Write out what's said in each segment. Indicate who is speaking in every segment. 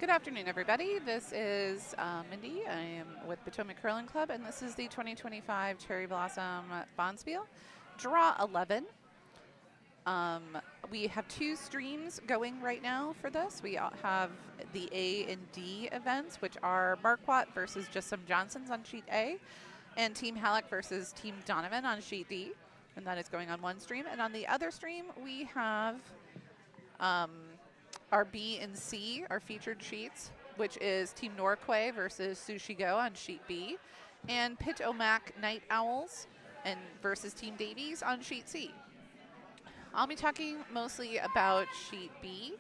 Speaker 1: Good afternoon, everybody. This is Mindy. I am with Potomac Curling Club, and this is the 2025 Cherry Blossom Bonspiel, Draw 11. We have two streams going right now for this. We have the A and D events, which are Markwardt versus Just Some Johnsons on sheet A, and Team Hallock versus Team Donovan on sheet D, and that is going on one stream. And on the other stream, we have our B and C, our featured sheets, which is Team Norquay versus Sushi Go on sheet B, and Potomac Night Owls and versus Team Davies on sheet C. I'll be talking mostly about sheet B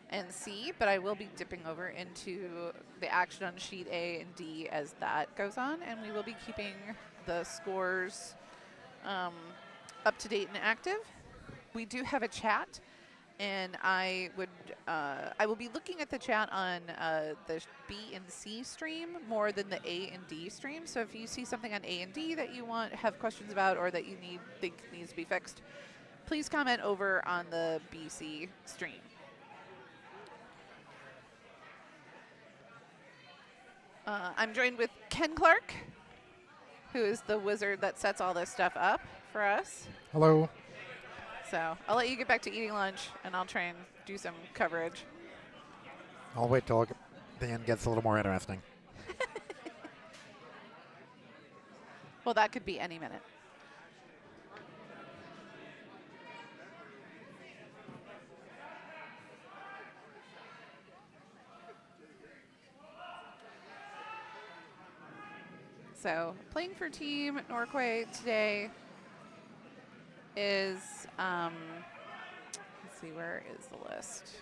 Speaker 1: and C, but I will be dipping over into the action on sheet A and D as that goes on, and we will be keeping the scores up to date and active. We do have a chat, and I will be looking at the chat on the B and C stream more than the A and D stream. So if you see something on A and D that you have questions about, or that you think needs to be fixed, please comment over on the BC stream. I'm joined with Ken Clark, who is the wizard that sets all this stuff up for us.
Speaker 2: Hello.
Speaker 1: So I'll let you get back to eating lunch, and I'll try and do some coverage.
Speaker 2: I'll wait till the end gets a little more interesting.
Speaker 1: Well, that could be any minute. So playing for Team Norquay today is, let's see, where is the list?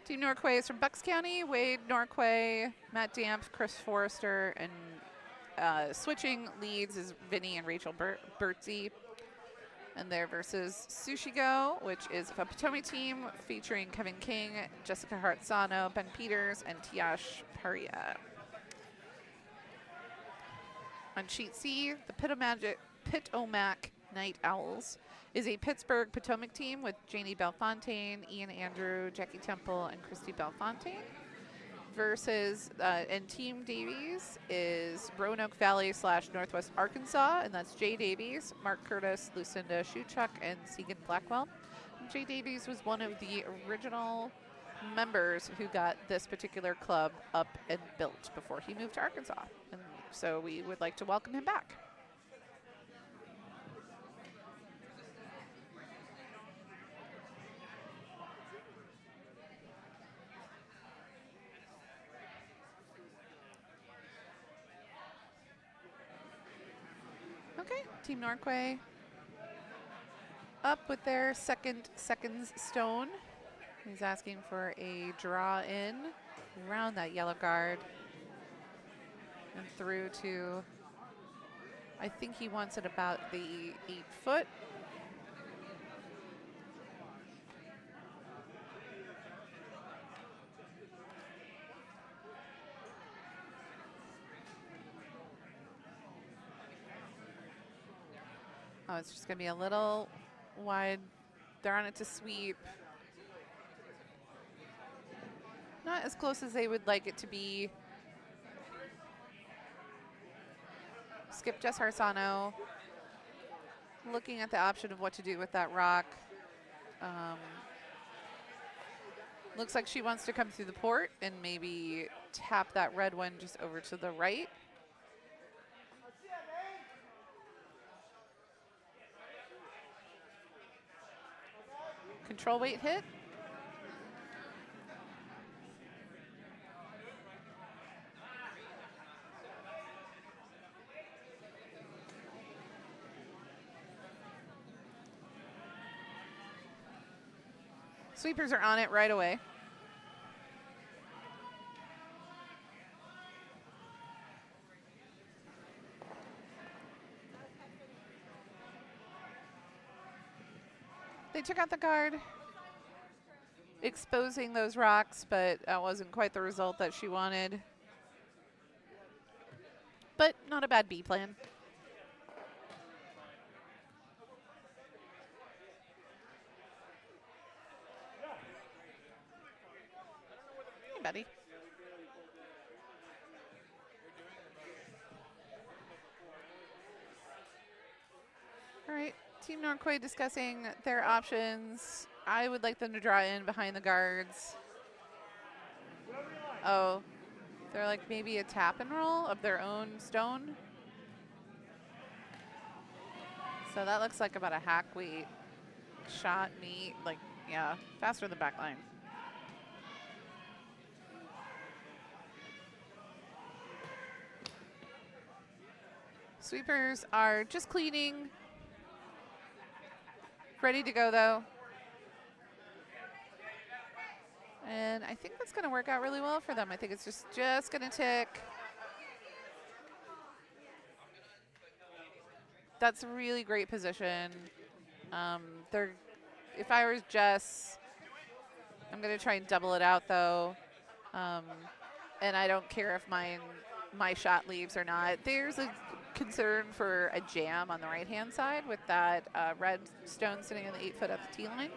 Speaker 1: Team Norquay is from Bucks County, Wade Norquay, Matt Damp, Chris Forrester, and switching leads is Vinny and Rachel Bertzi. And they're versus Sushi Go, which is a Potomac team featuring Kevin King, Jessica Hartzano, Ben Peters, and Tiash Paria. On sheet C, the Potomac Night Owls is a Pittsburgh Potomac team with Janie Belfontaine, Ian Andrew, Jackie Temple, and Christy Belfontaine. Versus, and Team Davies is Roanoke Valley / Northwest Arkansas, and that's Jay Davies, Mark Curtis, Lucinda Schuchuk, and Segan Blackwell. And Jay Davies was one of the original members who got this particular club up and built before he moved to Arkansas. And so we would like to welcome him back. Okay, Team Norquay up with their seconds stone. He's asking for a draw in around that yellow guard and through to, I think he wants it about the 8 foot. Oh, it's just going to be a little wide. They're on it to sweep. Not as close as they would like it to be. Skip Jess Harsano. Looking at the option of what to do with that rock. Looks like she wants to come through the port and maybe tap that red one just over to the right. Control weight hit. Sweepers are on it right away. They took out the guard, exposing those rocks, but that wasn't quite the result that she wanted. But not a bad B plan. Team Norquay discussing their options. I would like them to draw in behind the guards. Oh, they're like maybe a tap and roll of their own stone. So that looks like about a hack weight shot meet. Like, yeah, faster than the back line. Sweepers are just cleaning. Ready to go, though. And I think that's going to work out really well for them. I think it's just going to tick. That's a really great position. If I was Jess, I'm going to try and double it out, though. And I don't care if my shot leaves or not. There's a concern for a jam on the right-hand side with that red stone sitting on the 8 foot at the tee line.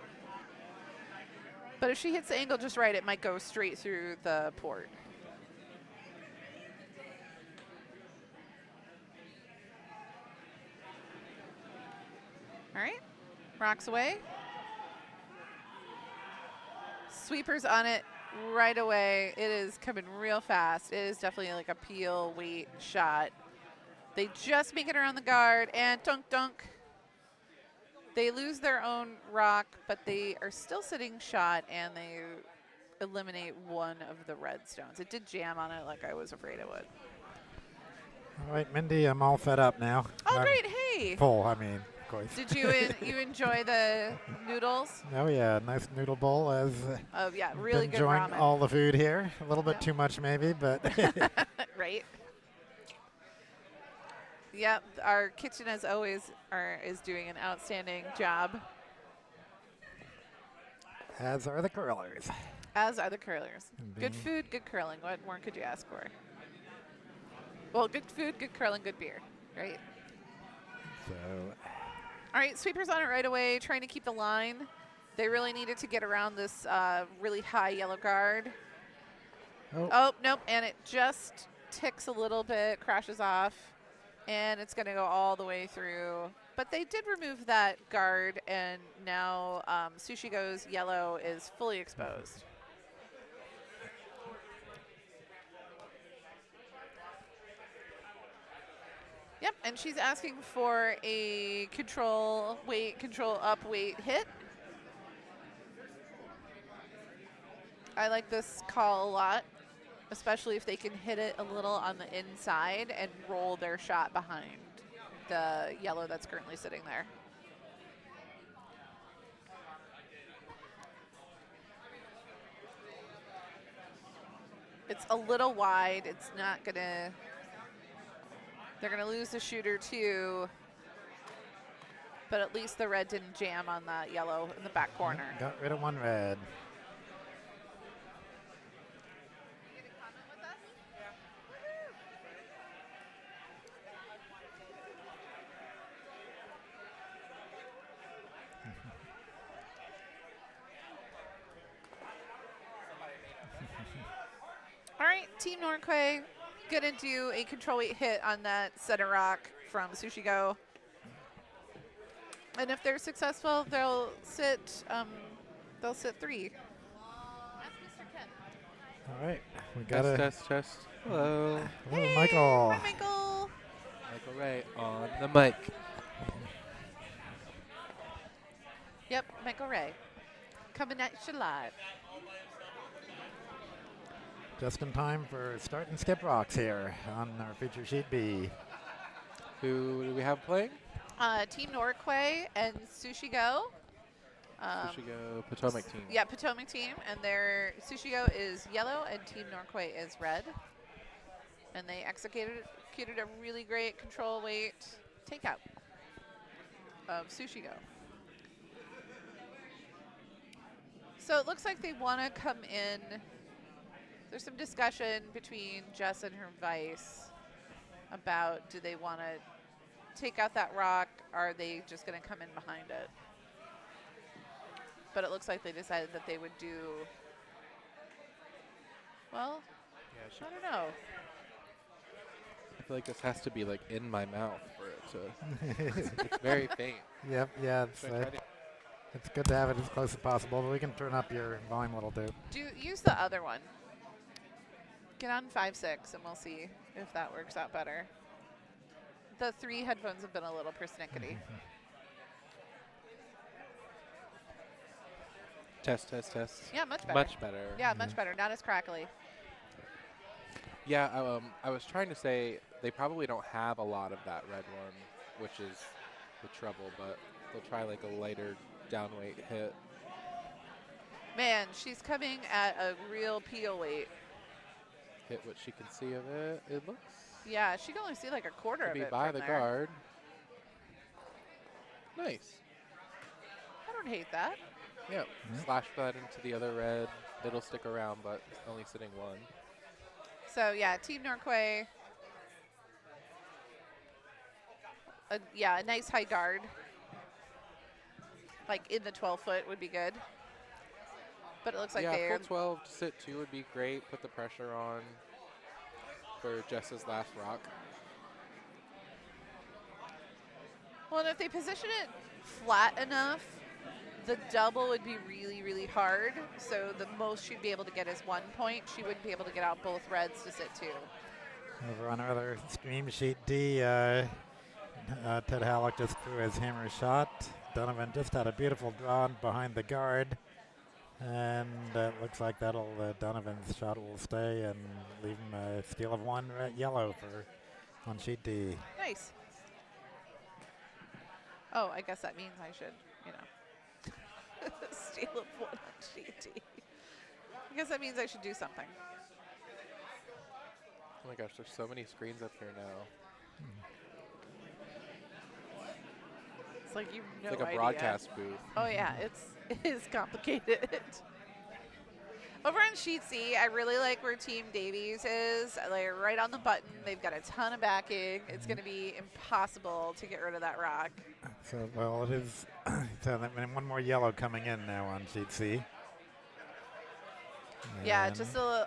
Speaker 1: But if she hits the angle just right, it might go straight through the port. All right, rocks away. Sweepers on it right away. It is coming real fast. It is definitely like a peel weight shot. They just make it around the guard and dunk dunk. They lose their own rock, but they are still sitting shot and they eliminate one of the red stones. It did jam on it like I was afraid it would.
Speaker 2: All right, Mindy, I'm all fed up now.
Speaker 1: Oh, great. Hey.
Speaker 2: Full, I mean, of course.
Speaker 1: Did you enjoy the noodles?
Speaker 2: Oh, yeah, nice noodle bowl.
Speaker 1: Oh, yeah, really
Speaker 2: been
Speaker 1: good
Speaker 2: enjoying
Speaker 1: ramen.
Speaker 2: all the food here. A little bit too much, maybe, but.
Speaker 1: Right. Yep, our kitchen, as always, is doing an outstanding job.
Speaker 2: As are the curlers.
Speaker 1: As are the curlers. Good food, good curling. What more could you ask for? Well, good food, good curling, good beer, right?
Speaker 2: So.
Speaker 1: All right, sweepers on it right away, trying to keep the line. They really needed to get around this really high yellow guard. Oh, nope, and it just ticks a little bit, crashes off, and it's going to go all the way through. But they did remove that guard, and now Sushi Go's yellow is fully exposed. Yep, and she's asking for a control up weight hit. I like this call a lot, especially if they can hit it a little on the inside and roll their shot behind the yellow that's currently sitting there. It's a little wide. It's not going to... They're going to lose the shooter too, but at least the red didn't jam on that yellow in the back corner.
Speaker 2: Got rid of one red.
Speaker 1: All right, Team Norquay gonna do a control weight hit on that center rock from Sushi Go. And if they're successful, they'll sit 3. That's Mr. Ken.
Speaker 2: All right, we got
Speaker 3: test. Hello.
Speaker 2: Hello,
Speaker 1: Hey,
Speaker 2: Michael.
Speaker 1: hi, Michael.
Speaker 3: Michael Ray on the mic.
Speaker 1: Yep, Michael Ray. Coming at you live.
Speaker 2: Just in time for start and skip rocks here on our feature sheet B.
Speaker 3: Who do we have playing?
Speaker 1: Team Norquay and Sushi Go.
Speaker 3: Sushi Go Potomac team.
Speaker 1: Yeah, Potomac team, and their Sushi Go is yellow and Team Norquay is red. And they executed a really great control weight takeout of Sushi Go. So it looks like they want to come in. There's some discussion between Jess and her vice about do they want to take out that rock, or are they just going to come in behind it? But it looks like they decided that they would do, well,
Speaker 3: Yeah,
Speaker 1: I don't know.
Speaker 3: I feel like this has to be like in my mouth for it to. It's very faint.
Speaker 2: Yep, yeah,
Speaker 3: Should I try to-
Speaker 2: it's good to have it as close as possible, but we can turn up your volume a little bit.
Speaker 1: Use the other one. Get on 5.6 and we'll see if that works out better. The 3 headphones have been a little persnickety.
Speaker 3: Test, test, test.
Speaker 1: Yeah, much better.
Speaker 3: Much better.
Speaker 1: Yeah, much better. Not as crackly.
Speaker 3: Yeah, I was trying to say they probably don't have a lot of that red one, which is the trouble, but they'll try like a lighter downweight hit.
Speaker 1: Man, she's coming at a real peel weight.
Speaker 3: Hit what she can see of it. It looks
Speaker 1: Yeah, she can only see like a quarter
Speaker 3: to
Speaker 1: of
Speaker 3: be
Speaker 1: it
Speaker 3: by
Speaker 1: from
Speaker 3: the
Speaker 1: there.
Speaker 3: guard. Nice.
Speaker 1: I don't hate that.
Speaker 3: Yep. Slash that into the other red. It'll stick around, but only sitting 1.
Speaker 1: So yeah, Team Norquay. Yeah, a nice high guard. Like in the 12-foot would be good. But it looks like
Speaker 3: yeah,
Speaker 1: they're
Speaker 3: full 12 to sit 2 would be great. Put the pressure on for Jess's last rock.
Speaker 1: well, and if they position it flat enough, the double would be really, really hard. So the most she'd be able to get is 1 point. She wouldn't be able to get out both reds to sit 2.
Speaker 2: Over on our other stream sheet D, Ted Hallock just threw his hammer shot. Donovan just had a beautiful draw behind the guard. And it looks like that'll Donovan's shot will stay and leave him a steal of 1 yellow for on sheet D.
Speaker 1: Nice. Oh, I guess that means I should, you know, steal of 1 on sheet D. I guess that means I should do something.
Speaker 3: Oh my gosh, there's so many screens up here now.
Speaker 1: It's like you've no
Speaker 3: It's like a
Speaker 1: idea.
Speaker 3: broadcast booth.
Speaker 1: Oh yeah, it is complicated. Over on sheet C, I really like where Team Davies is. They're right on the button. They've got a ton of backing. It's going to be impossible to get rid of that rock.
Speaker 2: So, well, it is. So, and 1 more yellow coming in now on sheet C.
Speaker 1: Yeah,
Speaker 2: And
Speaker 1: just a little.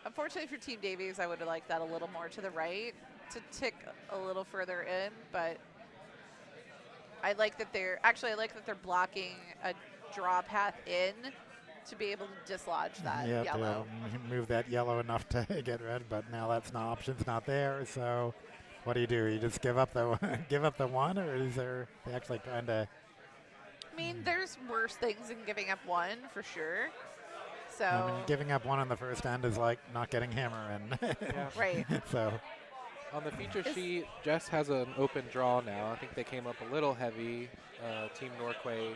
Speaker 1: Unfortunately for Team Davies, I would have liked that a little more to the right to tick a little further in, but I like that they're blocking a draw path in to be able to dislodge that
Speaker 2: yeah,
Speaker 1: yellow.
Speaker 2: to move that yellow enough to get red, but now that's not option's not there. So, what do? You just give up the give up the 1, or is there they actually trying to?
Speaker 1: I mean, there's worse things than giving up 1 for sure. So
Speaker 2: I mean, giving up 1 on the first end is like not getting hammer in.
Speaker 3: Yeah.
Speaker 1: right.
Speaker 2: So.
Speaker 3: On the feature sheet, Jess has an open draw now. I think they came up a little heavy, Team Norquay,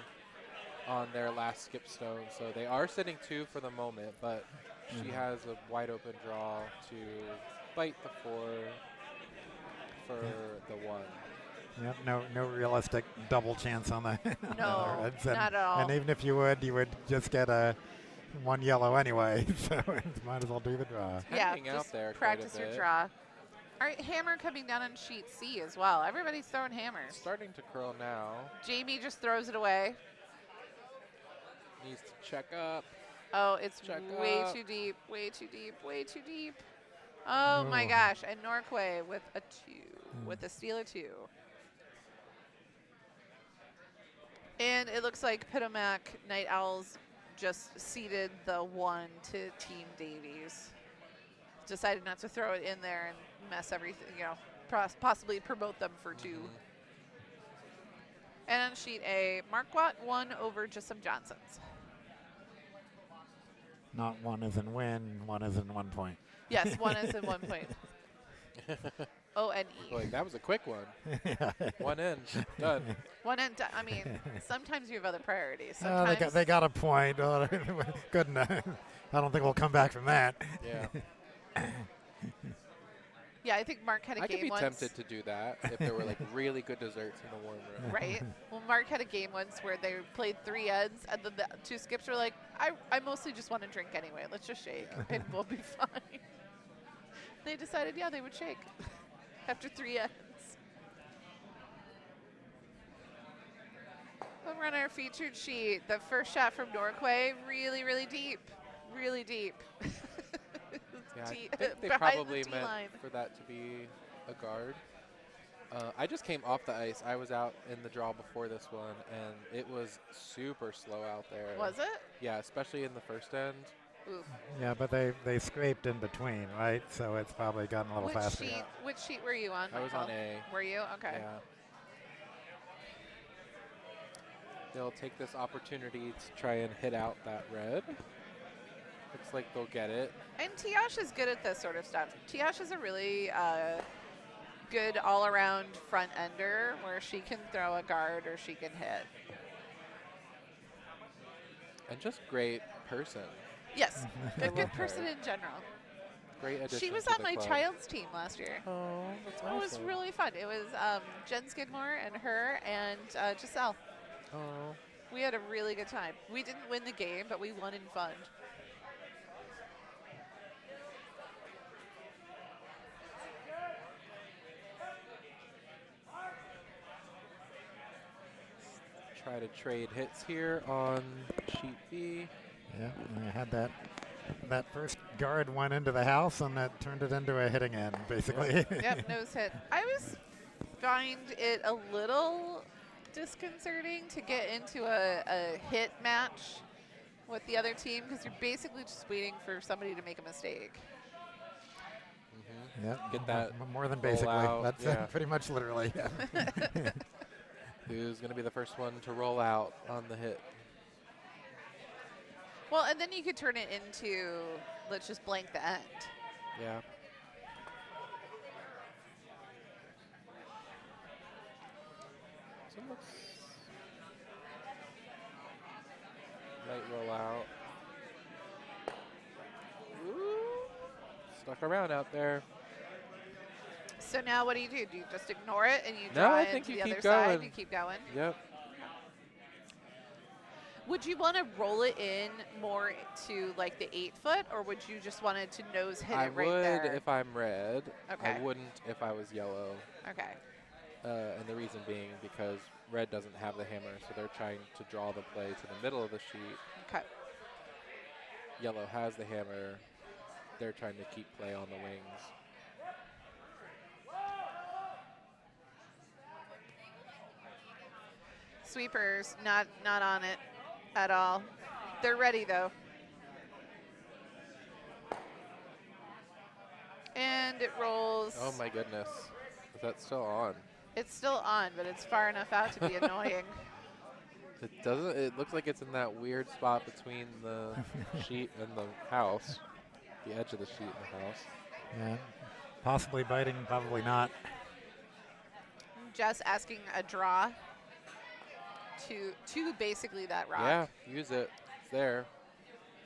Speaker 3: on their last skip stone. So they are sitting 2 for the moment, but she has a wide open draw to bite the 4 for the 1.
Speaker 2: Yep, no realistic double chance on the
Speaker 1: No,
Speaker 2: reds.
Speaker 1: not at all.
Speaker 2: And even if you would just get a 1 yellow anyway. So might as well do the draw.
Speaker 1: Yeah,
Speaker 3: Hanging out
Speaker 1: just
Speaker 3: there quite a
Speaker 1: practice your
Speaker 3: bit.
Speaker 1: draw. All right, hammer coming down on sheet C as well. Everybody's throwing hammers.
Speaker 3: Starting to curl now.
Speaker 1: Jamie just throws it away.
Speaker 3: Needs to check up.
Speaker 1: Oh, it's
Speaker 3: Check
Speaker 1: way
Speaker 3: up.
Speaker 1: too deep, way too deep, way too deep. Oh my
Speaker 2: Oh.
Speaker 1: gosh, and Norquay with a 2, with a steal of 2. And it looks like Potomac Night Owls just ceded the 1 to Team Davies. Decided not to throw it in there and mess everything, you know, possibly promote them for 2. And on sheet A, Markwardt won over just some Johnsons.
Speaker 2: Not 1 is in win, 1 is in 1 point.
Speaker 1: Yes, 1 is in 1 point. O-N-E.
Speaker 3: Boy, that was a quick one.
Speaker 2: Yeah.
Speaker 3: 1 in, done.
Speaker 1: 1 and done. I mean, sometimes you have other priorities.
Speaker 2: Oh,
Speaker 1: Sometimes
Speaker 2: they got a point. Oh, good enough. I don't think we'll come back from that.
Speaker 3: Yeah.
Speaker 1: yeah, I think Mark had a
Speaker 3: I could
Speaker 1: game
Speaker 3: be
Speaker 1: once.
Speaker 3: tempted to do that if there were like really good desserts in the warm room.
Speaker 1: Right. Well, Mark had a game once where they played 3 ends, and then the 2 skips were like, I mostly just want to drink anyway. Let's just shake, and we'll be fine. They decided, yeah, they would shake after 3 ends. Over on our featured sheet, the first shot from Norquay, really, really deep. Really deep.
Speaker 3: Yeah, I
Speaker 1: T-
Speaker 3: think they
Speaker 1: behind
Speaker 3: probably
Speaker 1: the
Speaker 3: meant
Speaker 1: T-line.
Speaker 3: for that to be a guard. I just came off the ice. I was out in the draw before this one, and it was super slow out there.
Speaker 1: Was it?
Speaker 3: Yeah, especially in the first end.
Speaker 1: Oof.
Speaker 2: Yeah, but they scraped in between, right? So it's probably gotten a little faster.
Speaker 1: Which sheet were you on?
Speaker 3: I was on A.
Speaker 1: Were you? Okay.
Speaker 3: Yeah. They'll take this opportunity to try and hit out that red. Looks like they'll get it.
Speaker 1: And Tiash is good at this sort of stuff. Tiash is a really good all-around front ender where she can throw a guard or she can hit.
Speaker 3: And just great person.
Speaker 1: Yes,
Speaker 3: I
Speaker 1: good
Speaker 3: love
Speaker 1: person
Speaker 3: her.
Speaker 1: in general.
Speaker 3: Great addition.
Speaker 1: She was
Speaker 3: to
Speaker 1: on
Speaker 3: the
Speaker 1: my
Speaker 3: club.
Speaker 1: child's team last year.
Speaker 3: Oh, that's
Speaker 1: It was
Speaker 3: awesome.
Speaker 1: really fun. It was Jen Skidmore and her and Giselle.
Speaker 3: Oh.
Speaker 1: We had a really good time. We didn't win the game, but we won in fun.
Speaker 3: Try to trade hits here on sheet B.
Speaker 2: Yeah, and I had that first guard went into the house, and that turned it into a hitting end, basically.
Speaker 1: Yep, nose hit. I always find it a little disconcerting to get into a hit match with the other team because you're basically just waiting for somebody to make a mistake.
Speaker 2: Yeah,
Speaker 3: Get that
Speaker 2: more than
Speaker 3: roll
Speaker 2: basically.
Speaker 3: out,
Speaker 2: That's
Speaker 3: yeah.
Speaker 2: pretty much literally. Yeah.
Speaker 3: Who's going to be the first one to roll out on the hit?
Speaker 1: Well, and then you could turn it into, let's just blank the end.
Speaker 3: Yeah. So it looks might roll out. Ooh. Stuck around out there.
Speaker 1: So now what do? Do you just ignore it and you
Speaker 3: No,
Speaker 1: draw
Speaker 3: I
Speaker 1: it
Speaker 3: think
Speaker 1: to
Speaker 3: you
Speaker 1: the other
Speaker 3: keep
Speaker 1: side?
Speaker 3: going.
Speaker 1: You keep going?
Speaker 3: Yep.
Speaker 1: Would you want to roll it in more to like the 8-foot, or would you just want it to nose hit
Speaker 3: I
Speaker 1: it right
Speaker 3: would
Speaker 1: there?
Speaker 3: if I'm red.
Speaker 1: Okay.
Speaker 3: I wouldn't if I was yellow.
Speaker 1: Okay.
Speaker 3: And the reason being because red doesn't have the hammer, so they're trying to draw the play to the middle of the sheet.
Speaker 1: Okay.
Speaker 3: Yellow has the hammer. They're trying to keep play on the wings.
Speaker 1: Sweepers, not on it at all. They're ready though. And it rolls.
Speaker 3: Oh my goodness. Is that still on?
Speaker 1: It's still on, but it's far enough out to be annoying.
Speaker 3: It doesn't. It looks like it's in that weird spot between the sheet and the house. The edge of the sheet and the house.
Speaker 2: Yeah, possibly biting, probably not.
Speaker 1: Just asking a draw to basically that rock.
Speaker 3: Yeah, use it. It's there.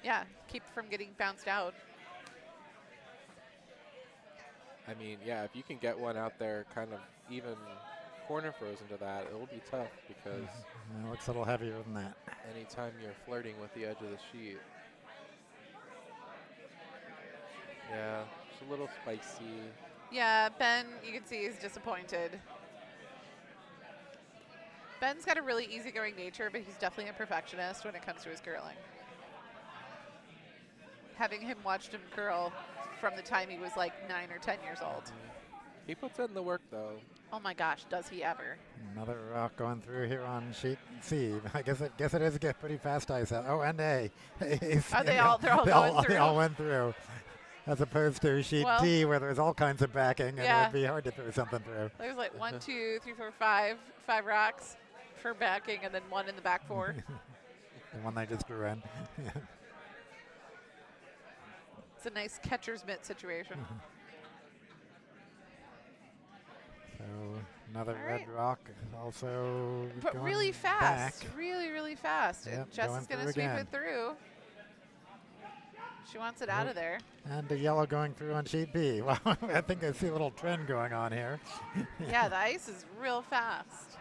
Speaker 1: Yeah, keep from getting bounced out.
Speaker 3: I mean, yeah, if you can get one out there kind of even corner frozen to that, it will be tough because
Speaker 2: It looks a little heavier than that.
Speaker 3: anytime you're flirting with the edge of the sheet. Yeah, it's a little spicy.
Speaker 1: Yeah, Ben, you can see he's disappointed. Ben's got a really easygoing nature, but he's definitely a perfectionist when it comes to his curling. Having him watched him curl from the time he was like 9 or 10 years old.
Speaker 3: He puts in the work, though.
Speaker 1: Oh my gosh, does he ever?
Speaker 2: Another rock going through here on sheet C. I guess it is get pretty fast ice out. Oh, and A.
Speaker 1: Are they all? They're all going through.
Speaker 2: They all went through. As opposed to sheet
Speaker 1: Well,
Speaker 2: D, where there's all kinds of backing, and
Speaker 1: yeah.
Speaker 2: it would be hard to throw something through.
Speaker 1: There's like 1, 2, 3, 4, 5 rocks for backing, and then 1 in the back 4.
Speaker 2: The one they just threw in.
Speaker 1: It's a nice catcher's mitt situation.
Speaker 2: So another
Speaker 1: All
Speaker 2: red
Speaker 1: right.
Speaker 2: rock, also
Speaker 1: But
Speaker 2: going
Speaker 1: really fast,
Speaker 2: back.
Speaker 1: really fast.
Speaker 2: Yep,
Speaker 1: And Jess
Speaker 2: going
Speaker 1: is going to
Speaker 2: through
Speaker 1: sweep
Speaker 2: again.
Speaker 1: it through. She wants it out of there.
Speaker 2: And the yellow going through on sheet B. Well, I think I see a little trend going on here.
Speaker 1: Yeah, the ice is real fast.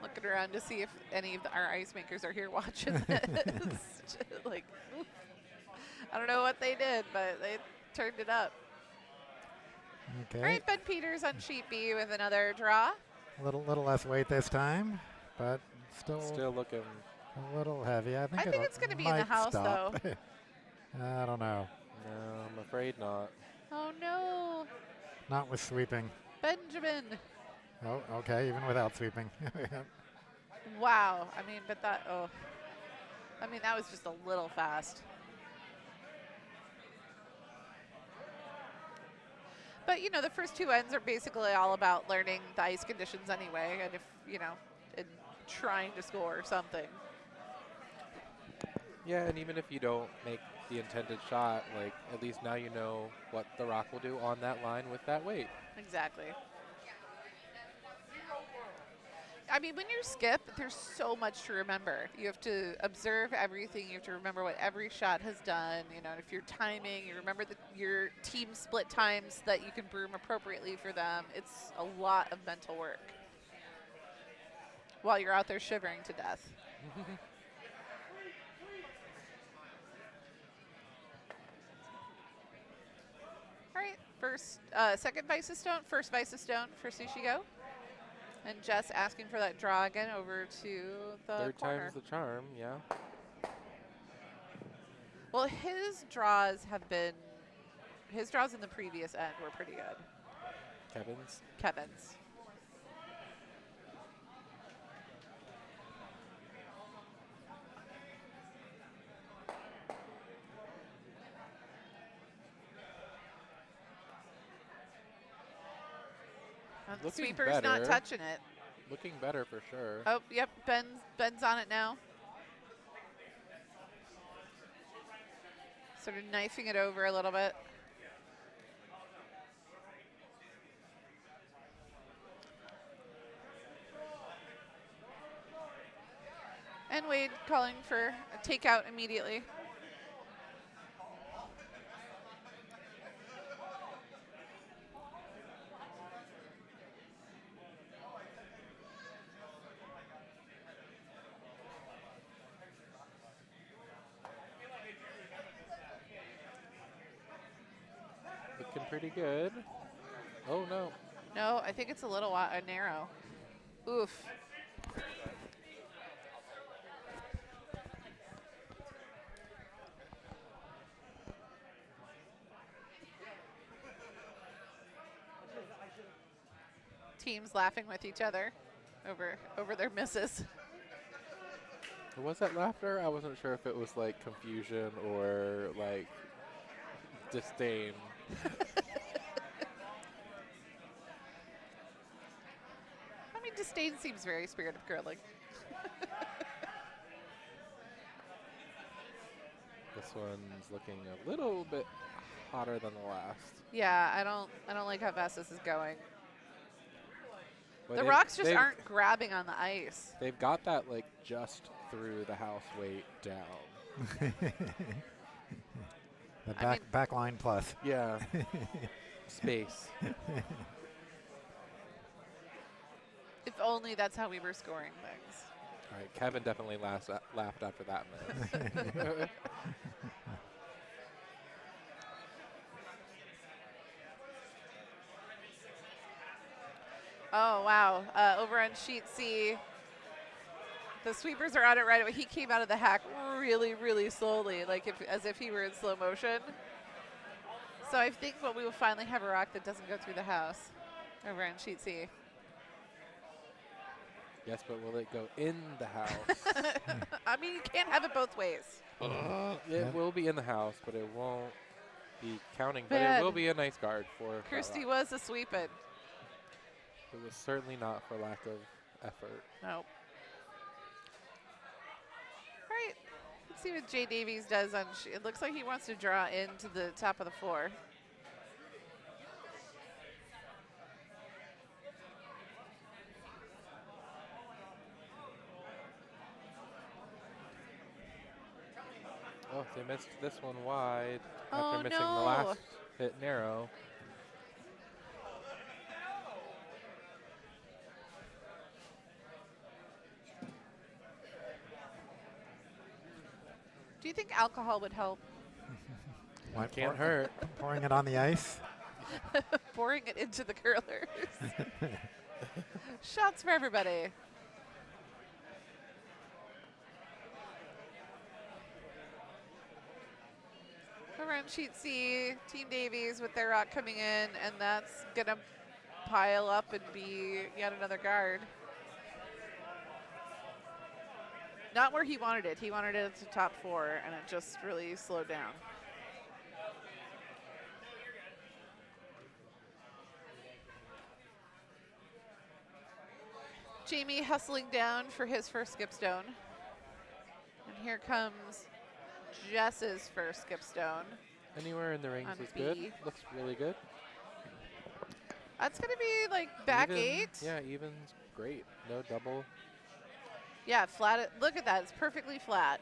Speaker 1: Looking around to see if any of our ice makers are here watching this. Like, oof. I don't know what they did, but they turned it up.
Speaker 2: Okay.
Speaker 1: All right, Ben Peters on sheet B with another draw.
Speaker 2: A little less weight this time, but
Speaker 3: Still looking.
Speaker 2: a little heavy. I think,
Speaker 1: I think it's going to be in the
Speaker 2: might
Speaker 1: house,
Speaker 2: stop.
Speaker 1: though.
Speaker 2: I don't know.
Speaker 3: No, I'm afraid not.
Speaker 1: Oh, no.
Speaker 2: Not with sweeping.
Speaker 1: Benjamin.
Speaker 2: Oh, okay, even without sweeping.
Speaker 1: Wow. I mean, but that, oh. I mean, that was just a little fast. But, you know, the first 2 ends are basically all about learning the ice conditions anyway, and if, you know, and trying to score something.
Speaker 3: Yeah, and even if you don't make the intended shot, like, at least now you know what the rock will do on that line with that weight.
Speaker 1: Exactly. I mean, when you skip, there's so much to remember. You have to observe everything. You have to remember what every shot has done. You know, if you're timing, you remember your team split times that you can broom appropriately for them. It's a lot of mental work while you're out there shivering to death. All right, second vice of stone, first vice of stone for Sushi Go. And Jess asking for that draw again over to the
Speaker 3: Third
Speaker 1: corner.
Speaker 3: time's the charm, yeah.
Speaker 1: Well, his draws in the previous end were pretty good. Kevin's. And the sweeper's not touching it.
Speaker 3: Looking better for sure.
Speaker 1: Oh, yep, Ben's on it now. Sort of knifing it over a little bit. And Wade calling for a takeout immediately.
Speaker 3: Looking pretty good. Oh, no.
Speaker 1: No, I think it's a little narrow. Oof. Teams laughing with each other over their misses.
Speaker 3: Was that laughter? I wasn't sure if it was like confusion or like disdain.
Speaker 1: I mean, disdain seems very spirit of curling.
Speaker 3: This one's looking a little bit hotter than the last.
Speaker 1: Yeah, I don't like how fast this is going.
Speaker 3: But
Speaker 1: the rocks just aren't grabbing on the ice.
Speaker 3: They've got that like just through the house weight down.
Speaker 2: The back line plus.
Speaker 3: Yeah. Space.
Speaker 1: If only that's how we were scoring things.
Speaker 3: All right, Kevin definitely laughed after that miss.
Speaker 1: Oh, wow. Over on sheet C, the sweepers are on it right away. He came out of the hack really, really slowly, like as if he were in slow motion. So I think we will finally have a rock that doesn't go through the house over on sheet C.
Speaker 3: Yes, but will it go in the house?
Speaker 1: I mean, you can't have it both ways.
Speaker 3: It will be in the house, but it won't be counting. But
Speaker 1: Man.
Speaker 3: it will be a nice guard for
Speaker 1: Kirsty
Speaker 3: that rock.
Speaker 1: was a sweepin'.
Speaker 3: It was certainly not for lack of effort.
Speaker 1: Nope. All right. Let's see what Jay Davies does on. It looks like he wants to draw into the top of the floor.
Speaker 3: Oh, they missed this one wide
Speaker 1: Oh,
Speaker 3: after missing
Speaker 1: no.
Speaker 3: the last hit narrow.
Speaker 1: Do you think alcohol would help?
Speaker 2: What,
Speaker 3: Can't hurt.
Speaker 2: Pouring it on the ice.
Speaker 1: Pouring it into the curlers. Shots for everybody. Over on sheet C, Team Davies with their rock coming in, and that's going to pile up and be yet another guard. Not where he wanted it. He wanted it to top 4, and it just really slowed down. Jamie hustling down for his first skipstone. And here comes Jess's first skipstone.
Speaker 3: Anywhere in the rings
Speaker 1: On
Speaker 3: is
Speaker 1: B.
Speaker 3: good. Looks really good.
Speaker 1: That's going to be like back
Speaker 3: Even,
Speaker 1: 8.
Speaker 3: Yeah, even's great. No double.
Speaker 1: Yeah, flat. Look at that. It's perfectly flat.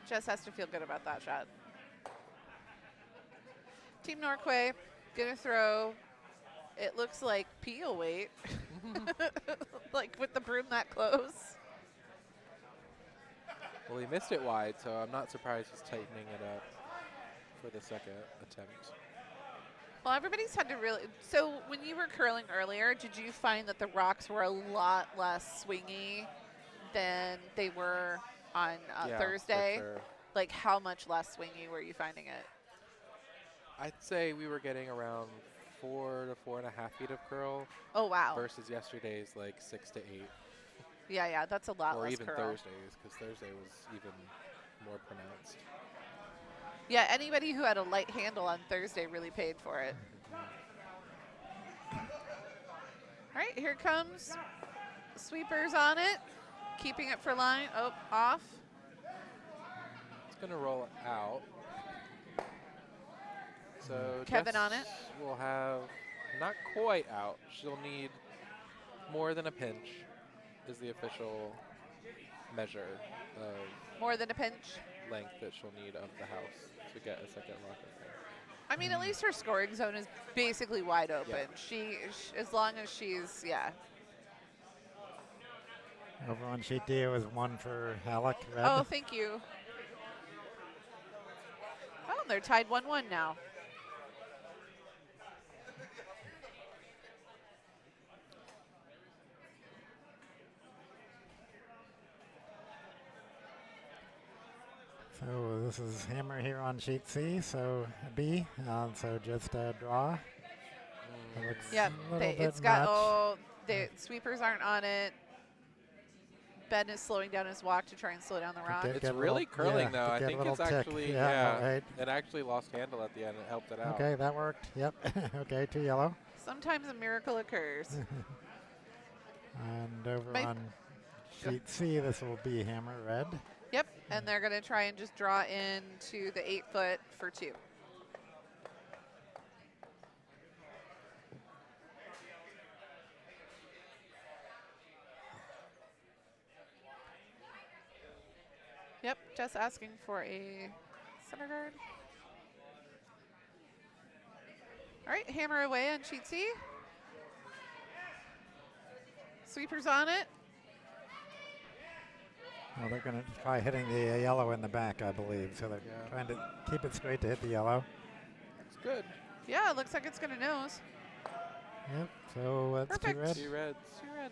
Speaker 1: Jess has to feel good about that shot. Team Norquay gonna throw. It looks like peel weight, like with the broom that close.
Speaker 3: Well, he missed it wide, so I'm not surprised he's tightening it up for the second attempt.
Speaker 1: Well, everybody's had to really. So when you were curling earlier, did you find that the rocks were a lot less swingy than they were on
Speaker 3: Yeah,
Speaker 1: Thursday?
Speaker 3: for sure.
Speaker 1: Like, how much less swingy were you finding it?
Speaker 3: I'd say we were getting around 4 to 4.5 feet of curl
Speaker 1: Oh wow.
Speaker 3: versus yesterday's like 6 to 8,
Speaker 1: Yeah, that's a lot
Speaker 3: or
Speaker 1: less
Speaker 3: even
Speaker 1: curl.
Speaker 3: Thursdays, because Thursday was even more pronounced.
Speaker 1: Yeah, anybody who had a light handle on Thursday really paid for it. All right, here comes sweepers on it, keeping it for line. Oh, off.
Speaker 3: It's gonna roll it out. So
Speaker 1: Kevin
Speaker 3: Jess
Speaker 1: on it.
Speaker 3: will have not quite out. She'll need more than a pinch, is the official measure of
Speaker 1: More than a pinch.
Speaker 3: length that she'll need of the house to get a second rocket there.
Speaker 1: I mean, at least her scoring zone is basically wide open.
Speaker 3: Yeah.
Speaker 1: She, as long as she's, yeah.
Speaker 2: Over on sheet D, it was 1 for Hallock, red.
Speaker 1: Oh, thank you. Oh, they're tied 1-1 now.
Speaker 2: So this is hammer here on sheet C, so B. So just a draw. It looks
Speaker 1: Yep,
Speaker 2: a little bit
Speaker 1: it's got,
Speaker 2: much.
Speaker 1: oh, the sweepers aren't on it. Ben is slowing down his walk to try and slow down the rock.
Speaker 2: Get
Speaker 3: It's
Speaker 2: a
Speaker 3: really
Speaker 2: little-
Speaker 3: curling
Speaker 2: yeah,
Speaker 3: though.
Speaker 2: to
Speaker 3: I
Speaker 2: get a
Speaker 3: think
Speaker 2: little
Speaker 3: it's
Speaker 2: tick.
Speaker 3: actually,
Speaker 2: Yeah, right.
Speaker 3: it actually lost handle at the end. It helped it out.
Speaker 2: Okay, that worked. Yep. Okay, 2 yellow.
Speaker 1: Sometimes a miracle occurs.
Speaker 2: And over
Speaker 1: My-
Speaker 2: on sheet C, this will be hammer red.
Speaker 1: Yep, and they're going to try and just draw into the 8-foot for 2. Yep, just asking for a center guard. All right, hammer away on sheet C. Sweepers on it.
Speaker 2: Well, they're going to try hitting the yellow in the back, I believe. So they're
Speaker 3: Yeah.
Speaker 2: trying to keep it straight to hit the yellow.
Speaker 3: It's good.
Speaker 1: Yeah, it looks like it's going to nose.
Speaker 2: Yep. So that's 2
Speaker 1: Perfect.
Speaker 2: red.
Speaker 3: 2 reds.
Speaker 1: Two red.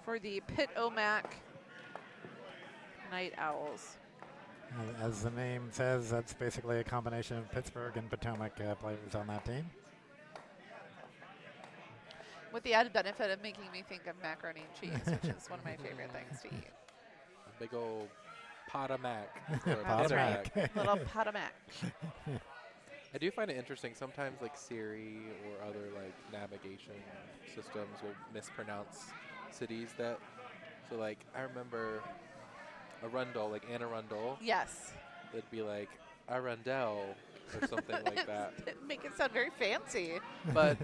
Speaker 1: For the Potomac Night Owls.
Speaker 2: As the name says, that's basically a combination of Pittsburgh and Potomac players on that team.
Speaker 1: With the added benefit of making me think of macaroni and cheese, which is one of my favorite things to eat.
Speaker 3: A big old Potomac.
Speaker 2: That's right.
Speaker 1: Little Potomac.
Speaker 3: I do find it interesting. Sometimes like Siri or other like navigation systems will mispronounce cities that. So like I remember Arundel, like Anne Arundel,
Speaker 1: Yes.
Speaker 3: it'd be like Arundel or something like that.
Speaker 1: Make it sound very fancy.
Speaker 3: But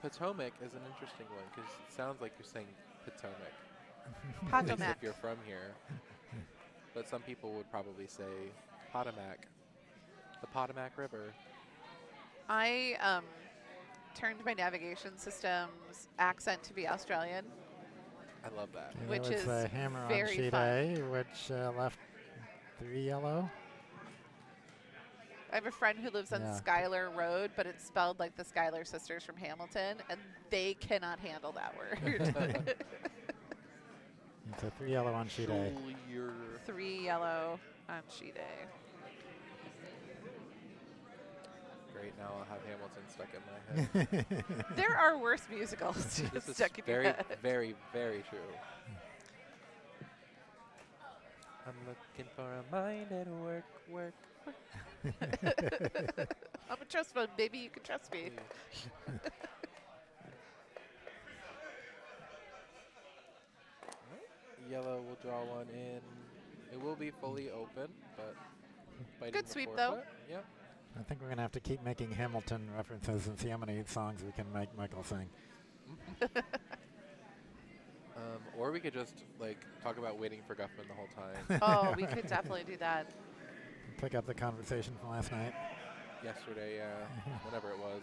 Speaker 3: Potomac is an interesting one because it sounds like you're saying Potomac, at least
Speaker 1: Potomac.
Speaker 3: if you're from here. But some people would probably say Potomac, the Potomac River.
Speaker 1: I turned my navigation system's accent to be Australian.
Speaker 3: I love that.
Speaker 2: And
Speaker 1: Which
Speaker 2: that was
Speaker 1: is
Speaker 2: a hammer on
Speaker 1: very
Speaker 2: sheet
Speaker 1: fun.
Speaker 2: A, which left 3 yellow.
Speaker 1: I have a friend who lives on
Speaker 2: Yeah.
Speaker 1: Schuyler Road, but it's spelled like the Schuyler sisters from Hamilton, and they cannot handle that word.
Speaker 2: It's a 3 yellow on sheet A.
Speaker 1: 3 yellow on sheet A.
Speaker 3: Great, now I'll have Hamilton stuck in my head.
Speaker 1: There are worse musicals.
Speaker 3: This is
Speaker 1: stuck in your
Speaker 3: very,
Speaker 1: head.
Speaker 3: very, very true. I'm looking for a mind at work.
Speaker 1: I'm a trust fund, baby. You can trust me.
Speaker 3: Yellow will draw one in. It will be fully open, but fighting
Speaker 1: Good
Speaker 3: the
Speaker 1: sweep,
Speaker 3: forefoot.
Speaker 1: though.
Speaker 3: Yep.
Speaker 2: I think we're going to have to keep making Hamilton references and see how many songs we can make Michael sing.
Speaker 3: Or we could just like talk about waiting for Guffman the whole time.
Speaker 1: Oh, we could definitely do that.
Speaker 2: Pick up the conversation from last night.
Speaker 3: Yesterday, whenever it was.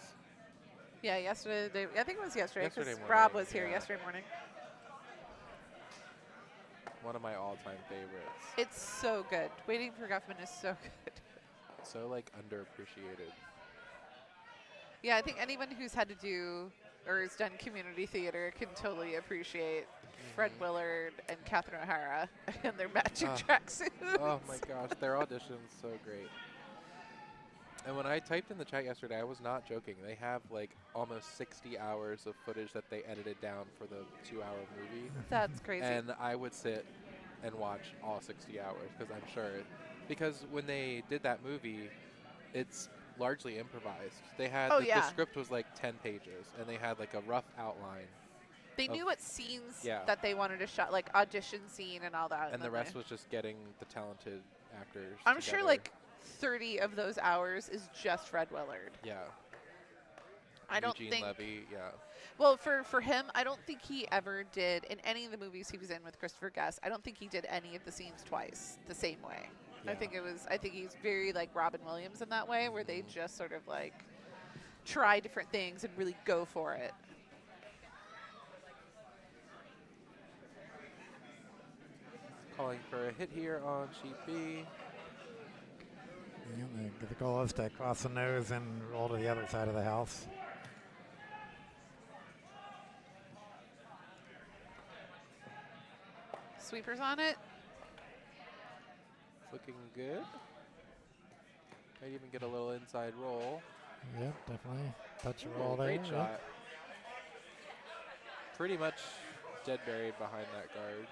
Speaker 1: Yeah, yesterday. I think it was yesterday
Speaker 3: Yesterday
Speaker 1: because
Speaker 3: morning,
Speaker 1: Rob was here
Speaker 3: yeah.
Speaker 1: yesterday morning.
Speaker 3: One of my all-time favorites.
Speaker 1: It's so good. Waiting for Guffman is so good.
Speaker 3: So like underappreciated.
Speaker 1: Yeah, I think anyone who's had to do or has done community theater can totally appreciate Fred Willard and Catherine O'Hara and their matching tracksuits.
Speaker 3: Oh my gosh, their audition's so great. And when I typed in the chat yesterday, I was not joking. They have like almost 60 hours of footage that they edited down for the 2-hour movie.
Speaker 1: That's crazy.
Speaker 3: And I would sit and watch all 60 hours because I'm sure. Because when they did that movie, it's largely improvised. They had the script was like 10 pages, and they had like a rough outline.
Speaker 1: They knew what scenes
Speaker 3: Yeah.
Speaker 1: that they wanted to shot, like audition scene and all that.
Speaker 3: And the rest was just getting the talented actors.
Speaker 1: I'm sure
Speaker 3: together.
Speaker 1: like 30 of those hours is just Fred Willard.
Speaker 3: Yeah.
Speaker 1: I don't
Speaker 3: Eugene
Speaker 1: think.
Speaker 3: Levy, yeah.
Speaker 1: Well, for him, I don't think he ever did in any of the movies he was in with Christopher Guest. I don't think he did any of the scenes twice the same way.
Speaker 3: Yeah.
Speaker 1: I think he's very like Robin Williams in that way, where they just sort of like try different things and really go for it.
Speaker 3: Calling for a hit here on sheet B.
Speaker 2: Yeah, the goal is to cross the nose and roll to the other side of the house.
Speaker 1: Sweepers on it.
Speaker 3: It's looking good. Might even get a little inside roll.
Speaker 2: Yep, definitely. Touch a
Speaker 3: Ooh,
Speaker 2: roll there.
Speaker 3: great
Speaker 2: yeah.
Speaker 3: shot. Pretty much dead buried behind that guard.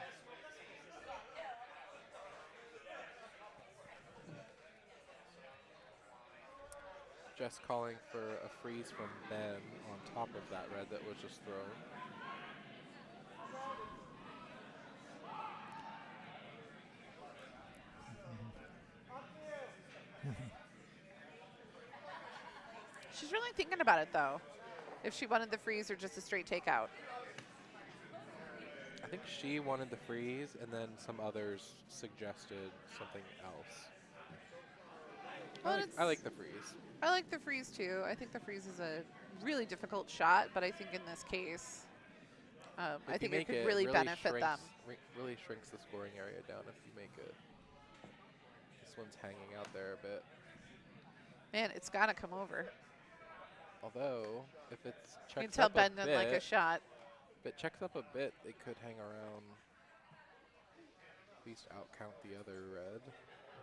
Speaker 3: Just calling for a freeze from Ben on top of that red that was just thrown.
Speaker 1: She's really thinking about it though. If she wanted the freeze or just a straight takeout.
Speaker 3: I think she wanted the freeze, and then some others suggested something else.
Speaker 1: Well,
Speaker 3: I like the freeze.
Speaker 1: I like the freeze too. I think the freeze is a really difficult shot, but I think in this case, I
Speaker 3: If you
Speaker 1: think it
Speaker 3: make
Speaker 1: could really benefit them.
Speaker 3: Really shrinks the scoring area down if you make it. This one's hanging out there a bit.
Speaker 1: Man, it's got to come over.
Speaker 3: Although, if it's
Speaker 1: You can
Speaker 3: checks
Speaker 1: tell
Speaker 3: up
Speaker 1: Ben
Speaker 3: a
Speaker 1: doesn't
Speaker 3: bit,
Speaker 1: like a shot.
Speaker 3: if it checks up a bit, it could hang around. At least outcount the other red.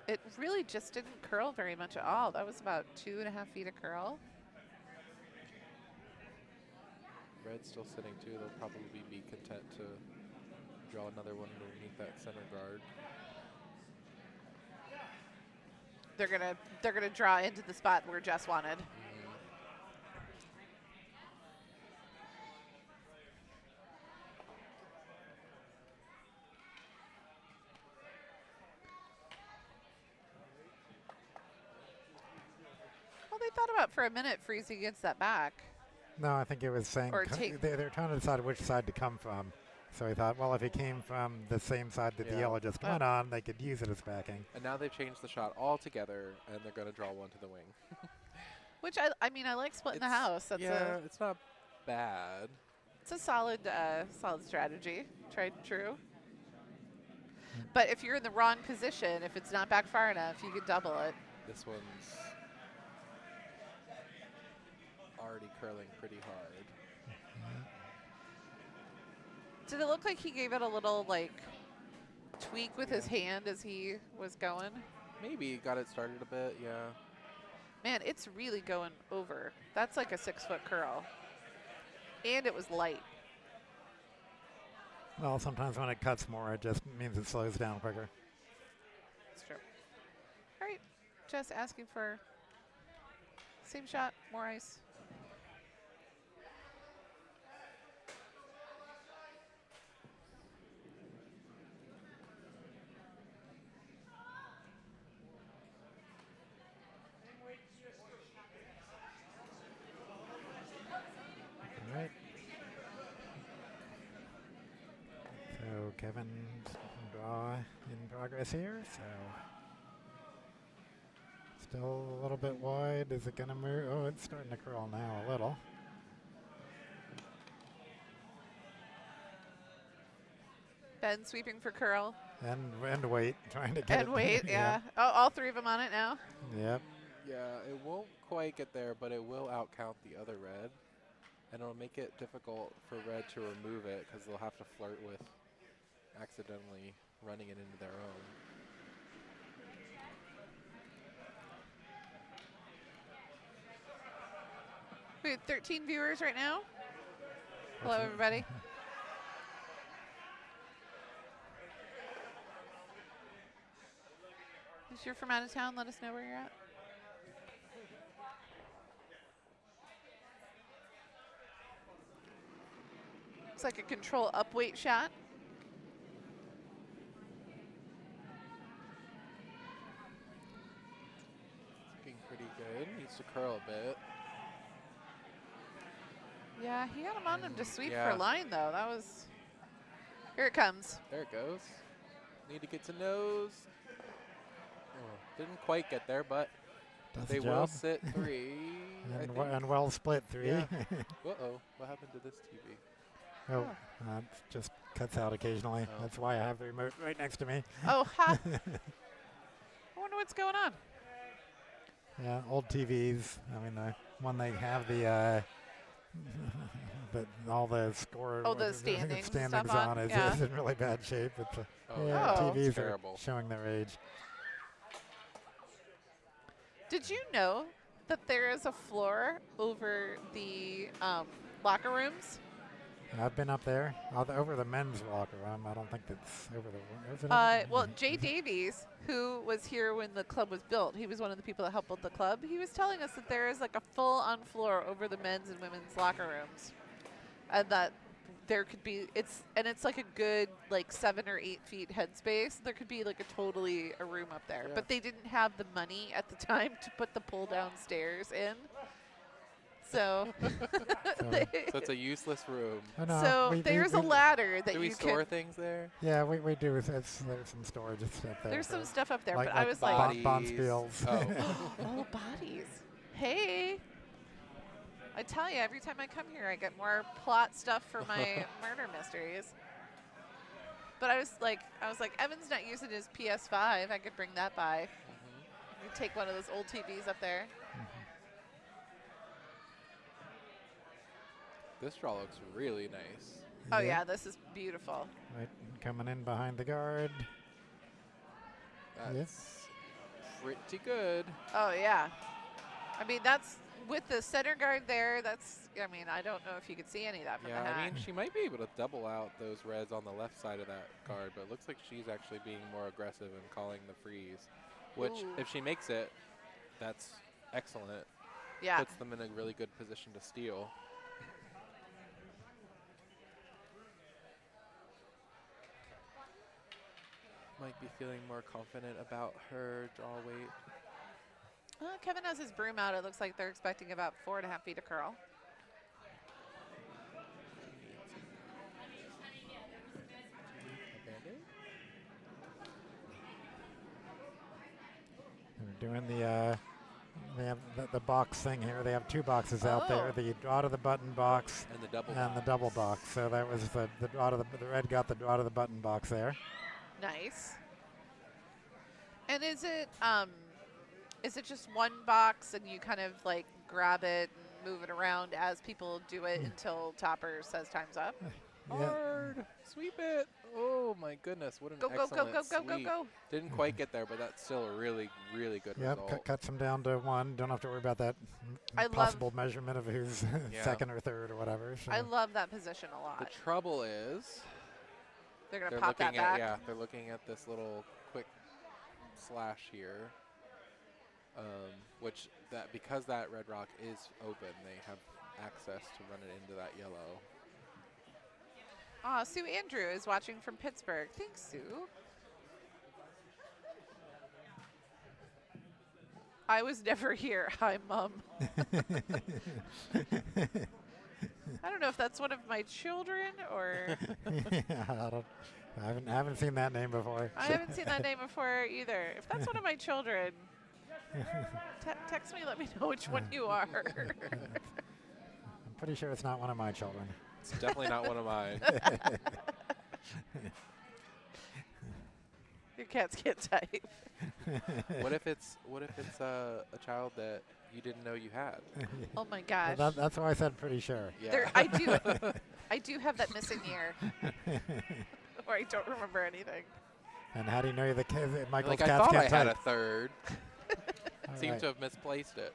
Speaker 1: It really just didn't curl very much at all. That was about 2.5 feet of curl.
Speaker 3: Red's still sitting too. They'll probably be content to draw another one underneath that center guard.
Speaker 1: They're gonna draw into the spot where Jess wanted. Well, they thought about for a minute freezing against that back.
Speaker 2: No, I think it was saying
Speaker 1: Or take-
Speaker 2: they're trying to decide which side to come from. So he thought, well, if he came from the same side that the
Speaker 3: Yeah.
Speaker 2: yellow just went on, they could use it as backing.
Speaker 3: And now they've changed the shot altogether, and they're going to draw one to the wing.
Speaker 1: Which I mean I like splitting the house. That's
Speaker 3: it's not bad.
Speaker 1: it's a solid solid strategy. Tried and true. But if you're in the wrong position, if it's not back far enough, you could double it.
Speaker 3: This one's already curling pretty hard.
Speaker 1: Did it look like he gave it a little like tweak with his hand as he was going?
Speaker 3: Maybe got it started a bit, yeah.
Speaker 1: Man, it's really going over. That's like a 6-foot curl. And it was light.
Speaker 2: Well, sometimes when it cuts more, it just means it slows down quicker.
Speaker 1: That's true. All right, just asking for same shot, more ice.
Speaker 2: All right. So Kevin's draw in progress here. So still a little bit wide. Is it going to move? Oh, it's starting to curl now a little.
Speaker 1: Ben sweeping for curl.
Speaker 2: And wait, trying to get it.
Speaker 1: And wait, yeah. Oh, all three of them on it now.
Speaker 2: Yep.
Speaker 3: Yeah, it won't quite get there, but it will outcount the other red. And it'll make it difficult for red to remove it because they'll have to flirt with accidentally running it into their own.
Speaker 1: We have 13 viewers right now. Hello, everybody. If you're from out of town, let us know where you're at. It's like a control up weight shot.
Speaker 3: Looking pretty good. Needs to curl a bit.
Speaker 1: Yeah, he had him on him to sweep
Speaker 3: Yeah.
Speaker 1: for line, though. That was... Here it comes.
Speaker 3: There it goes. Need to get to nose. Oh, didn't quite get there, but
Speaker 2: Does
Speaker 3: they
Speaker 2: the
Speaker 3: will
Speaker 2: job.
Speaker 3: sit 3. I think.
Speaker 2: And well split 3.
Speaker 3: Yeah. Uh-oh. What happened to this TV?
Speaker 2: Oh, it just cuts out occasionally.
Speaker 3: Oh.
Speaker 2: That's why I have the remote right next to me.
Speaker 1: Oh, ha. I wonder what's going on.
Speaker 2: Yeah, old TVs. I mean, the one they have the all the score.
Speaker 1: Oh, the standings and
Speaker 2: standings
Speaker 1: stuff on?
Speaker 2: is,
Speaker 1: Yeah.
Speaker 2: is in really bad shape. It's
Speaker 3: Oh,
Speaker 2: yeah,
Speaker 1: Oh.
Speaker 2: TVs are
Speaker 3: terrible.
Speaker 2: showing their age.
Speaker 1: Did you know that there is a floor over the locker rooms?
Speaker 2: I've been up there, over the men's locker room. I don't think it's over the. Is it
Speaker 1: Well, Jay Davies, who was here when the club was built, he was one of the people that helped build the club. He was telling us that there is like a full-on floor over the men's and women's locker rooms, and that there could be it's like a good like 7 or 8 feet headspace. There could be like a room up there,
Speaker 3: Yeah.
Speaker 1: but they didn't have the money at the time to put the pull-down stairs in. So,
Speaker 2: So-
Speaker 3: So it's a useless room.
Speaker 2: Oh, no,
Speaker 1: so there's a ladder that
Speaker 3: Do we
Speaker 1: you
Speaker 3: store
Speaker 1: can.
Speaker 3: things there?
Speaker 2: Yeah, we do. There's some storage stuff there.
Speaker 1: There's
Speaker 2: for
Speaker 1: some stuff up there,
Speaker 2: like,
Speaker 1: but I was like,
Speaker 3: bodies.
Speaker 2: Bonspiels.
Speaker 3: Oh.
Speaker 1: oh, bodies. Hey. I tell you, every time I come here, I get more plot stuff for my murder mysteries. But I was like, Evan's not using his PS5. I could bring that by.
Speaker 3: Mhm.
Speaker 1: We take one of those old TVs up there.
Speaker 3: This draw looks really nice.
Speaker 1: Oh yeah, this is beautiful.
Speaker 2: Right, coming in behind the guard.
Speaker 3: That's pretty good.
Speaker 1: Oh yeah. I mean, that's with the center guard there. I mean, I don't know if you could see any of that from
Speaker 3: Yeah,
Speaker 1: the hat.
Speaker 3: I mean, she might be able to double out those reds on the left side of that card, but it looks like she's actually being more aggressive and calling the freeze, which,
Speaker 1: Ooh.
Speaker 3: if she makes it, that's excellent.
Speaker 1: Yeah.
Speaker 3: Puts them in a really good position to steal. Might be feeling more confident about her draw weight.
Speaker 1: Kevin has his broom out. It looks like they're expecting about 4.5 feet of curl.
Speaker 2: They're doing they have the box thing here. They have 2 boxes out there.
Speaker 1: Oh.
Speaker 2: The draw to the button box
Speaker 3: And the double
Speaker 2: and the double box. So that was the draw to the red got the draw to the button box there.
Speaker 1: Nice. And is it just one box and you kind of like grab it and move it around as people do it until Topper says time's up?
Speaker 3: Hard. Sweep it. Oh, my goodness. What an
Speaker 1: Go, go,
Speaker 3: excellent
Speaker 1: go, go, go, go,
Speaker 3: sweep.
Speaker 1: go.
Speaker 3: Didn't quite get there, but that's still a really, really good
Speaker 2: Yep,
Speaker 3: result.
Speaker 2: cuts him down to 1. Don't have to worry about that
Speaker 1: I love-
Speaker 2: possible measurement of who's
Speaker 3: Yeah.
Speaker 2: second or third or whatever. So.
Speaker 1: I love that position a
Speaker 3: The
Speaker 1: lot.
Speaker 3: trouble is
Speaker 1: They're going to
Speaker 3: they're
Speaker 1: pop that
Speaker 3: looking
Speaker 1: back.
Speaker 3: at they're looking at this little quick slash here, which because that red rock is open, they have access to run it into that yellow.
Speaker 1: Aw, Sue Andrew is watching from Pittsburgh. Thanks, Sue. I was never here. Hi, Mom. I don't know if that's one of my children or
Speaker 2: I haven't seen that name before.
Speaker 1: I haven't seen that name before either. If that's one of my children, text me, let me know which one you are.
Speaker 2: I'm pretty sure it's not one of my children.
Speaker 3: It's definitely not one of mine.
Speaker 1: Your cats can't type.
Speaker 3: What if it's a child that you didn't know you had?
Speaker 1: Oh my gosh.
Speaker 2: Well, that's why I said pretty sure.
Speaker 1: There, I do have that missing year where I don't remember anything.
Speaker 2: And how do you know that Michael's
Speaker 3: I
Speaker 2: cats
Speaker 3: thought
Speaker 2: can't
Speaker 3: I had
Speaker 2: type?
Speaker 3: a third.
Speaker 2: All
Speaker 3: Seemed
Speaker 2: right.
Speaker 3: to have misplaced it.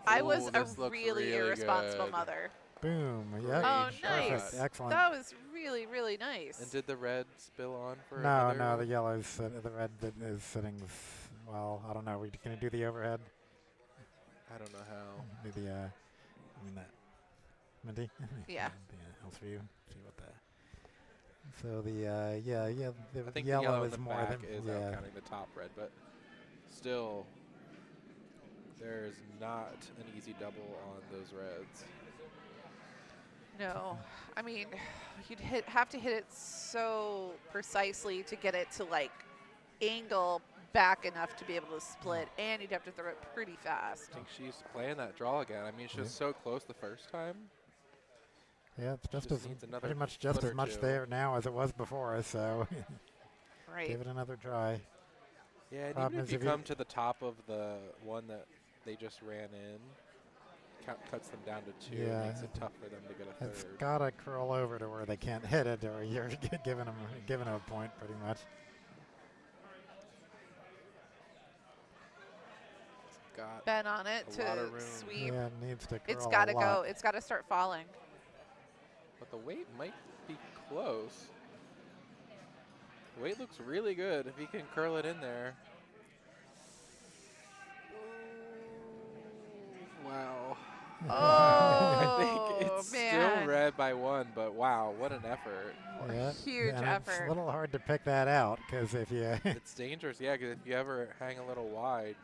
Speaker 1: I
Speaker 3: Ooh,
Speaker 1: was
Speaker 3: this
Speaker 1: a
Speaker 3: looks
Speaker 1: really irresponsible
Speaker 3: good.
Speaker 1: mother.
Speaker 2: Boom. Yeah.
Speaker 1: Oh,
Speaker 3: Great
Speaker 1: nice.
Speaker 3: shot.
Speaker 2: Excellent.
Speaker 1: That was really, really nice.
Speaker 3: And did the red spill on for
Speaker 2: No,
Speaker 3: another?
Speaker 2: the yellow's the red that is sitting. Well, I don't know. We can do the overhead.
Speaker 3: I don't know how.
Speaker 2: Do the I mean that. Minty.
Speaker 1: Yeah.
Speaker 2: Else for you. See what the. So the the
Speaker 3: I think
Speaker 2: yellow
Speaker 3: the yellow in
Speaker 2: is
Speaker 3: the
Speaker 2: more
Speaker 3: back
Speaker 2: than
Speaker 3: is out counting the top red, but still, there's not an easy double on those reds.
Speaker 1: No, I mean, you'd have to hit it so precisely to get it to like angle back enough to be able to split, and you'd have to throw it pretty fast.
Speaker 3: I think she's playing that draw again. I mean, she was so close the first time.
Speaker 2: Yeah, it's just
Speaker 3: Just
Speaker 2: as
Speaker 3: needs another
Speaker 2: pretty much just
Speaker 3: foot
Speaker 2: as
Speaker 3: or
Speaker 2: much
Speaker 3: two.
Speaker 2: there now as it was before. So
Speaker 1: Right.
Speaker 2: give it another try.
Speaker 3: Yeah, and
Speaker 2: Problem
Speaker 3: even
Speaker 2: is
Speaker 3: if you
Speaker 2: if you-
Speaker 3: come to the top of the one that they just ran in, cuts them down to 2.
Speaker 2: Yeah.
Speaker 3: It makes it tough for them to get a
Speaker 2: It's
Speaker 3: third.
Speaker 2: got to curl over to where they can't hit it, or you're giving them a point pretty much.
Speaker 3: Got
Speaker 1: Ben on it
Speaker 3: A lot of
Speaker 1: to
Speaker 3: room.
Speaker 1: sweep.
Speaker 2: Yeah, it needs to curl
Speaker 1: It's got to
Speaker 2: a lot.
Speaker 1: go. It's got to start falling.
Speaker 3: But the weight might be close. The weight looks really good if he can curl it in there. Wow.
Speaker 1: Oh,
Speaker 3: I think it's
Speaker 1: man.
Speaker 3: still red by 1, but wow, what an effort.
Speaker 2: Yeah,
Speaker 1: Huge
Speaker 2: and It's
Speaker 1: effort.
Speaker 2: a little hard to pick that out because if you
Speaker 3: It's dangerous, yeah, because if you ever hang a little wide,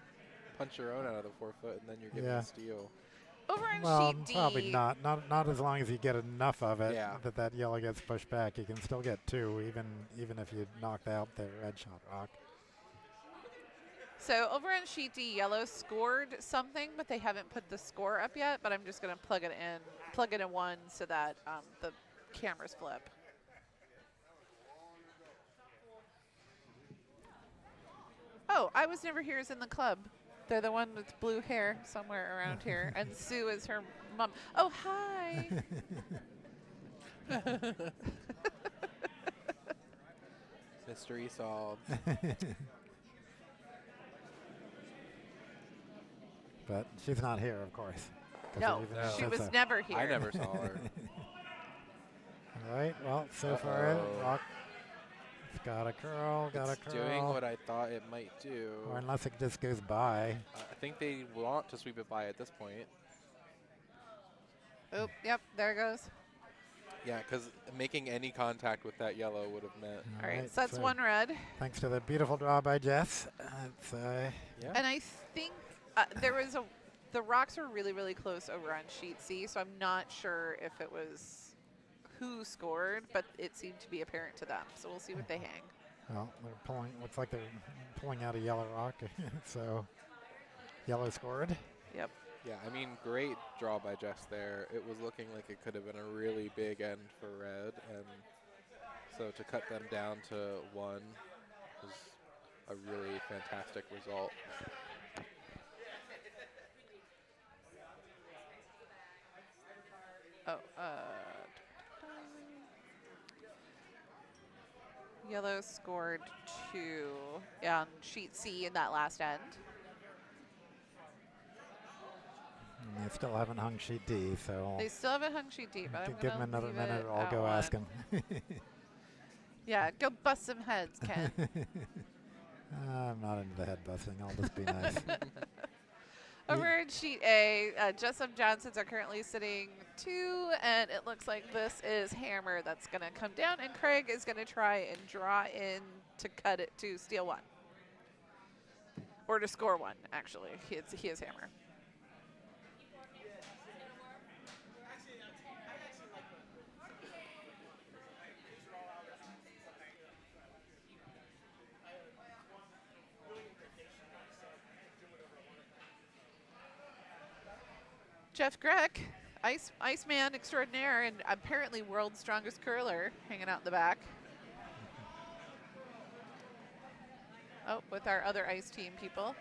Speaker 3: punch your own out of the 4 foot, and then you're giving
Speaker 2: Yeah.
Speaker 3: a steal.
Speaker 1: Over on
Speaker 2: well,
Speaker 1: sheet D.
Speaker 2: probably not as long as you get enough of it
Speaker 3: Yeah.
Speaker 2: that yellow gets pushed back. You can still get 2 even if you knocked out the red shot rock.
Speaker 1: So over on sheet D, yellow scored something, but they haven't put the score up yet. But I'm just going to plug it in 1 so that the cameras flip. Oh, I was never here is in the club. They're the one with blue hair somewhere around here, and Sue is her mom. Oh, hi.
Speaker 3: Mystery solved.
Speaker 2: But she's not here, of course. 'cause
Speaker 1: No,
Speaker 2: even
Speaker 3: No.
Speaker 2: though
Speaker 1: she
Speaker 2: it's
Speaker 1: was
Speaker 2: a-
Speaker 1: never here.
Speaker 3: I never saw her.
Speaker 2: All right. Well, so far
Speaker 3: Uh-oh.
Speaker 2: rock. It's got a curl. Got a
Speaker 3: It's
Speaker 2: curl.
Speaker 3: doing what I thought it might do.
Speaker 2: Or unless it just goes by.
Speaker 3: I think they want to sweep it by at this point.
Speaker 1: Oh, yep, there it goes.
Speaker 3: Yeah, because making any contact with that yellow would have meant.
Speaker 1: All right, so that's 1 red.
Speaker 2: Thanks to the beautiful draw by Jess. It's,
Speaker 3: Yeah.
Speaker 1: And I think the rocks were really, really close over on sheet C, so I'm not sure if it was who scored, but it seemed to be apparent to them. So we'll see what they hang.
Speaker 2: well, they're pulling. Looks like they're pulling out a yellow rock. So yellow scored.
Speaker 1: Yep.
Speaker 3: Yeah, I mean, great draw by Jess there. It was looking like it could have been a really big end for red, and so to cut them down to 1 was a really fantastic result.
Speaker 1: Oh, Yellow scored 2 on sheet C in that last end.
Speaker 2: And they still haven't hung sheet D, so
Speaker 1: They still haven't hung sheet D, but I'm
Speaker 2: give them
Speaker 1: going to
Speaker 2: another
Speaker 1: leave
Speaker 2: minute
Speaker 1: it
Speaker 2: or I'll
Speaker 1: at
Speaker 2: go
Speaker 1: 1.
Speaker 2: ask him.
Speaker 1: Yeah, go bust some heads, Ken.
Speaker 2: I'm not into the head busting. I'll just be nice.
Speaker 1: Over in sheet A, Jessup Johnsons are currently sitting 2, and it looks like this is Hammer that's going to come down, and Craig is going to try and draw in to cut it to steal 1. Or to score 1, actually. He is Hammer. Jeff Greck, Iceman extraordinaire and apparently world's strongest curler, hanging out in the back. Oh, with our other ice team people.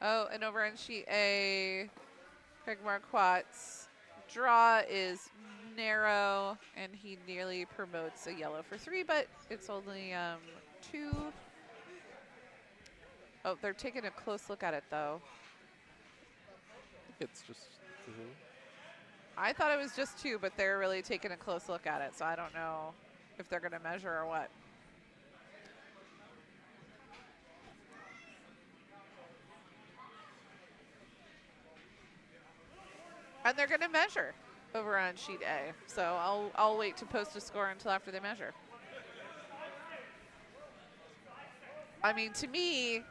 Speaker 1: Oh, and over on sheet A, Craig Markwart's draw is narrow, and he nearly promotes a yellow for 3, but it's only 2. Oh, they're taking a close look at it, though.
Speaker 3: I think it's just 2.
Speaker 1: I thought it was just 2, but they're really taking a close look at it, so I don't know if they're going to measure or what. And they're going to measure over on sheet A, so I'll wait to post a score until after they measure. I mean, to me,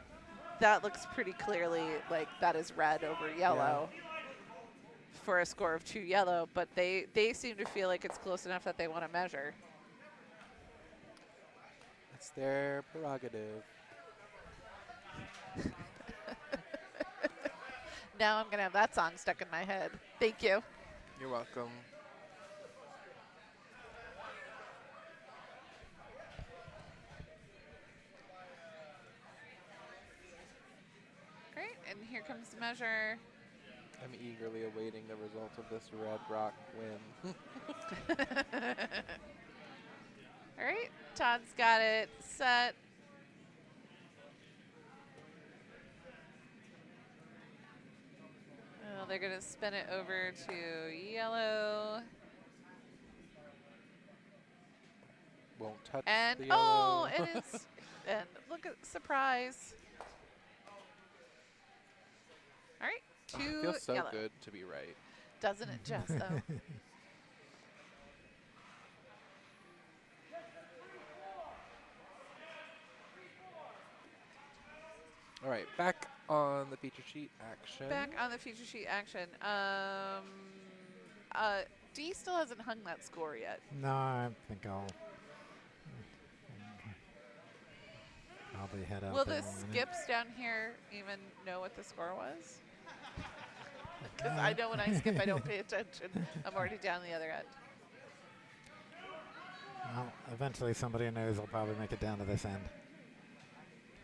Speaker 1: that looks pretty clearly like that is red over yellow for a score of 2 yellow, but they seem to feel like it's close enough that they want to measure.
Speaker 3: It's their prerogative.
Speaker 1: Now I'm going to have that song stuck in my head. Thank you.
Speaker 3: You're welcome.
Speaker 1: Great, and here comes the measure.
Speaker 3: I'm eagerly awaiting the result of this Red Rock win.
Speaker 1: All right, Todd's got it set. Oh, they're going to spin it over to yellow.
Speaker 3: Won't touch
Speaker 1: And
Speaker 3: the yellow.
Speaker 1: and it's and look at surprise. All right, 2
Speaker 3: It feels so
Speaker 1: yellow.
Speaker 3: good to be right.
Speaker 1: Doesn't it just though?
Speaker 3: All right, back on the feature sheet action.
Speaker 1: Back on the feature sheet action. D still hasn't hung that score yet.
Speaker 2: No, I think I'll probably head out
Speaker 1: Will
Speaker 2: there
Speaker 1: the
Speaker 2: in a minute.
Speaker 1: skips down here even know what the score was? Because I know when I skip, I don't pay attention. I'm already down the other end.
Speaker 2: Well, eventually somebody knows will probably make it down to this end.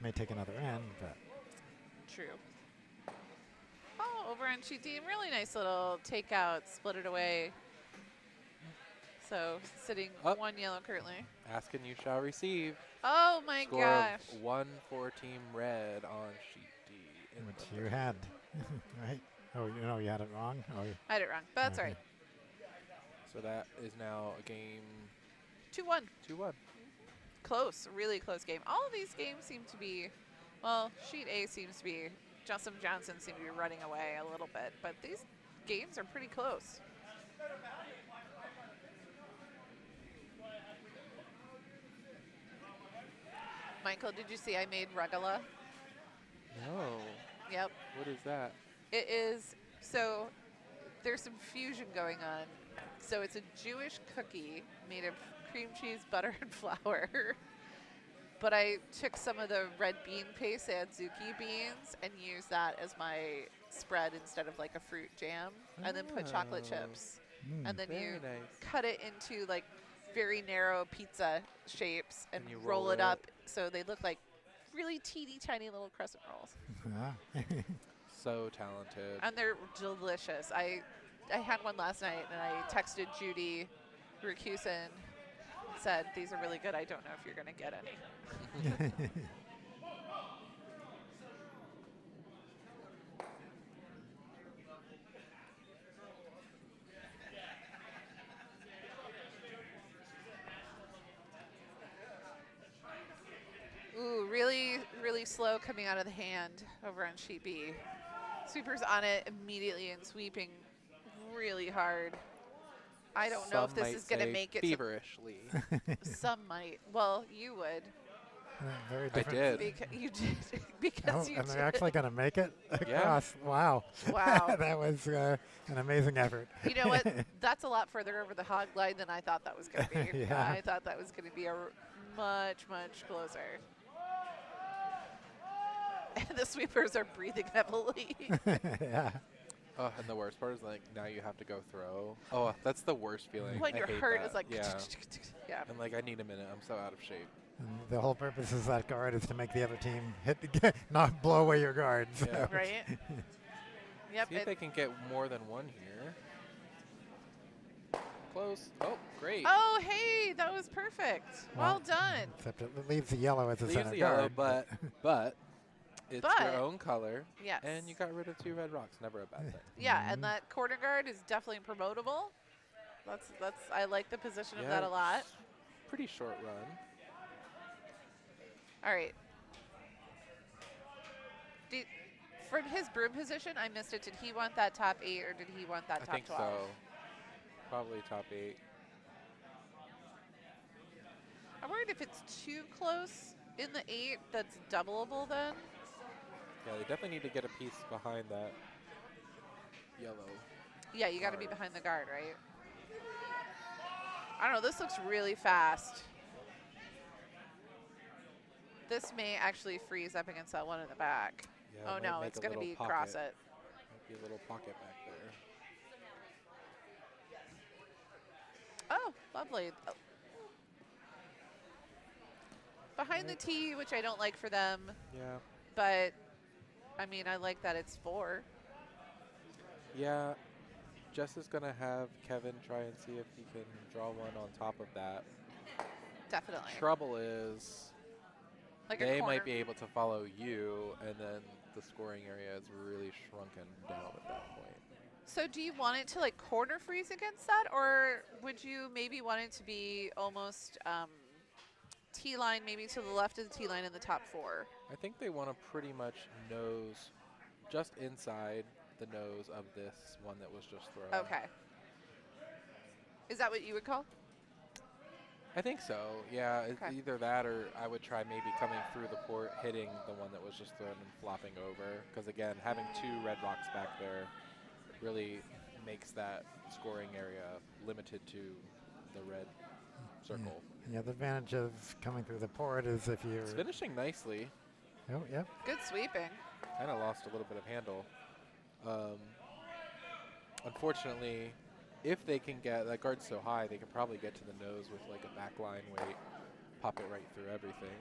Speaker 2: May take another end, but
Speaker 1: True. Oh, over on sheet D, really nice little takeout, split it away. So sitting
Speaker 3: Up.
Speaker 1: 1 yellow currently.
Speaker 3: Ask and you shall receive.
Speaker 1: Oh my
Speaker 3: Score
Speaker 1: gosh.
Speaker 3: of 1 for Team Red on sheet D. in
Speaker 2: which
Speaker 3: the
Speaker 2: you had, right? Oh, you know you had it wrong? Oh,
Speaker 1: I had it wrong, but that's all right.
Speaker 3: So that is now a game
Speaker 1: 2-1.
Speaker 3: 2-1.
Speaker 1: Close, really close game. All of these games seem to be, well, sheet A seems to be, Justin Johnson seems to be running away a little bit, but these games are pretty close. Michael, did you see I made rugala?
Speaker 3: No.
Speaker 1: Yep.
Speaker 3: What is that?
Speaker 1: It is, so there's some fusion going on. So it's a Jewish cookie made of cream cheese, butter, and flour. But I took some of the red bean paste, adzuki beans, and used that as my spread instead of like a fruit jam. And then put chocolate
Speaker 3: Oh.
Speaker 1: chips. And then
Speaker 3: Very
Speaker 1: you
Speaker 3: nice.
Speaker 1: cut it into like very narrow pizza shapes and
Speaker 3: And you
Speaker 1: roll
Speaker 3: roll
Speaker 1: it
Speaker 3: it.
Speaker 1: up so they look like really teeny tiny little crescent rolls.
Speaker 2: Yeah.
Speaker 3: So talented.
Speaker 1: And they're delicious. I had one last night, and I texted Judy Rakusin, said, these are really good. I don't know if you're going to get any. Ooh, really, really slow coming out of the hand over on sheet B. Sweeper's on it immediately and sweeping really hard. I don't know if this is going to make it.
Speaker 3: Feverishly.
Speaker 1: Some might. Well, you would.
Speaker 2: Very
Speaker 3: I
Speaker 2: different.
Speaker 3: did.
Speaker 1: You did. Because you
Speaker 2: and
Speaker 1: did.
Speaker 2: they're actually going to make it
Speaker 3: Yeah.
Speaker 2: across. Wow.
Speaker 1: Wow.
Speaker 2: That was an amazing effort.
Speaker 1: You know what? That's a lot further over the hog line than I thought that was going to be.
Speaker 2: Yeah.
Speaker 1: I thought that was going to be a much, much closer. And the sweepers are breathing heavily.
Speaker 2: Yeah.
Speaker 3: Oh, and the worst part is like now you have to go throw. Oh, that's the worst feeling.
Speaker 1: When
Speaker 3: I
Speaker 1: your
Speaker 3: hate
Speaker 1: heart
Speaker 3: that.
Speaker 1: is like,
Speaker 3: yeah.
Speaker 1: yeah.
Speaker 3: And like I need a minute. I'm so out of shape.
Speaker 2: And the whole purpose is that guard is to make the other team not blow away your guard. So.
Speaker 3: Yeah.
Speaker 1: Right? Yep.
Speaker 3: See if they can get more than one here. Close. Oh, great.
Speaker 1: Oh, hey, that was perfect. Well done.
Speaker 2: Except it leaves the yellow as a
Speaker 3: Leaves
Speaker 2: center
Speaker 3: the yellow,
Speaker 2: guard.
Speaker 3: but it's
Speaker 1: But-
Speaker 3: your own color,
Speaker 1: Yes.
Speaker 3: and you got rid of 2 red rocks. Never a bad thing.
Speaker 1: Yeah, and that corner guard is definitely promotable. That's I like the position of
Speaker 3: Yeah,
Speaker 1: that a lot.
Speaker 3: Pretty short run.
Speaker 1: All right. From his broom position, I missed it. Did he want that top 8 or did he want that
Speaker 3: I
Speaker 1: top
Speaker 3: think
Speaker 1: 12?
Speaker 3: so. Probably top 8.
Speaker 1: I'm worried if it's too close in the 8, that's doubleable then.
Speaker 3: Yeah, they definitely need to get a piece behind that yellow.
Speaker 1: Yeah, you got to be
Speaker 3: Guard.
Speaker 1: behind the guard, right? I don't know. This looks really fast. This may actually freeze up against that one in the back.
Speaker 3: Yeah,
Speaker 1: Oh
Speaker 3: might
Speaker 1: no,
Speaker 3: make
Speaker 1: it's
Speaker 3: a
Speaker 1: going to
Speaker 3: little
Speaker 1: be across
Speaker 3: pocket.
Speaker 1: it.
Speaker 3: Might be a little pocket back there.
Speaker 1: Oh, lovely. Oh. Behind the tee, which I don't like for them,
Speaker 3: Yeah.
Speaker 1: but I mean, I like that it's 4.
Speaker 3: Yeah. Jess is going to have Kevin try and see if he can draw one on top of that.
Speaker 1: Definitely.
Speaker 3: Trouble is
Speaker 1: Like a
Speaker 3: they
Speaker 1: corner.
Speaker 3: might be able to follow you, and then the scoring area is really shrunken down at that point.
Speaker 1: So do you want it to like corner freeze against that, or would you maybe want it to be almost tee line, maybe to the left of the tee line in the top 4?
Speaker 3: I think they want to pretty much nose just inside the nose of this one that was just thrown.
Speaker 1: Okay. Is that what you would call?
Speaker 3: I think so. Yeah, it's
Speaker 1: Okay.
Speaker 3: either that or I would try maybe coming through the port, hitting the one that was just thrown and flopping over. Because again, having 2 red rocks back there really makes that scoring area limited to the red circle.
Speaker 2: Yeah, the advantage of coming through the port is if you're.
Speaker 3: It's finishing nicely.
Speaker 2: Oh, yep.
Speaker 1: Good sweeping.
Speaker 3: Kind of lost a little bit of handle. Unfortunately, if they can get that guard so high, they can probably get to the nose with like a backline weight, pop it right through everything.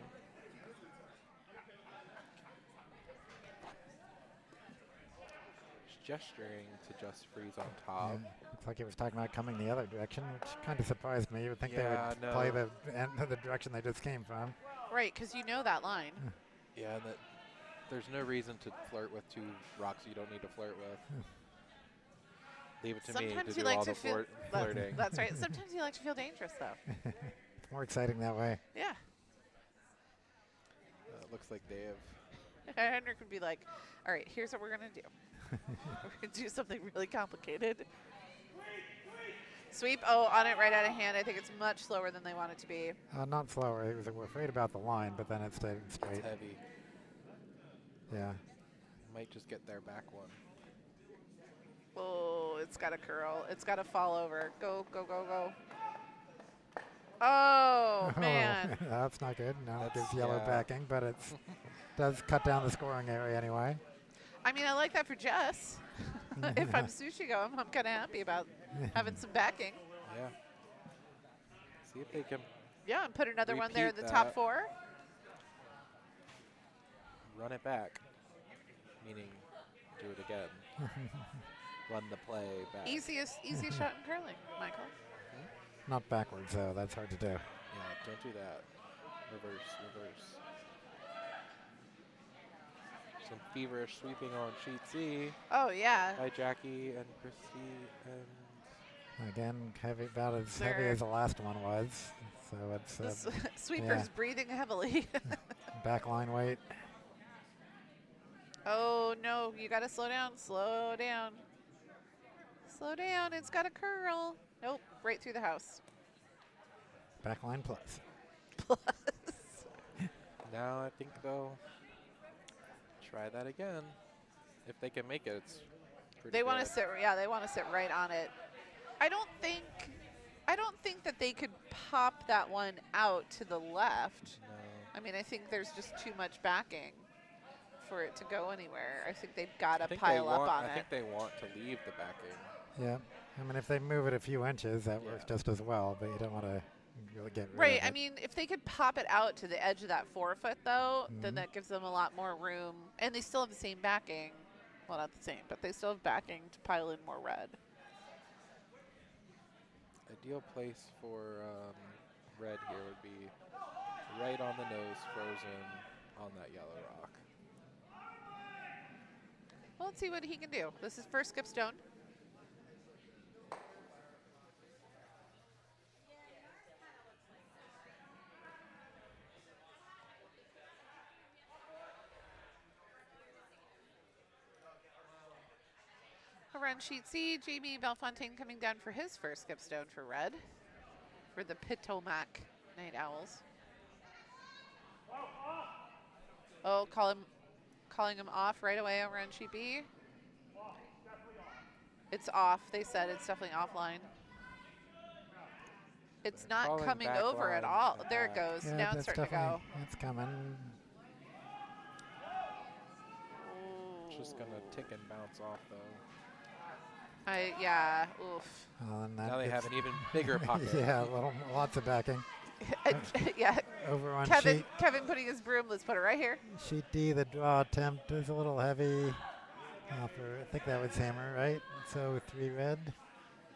Speaker 3: He's gesturing to just freeze on top.
Speaker 2: Yeah, looks like he was talking about coming the other direction, which kind of surprised me. You would think
Speaker 3: Yeah,
Speaker 2: they would play
Speaker 3: no.
Speaker 2: the end of the direction they just came from.
Speaker 1: Right, because you know that line.
Speaker 3: Yeah, and that there's no reason to flirt with 2 rocks you don't need to flirt with. Leave it to me
Speaker 1: Sometimes
Speaker 3: to
Speaker 1: you
Speaker 3: do
Speaker 1: like
Speaker 3: all
Speaker 1: to
Speaker 3: the
Speaker 1: feel.
Speaker 3: flirting.
Speaker 1: That's right. Sometimes you like to feel dangerous, though.
Speaker 2: It's more exciting that way.
Speaker 1: Yeah.
Speaker 3: Looks like they have.
Speaker 1: Henrik would be like, all right, here's what we're going to do. We're going to do something really complicated. Sweep. Oh, on it right out of hand. I think it's much slower than they want it to be.
Speaker 2: Not slower. He was afraid about the line, but then it stayed straight.
Speaker 3: It's heavy.
Speaker 2: Yeah.
Speaker 3: Might just get their back one.
Speaker 1: Oh, it's got to curl. It's got to fall over. Go, go, go, go. Oh, man.
Speaker 2: That's not good. Now it
Speaker 3: That's-
Speaker 2: gives yellow
Speaker 3: yeah.
Speaker 2: backing, but it does cut down the scoring area anyway.
Speaker 1: I mean, I like that for Jess. If I'm Sushi Go, I'm kind of happy about having some backing.
Speaker 3: Yeah. See if they can.
Speaker 1: Yeah, and put another one there in the
Speaker 3: Repeat
Speaker 1: top
Speaker 3: that.
Speaker 1: 4.
Speaker 3: run it back, meaning do it again. Run the play back.
Speaker 1: Easiest shot in curling, Michael.
Speaker 2: Not backwards, though. That's hard to do.
Speaker 3: Yeah, don't do that. Reverse. Some feverish sweeping on sheet C
Speaker 1: Oh, yeah.
Speaker 3: by Jackie and Christy and
Speaker 2: Again, heavy, about as heavy as the last one was. So it's
Speaker 1: The sweeper's breathing heavily.
Speaker 2: backline weight.
Speaker 1: Oh, no. You got to slow down. Slow down. Slow down. It's got a curl. Nope. Right through the house.
Speaker 2: Backline plus.
Speaker 3: now I think they'll try that again. If they can make it, it's pretty
Speaker 1: They want to
Speaker 3: good.
Speaker 1: sit. Yeah, they want to sit right on it. I don't think that they could pop that one out to the left.
Speaker 3: No.
Speaker 1: I mean, I think there's just too much backing for it to go anywhere. I think they've got to pile up on
Speaker 3: I
Speaker 1: it.
Speaker 3: think they want to leave the backing.
Speaker 2: Yeah. I mean, if they move it a few inches, that works just as well, but you don't want to really get rid
Speaker 1: Right.
Speaker 2: of it.
Speaker 1: I mean, if they could pop it out to the edge of that forefoot, though, then
Speaker 2: Mhm.
Speaker 1: that gives them a lot more room. And they still have the same backing. Well, not the same, but they still have backing to pile in more red.
Speaker 3: Ideal place for red here would be right on the nose, frozen on that yellow rock.
Speaker 1: Well, let's see what he can do. This is first skip stone. Over on sheet C, Jamie Belfontaine coming down for his first skip stone for red for the Potomac Night Owls. Oh, calling him off right away over on sheet B. It's off. They said it's definitely offline. It's
Speaker 3: They're
Speaker 1: not
Speaker 3: calling
Speaker 1: coming
Speaker 3: back
Speaker 1: over at
Speaker 3: line
Speaker 1: all.
Speaker 3: at
Speaker 1: There it
Speaker 3: that.
Speaker 1: goes.
Speaker 2: Yeah,
Speaker 1: Now it's
Speaker 2: that's
Speaker 1: starting to go.
Speaker 2: definitely- It's coming.
Speaker 3: It's just going to tick and bounce off, though.
Speaker 1: Yeah. Oof.
Speaker 2: Well, and that
Speaker 3: Now they
Speaker 2: gets-
Speaker 3: have an even bigger pocket.
Speaker 2: yeah, lots of backing.
Speaker 1: Yeah.
Speaker 2: Over on
Speaker 1: Kevin putting his broom. Let's put it right here.
Speaker 2: sheet D, the draw attempt is a little heavy. I think that was hammer, right? So 3 red.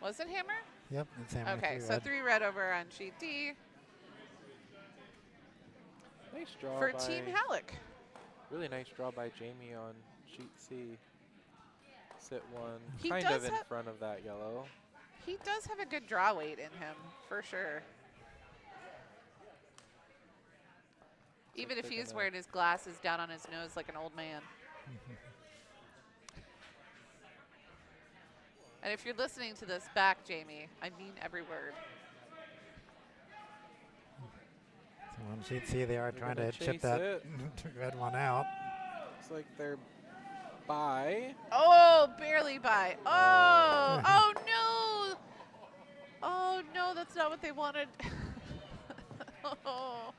Speaker 1: Was it hammer?
Speaker 2: Yep, it's hammer.
Speaker 1: Okay,
Speaker 2: 3
Speaker 1: so
Speaker 2: red.
Speaker 1: 3 red over on sheet D
Speaker 3: Nice draw
Speaker 1: for
Speaker 3: by
Speaker 1: Team Hallock.
Speaker 3: Really nice draw by Jamie on sheet C. Sit one,
Speaker 1: He
Speaker 3: kind
Speaker 1: does
Speaker 3: of in
Speaker 1: have-
Speaker 3: front of that yellow.
Speaker 1: He does have a good draw weight in him, for sure. Even if
Speaker 3: they're
Speaker 1: he is
Speaker 3: gonna-
Speaker 1: wearing his glasses down on his nose like an old man. And if you're listening to this back, Jamie, I mean every word.
Speaker 2: So on sheet C, they are
Speaker 3: They're
Speaker 2: trying
Speaker 3: gonna
Speaker 2: to chip
Speaker 3: chase
Speaker 2: that
Speaker 3: it.
Speaker 2: red one out.
Speaker 3: Looks like they're by.
Speaker 1: Oh, barely by. Oh, oh no. Oh no, that's not what they wanted. Oh.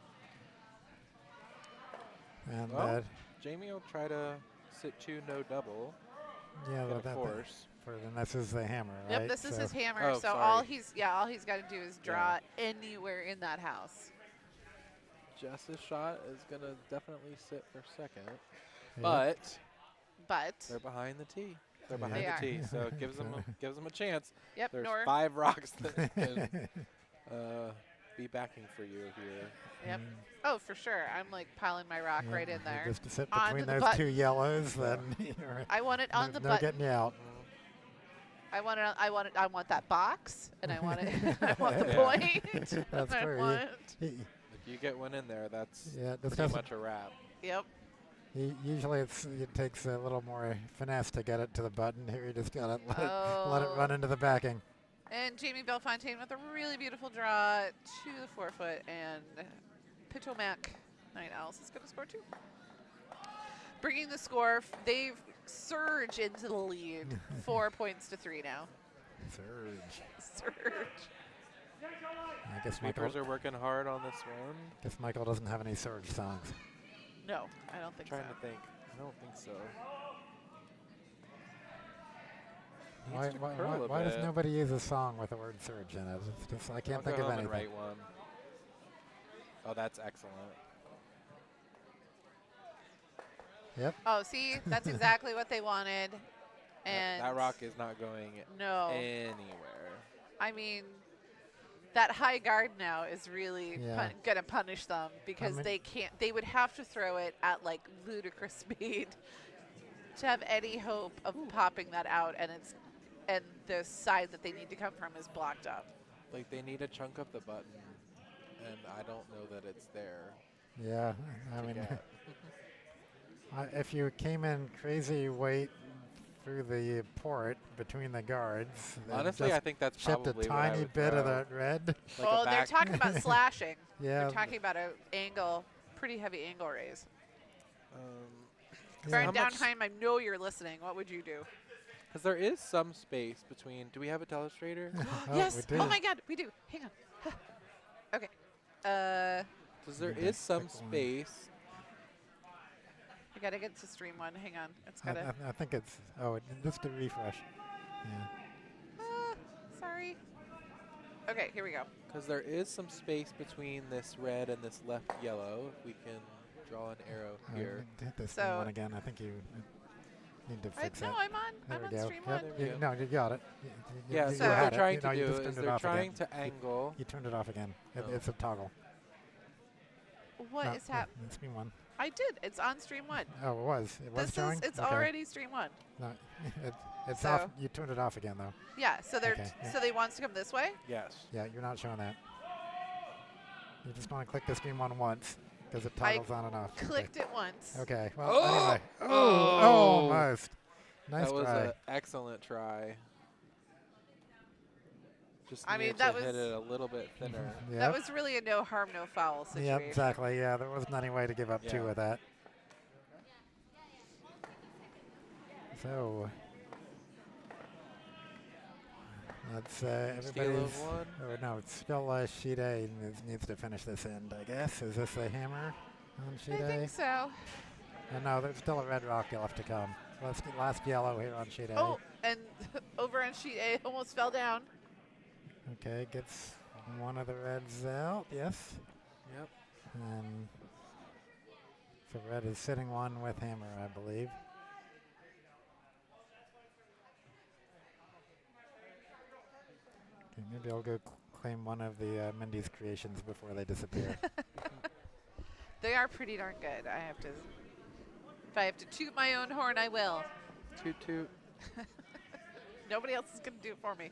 Speaker 2: And
Speaker 3: Well, Jamie will try to sit 2 no double.
Speaker 2: yeah,
Speaker 3: Get a
Speaker 2: that
Speaker 3: force.
Speaker 2: and this is the hammer, right?
Speaker 1: Yep, this is
Speaker 2: So
Speaker 1: his hammer.
Speaker 3: Oh,
Speaker 1: so
Speaker 3: sorry.
Speaker 1: all he's got to do is draw anywhere in that house.
Speaker 3: Jess's shot is going to definitely sit for second.
Speaker 2: yeah.
Speaker 1: But
Speaker 3: They're behind the tee. They're
Speaker 2: Yeah.
Speaker 3: behind
Speaker 1: They
Speaker 3: the
Speaker 1: are.
Speaker 3: tee, so it gives them a chance.
Speaker 1: yep,
Speaker 3: There's
Speaker 1: Nor.
Speaker 3: 5 rocks that can be backing for you here.
Speaker 1: Yep. Oh, for sure. I'm like piling my rock
Speaker 2: Yeah,
Speaker 1: right in
Speaker 2: you
Speaker 1: there.
Speaker 2: Just to sit
Speaker 1: Onto
Speaker 2: between
Speaker 1: the
Speaker 2: those
Speaker 1: button.
Speaker 2: 2 yellows, then you're
Speaker 1: I want it on the
Speaker 2: no
Speaker 1: button.
Speaker 2: getting you out.
Speaker 1: I want that box, and I want it. I want the
Speaker 3: Yeah.
Speaker 1: point.
Speaker 2: That's
Speaker 1: I
Speaker 2: true.
Speaker 1: want.
Speaker 3: If you get one in there, that's
Speaker 2: Yeah, this
Speaker 3: pretty
Speaker 2: doesn't.
Speaker 3: much a wrap.
Speaker 1: Yep.
Speaker 2: Usually it takes a little more finesse to get it to the button. Here you just gotta let it
Speaker 1: Oh.
Speaker 2: run into the backing.
Speaker 1: And Jamie Belfontaine with a really beautiful draw to the forefoot, and Potomac Night Owls is going to score 2. Bringing the score, they surge into the lead, 4 points to 3 now.
Speaker 2: Surge.
Speaker 1: Surge.
Speaker 2: I guess
Speaker 3: Sweepers
Speaker 2: Michael.
Speaker 3: are working hard on this one.
Speaker 2: Guess Michael doesn't have any surge songs.
Speaker 1: No, I don't think
Speaker 3: Trying
Speaker 1: so.
Speaker 3: to think. I don't think so.
Speaker 2: Why,
Speaker 3: Needs to
Speaker 2: why,
Speaker 3: curl
Speaker 2: why,
Speaker 3: a
Speaker 2: why does
Speaker 3: bit.
Speaker 2: nobody use a song with the word surge in it? It's just, I can't
Speaker 3: I'll
Speaker 2: think
Speaker 3: go
Speaker 2: of
Speaker 3: home
Speaker 2: anything.
Speaker 3: and write one. Oh, that's excellent.
Speaker 2: Yep.
Speaker 1: Oh, see, that's exactly what they wanted. And
Speaker 3: That rock is not going
Speaker 1: no,
Speaker 3: anywhere.
Speaker 1: I mean, that high guard now is really
Speaker 2: Yeah.
Speaker 1: gonna punish them because
Speaker 2: mean-
Speaker 1: they can't. They would have to throw it at like ludicrous speed to have any hope of popping that out, and the side that they need to come from is blocked up.
Speaker 3: Like, they need to chunk up the button, and I don't know that it's there.
Speaker 2: Yeah. I
Speaker 3: to
Speaker 2: mean,
Speaker 3: get.
Speaker 2: if you came in crazy weight through the port between the guards, then
Speaker 3: Honestly,
Speaker 2: just
Speaker 3: I think that's
Speaker 2: chipped
Speaker 3: probably
Speaker 2: a
Speaker 3: what I
Speaker 2: tiny
Speaker 3: would
Speaker 2: bit
Speaker 3: throw.
Speaker 2: of that red.
Speaker 3: Like a
Speaker 1: Oh, they're
Speaker 3: back-
Speaker 1: talking about slashing.
Speaker 2: Yeah.
Speaker 1: They're talking about an angle, pretty heavy angle raise.
Speaker 2: Yeah.
Speaker 1: Brian
Speaker 3: How much-
Speaker 1: Downheim, I know you're listening. What would you do?
Speaker 3: Because there is some space between. Do we have a telestrator?
Speaker 2: Oh,
Speaker 1: Yes.
Speaker 2: we
Speaker 1: Oh
Speaker 2: did.
Speaker 1: my God, we do. Hang on. Okay.
Speaker 3: Because there
Speaker 2: Okay,
Speaker 3: is some
Speaker 2: pick one.
Speaker 3: space.
Speaker 1: I gotta get to stream one. Hang on. It's
Speaker 2: I,
Speaker 1: gotta.
Speaker 2: I think it's. Oh, just a refresh. Yeah.
Speaker 1: Sorry. Okay, here we go.
Speaker 3: Because there is some space between this red and this left yellow. If we can draw an arrow here.
Speaker 2: Hit this
Speaker 1: So-
Speaker 2: one again. I think you need to fix
Speaker 1: No,
Speaker 2: that.
Speaker 1: I'm on.
Speaker 2: There
Speaker 1: I'm
Speaker 2: we
Speaker 1: on
Speaker 2: go.
Speaker 1: stream
Speaker 2: Yep.
Speaker 1: one.
Speaker 3: There we
Speaker 2: You,
Speaker 3: go.
Speaker 2: no, you got it.
Speaker 3: Yeah,
Speaker 2: you
Speaker 3: so
Speaker 1: So-
Speaker 3: what
Speaker 2: had
Speaker 3: they're
Speaker 2: it.
Speaker 3: trying
Speaker 2: You-
Speaker 3: to
Speaker 2: no, you
Speaker 3: do
Speaker 2: just
Speaker 3: is
Speaker 2: turned it
Speaker 3: they're
Speaker 2: off
Speaker 3: trying
Speaker 2: again.
Speaker 3: to angle.
Speaker 2: You turned it off again.
Speaker 3: Oh.
Speaker 2: It's a toggle.
Speaker 1: What
Speaker 2: No,
Speaker 1: is happening?
Speaker 2: It's stream one.
Speaker 1: I did. It's on stream one.
Speaker 2: Oh, it was. It was
Speaker 1: This
Speaker 2: showing.
Speaker 1: is. It's
Speaker 2: Okay.
Speaker 1: already stream one.
Speaker 2: No, it's
Speaker 1: So-
Speaker 2: off. You turned it off again though.
Speaker 1: Yeah. So they're.
Speaker 2: Okay, yeah.
Speaker 1: So they wants to come this way.
Speaker 3: Yes.
Speaker 2: Yeah, you're not showing that. You just want to click the stream one once because it
Speaker 1: I
Speaker 2: toggles on and off.
Speaker 1: Clicked it once.
Speaker 2: Okay. Well,
Speaker 3: Oh!
Speaker 2: anyway.
Speaker 3: Oh!
Speaker 2: Almost. Nice
Speaker 3: that was
Speaker 2: try.
Speaker 3: an excellent try. Just
Speaker 1: I
Speaker 3: needed
Speaker 1: mean, that
Speaker 3: to hit
Speaker 1: was-
Speaker 3: it a little bit thinner.
Speaker 2: Yep.
Speaker 1: That was really a no harm, no foul situation.
Speaker 2: Yep, exactly. Yeah, there wasn't any way to give up two
Speaker 3: Yeah.
Speaker 2: with that. So that's
Speaker 3: Steal
Speaker 2: everybody's.
Speaker 3: of one.
Speaker 2: Oh no, it's still sheet A needs to finish this end, I guess. Is this the hammer on sheet
Speaker 1: I
Speaker 2: A?
Speaker 1: think so.
Speaker 2: No, there's still a red rock you'll have to come. Last yellow here on sheet A.
Speaker 1: Oh, and over on sheet A, almost fell down.
Speaker 2: Okay, gets one of the reds out. Yes.
Speaker 3: Yep.
Speaker 2: And so red is sitting one with hammer, I believe. Okay, maybe I'll go claim one of the Mindy's creations before they disappear.
Speaker 1: They are pretty darn good. I have to. If I have to toot my own horn, I will.
Speaker 3: Toot toot.
Speaker 1: Nobody else is gonna do it for me.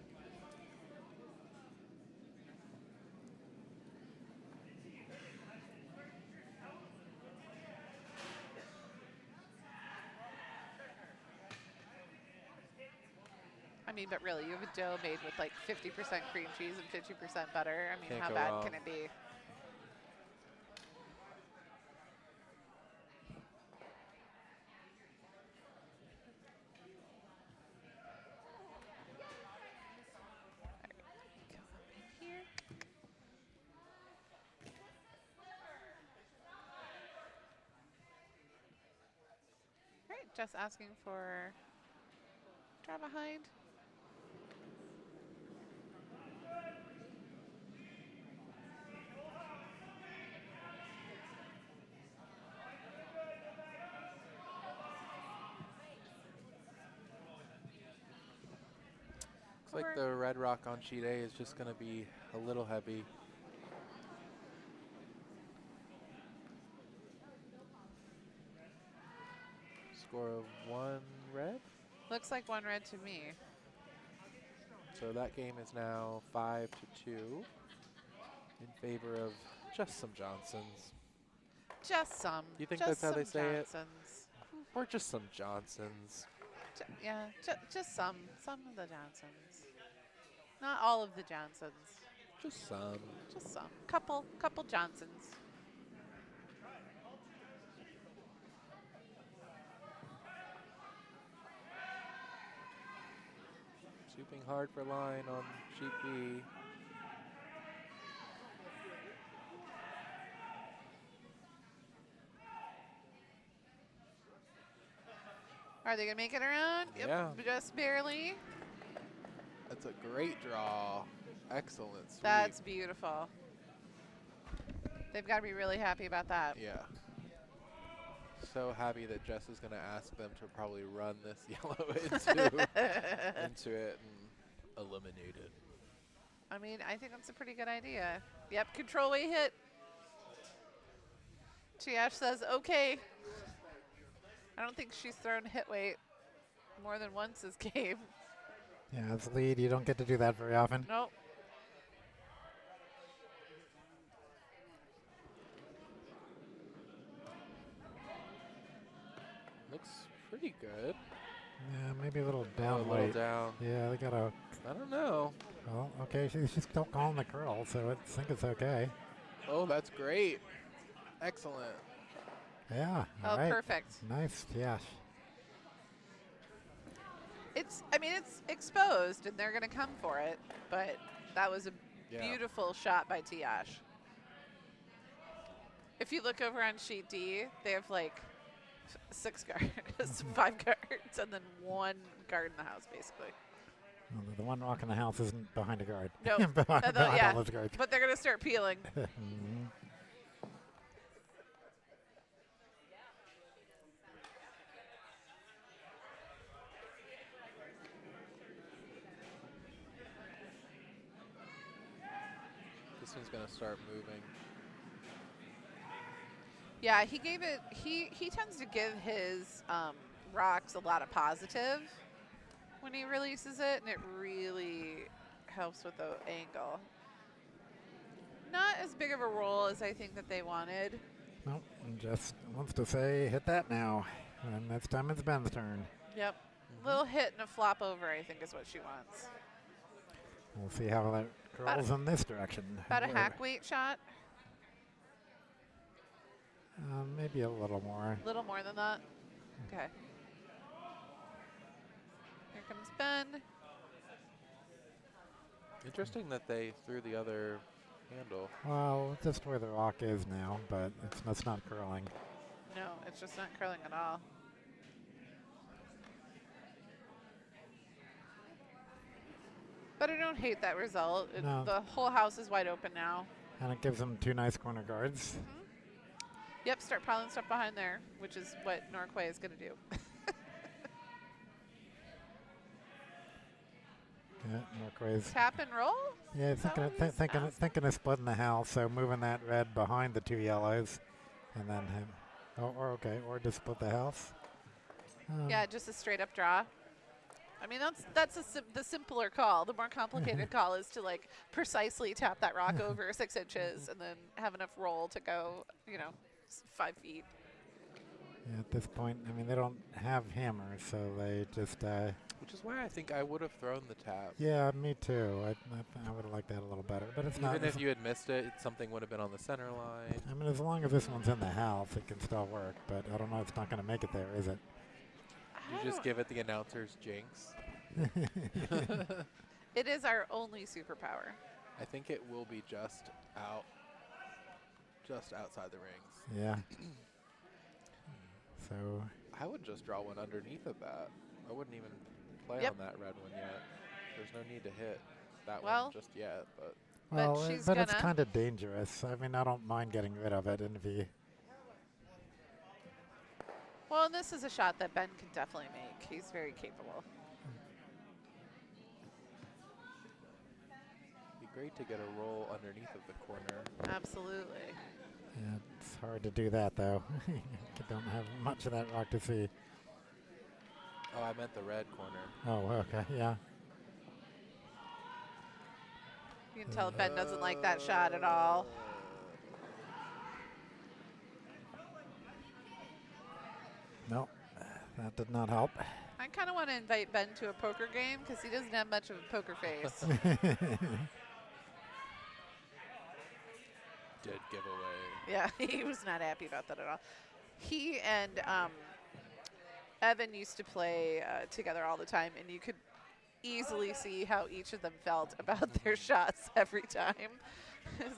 Speaker 1: I mean, but really, you have a dough made with like 50% cream cheese and 50% butter. I mean,
Speaker 3: Can't
Speaker 1: how
Speaker 3: go
Speaker 1: bad
Speaker 3: wrong.
Speaker 1: can it be? Go up in here. Right, just asking for draw behind.
Speaker 3: Looks like the red rock on sheet A is just going to be a little heavy. Score of 1 red.
Speaker 1: Looks like one red to me.
Speaker 3: So that game is now 5-2 in favor of just some Johnsons.
Speaker 1: Just some.
Speaker 3: You think
Speaker 1: just
Speaker 3: that's how they
Speaker 1: some
Speaker 3: say it?
Speaker 1: Johnsons.
Speaker 3: Or just some Johnsons.
Speaker 1: Yeah, just some of the Johnsons. Not all of the Johnsons.
Speaker 3: Just some.
Speaker 1: Just some. Couple Johnsons.
Speaker 3: Swooping hard for line on sheet B.
Speaker 1: Are they gonna make it around? Yep,
Speaker 3: Yeah.
Speaker 1: just barely.
Speaker 3: That's a great draw. Excellent sweep.
Speaker 1: That's beautiful. They've got to be really happy about that.
Speaker 3: Yeah. So happy that Jess is going to ask them to probably run this yellow into it and eliminate it.
Speaker 1: I mean, I think that's a pretty good idea. Yep, control weight hit. Tiash says, okay. I don't think she's thrown hit weight more than once this game.
Speaker 2: Yeah, as lead, you don't get to do that very often.
Speaker 1: Nope.
Speaker 3: Looks pretty good.
Speaker 2: Yeah, maybe a little down
Speaker 3: A little
Speaker 2: weight.
Speaker 3: down.
Speaker 2: Yeah, they got a.
Speaker 3: I don't know.
Speaker 2: Well, okay, she's still calling the curl, so I think it's okay.
Speaker 3: Oh, that's great. Excellent.
Speaker 2: Yeah.
Speaker 1: Oh,
Speaker 2: all right.
Speaker 1: perfect.
Speaker 2: Nice, yeah.
Speaker 1: I mean, it's exposed, and they're going to come for it, but that was a beautiful shot by Tiash. If you look over on sheet D, they have like 6 guards, 5 guards, and then 1 guard in the house, basically.
Speaker 2: Well, the one rock in the house isn't behind a guard.
Speaker 1: No,
Speaker 2: behind all those guards.
Speaker 1: but they're going to start peeling.
Speaker 2: Mhm.
Speaker 3: This one's going to start moving.
Speaker 1: Yeah, he gave it. He tends to give his rocks a lot of positive when he releases it, and it really helps with the angle. Not as big of a roll as I think that they wanted.
Speaker 2: Nope, and just wants to say, hit that now. And this time it's Ben's turn.
Speaker 1: Yep, little hit and a flop over, I think, is what she wants.
Speaker 2: We'll see how that curls in this direction.
Speaker 1: About a
Speaker 2: Where-
Speaker 1: hack weight shot.
Speaker 2: Maybe a little more.
Speaker 1: A little more than that. Okay. Here comes Ben.
Speaker 3: Interesting that they threw the other handle.
Speaker 2: Well, just where the rock is now, but it's not curling.
Speaker 1: No, it's just not curling at all. But I don't hate that result.
Speaker 2: No.
Speaker 1: The whole house is wide open now.
Speaker 2: And it gives them 2 nice corner guards.
Speaker 1: Yep, start piling stuff behind there, which is what Norquay is going to do.
Speaker 2: Yeah, Markwardt.
Speaker 1: Tap and roll?
Speaker 2: Yeah,
Speaker 1: Is that what he's
Speaker 2: thinking of splitting the house, so moving that red behind the 2 yellows, and then him. Or just split the house.
Speaker 1: Yeah, just a straight up draw. I mean, that's the simpler call. The more complicated call is to like precisely tap that rock over 6 inches and then have enough roll to go, 5 feet.
Speaker 2: Yeah, at this point, I mean, they don't have hammers, so they just.
Speaker 3: Which is why I think I would have thrown the tap.
Speaker 2: Yeah, me too. I would have liked that a little better, but it's not.
Speaker 3: Even if you had missed it, something would have been on the center line.
Speaker 2: I mean, as long as this one's in the house, it can still work. But I don't know. It's not going to make it there, is it?
Speaker 3: You just give it the announcer's jinx.
Speaker 1: It is our only superpower.
Speaker 3: I think it will be just outside the rings.
Speaker 2: Yeah. So.
Speaker 3: I would just draw one underneath of that. I wouldn't even play
Speaker 1: Yep.
Speaker 3: on that red one yet. There's no need to hit that
Speaker 1: Well,
Speaker 3: one just yet. But
Speaker 2: Well,
Speaker 1: she's
Speaker 2: but it's
Speaker 1: gonna-
Speaker 2: kind of dangerous. I mean, I don't mind getting rid of it, and if you.
Speaker 1: Well, and this is a shot that Ben can definitely make. He's very capable.
Speaker 3: it'd be great to get a roll underneath of the corner.
Speaker 1: Absolutely.
Speaker 2: Yeah, it's hard to do that though. You don't have much of that rock to see.
Speaker 3: Oh, I meant the red corner.
Speaker 2: Oh, okay, yeah.
Speaker 1: You can tell Ben doesn't like that shot at all.
Speaker 2: No, that did not help.
Speaker 1: I kind of want to invite Ben to a poker game because he doesn't have much of a poker face.
Speaker 3: Dead giveaway.
Speaker 1: Yeah, he was not happy about that at all. He and Evan used to play together all the time, and you could easily see how each of them felt about their shots every time.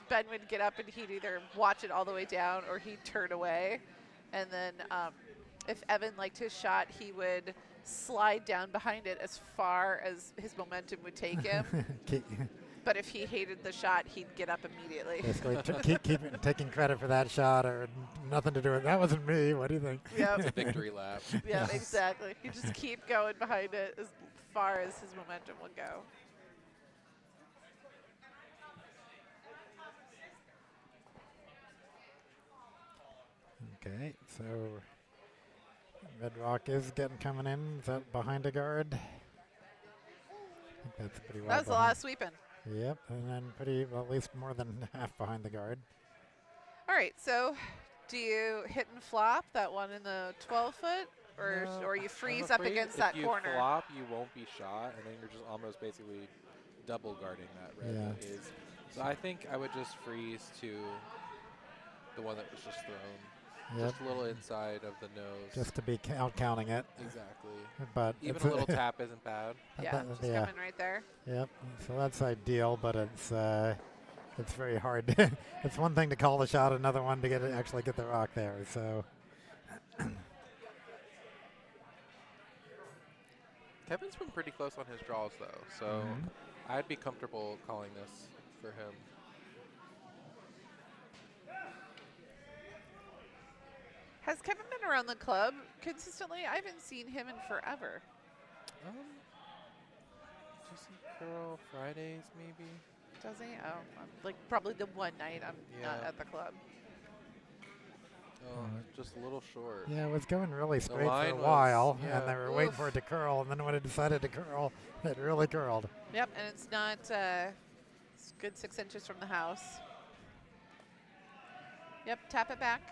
Speaker 1: Ben would get up and he'd either watch it all the way down or he'd turn away. And then if Evan liked his shot, he would slide down behind it as far as his momentum would take him. But if he hated the shot, he'd get up immediately.
Speaker 2: Basically, keep taking credit for that shot or nothing to do with that. Wasn't me. What do you think?
Speaker 1: Yep.
Speaker 3: It's a victory lap.
Speaker 1: Yeah, exactly. You just keep going behind it as far as his momentum will go.
Speaker 2: Okay, so Red Rock is coming in. Is that behind a guard? I think that's pretty well.
Speaker 1: That was a lot of sweeping.
Speaker 2: Yep, and then pretty well, at least more than half behind the guard.
Speaker 1: All right, so do you hit and flop that one in the 12-foot, or you freeze up against that corner?
Speaker 3: If you flop, you won't be shot, and then you're just almost basically double guarding that red.
Speaker 2: Yeah.
Speaker 3: That is. So I think I would just freeze to the one that was just thrown.
Speaker 2: Yep.
Speaker 3: Just a little inside of the nose.
Speaker 2: Just to be out counting it.
Speaker 3: Exactly.
Speaker 2: But
Speaker 3: even a little tap isn't bad.
Speaker 1: Yeah, just coming right there.
Speaker 2: Yep. So that's ideal, but it's very hard. It's one thing to call the shot, another one to actually get the rock there. So.
Speaker 3: Kevin's been pretty close on his draws though, so I'd be comfortable calling this for him.
Speaker 1: Has Kevin been around the club consistently? I haven't seen him in forever.
Speaker 3: Does he curl Fridays maybe?
Speaker 1: Does he? Oh, like probably the one night I'm not at the club.
Speaker 3: Oh, just a little short.
Speaker 2: Yeah, it was going really straight for a
Speaker 3: line
Speaker 2: while,
Speaker 3: was-
Speaker 2: and they were waiting for it to curl, and then when it decided to curl, it really curled.
Speaker 1: Yep, and it's not it's a good 6 inches from the house. Yep, tap it back.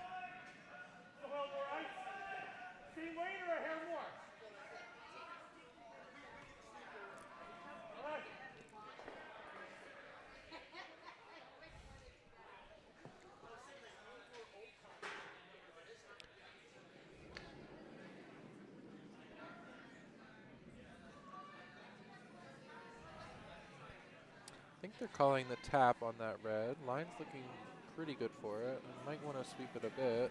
Speaker 3: I think they're calling the tap on that red. Line's looking pretty good for it. I might want to sweep it a bit.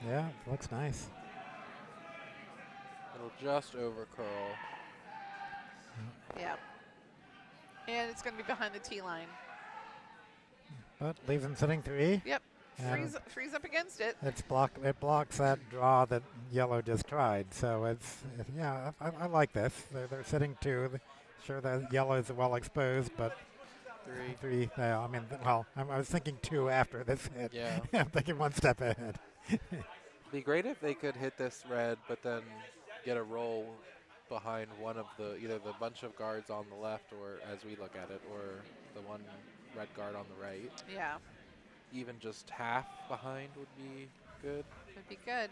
Speaker 2: Yeah, it looks nice.
Speaker 3: It'll just over curl.
Speaker 1: Yep. And it's going to be behind the tee line.
Speaker 2: But leaves him sitting 3.
Speaker 1: Yep.
Speaker 2: And
Speaker 1: Freeze up against it.
Speaker 2: it blocks that draw that yellow just tried. So yeah, I like this. They're sitting 2. Sure, the yellow is well exposed, but 3. Yeah, I mean, well, I was thinking 2 after this hit.
Speaker 3: Yeah.
Speaker 2: I'm thinking 1 step ahead.
Speaker 3: Be great if they could hit this red, but then get a roll behind one of either the bunch of guards on the left, or as we look at it, or the one red guard on the right.
Speaker 1: Yeah.
Speaker 3: Even just half behind would be good.
Speaker 1: Would be good.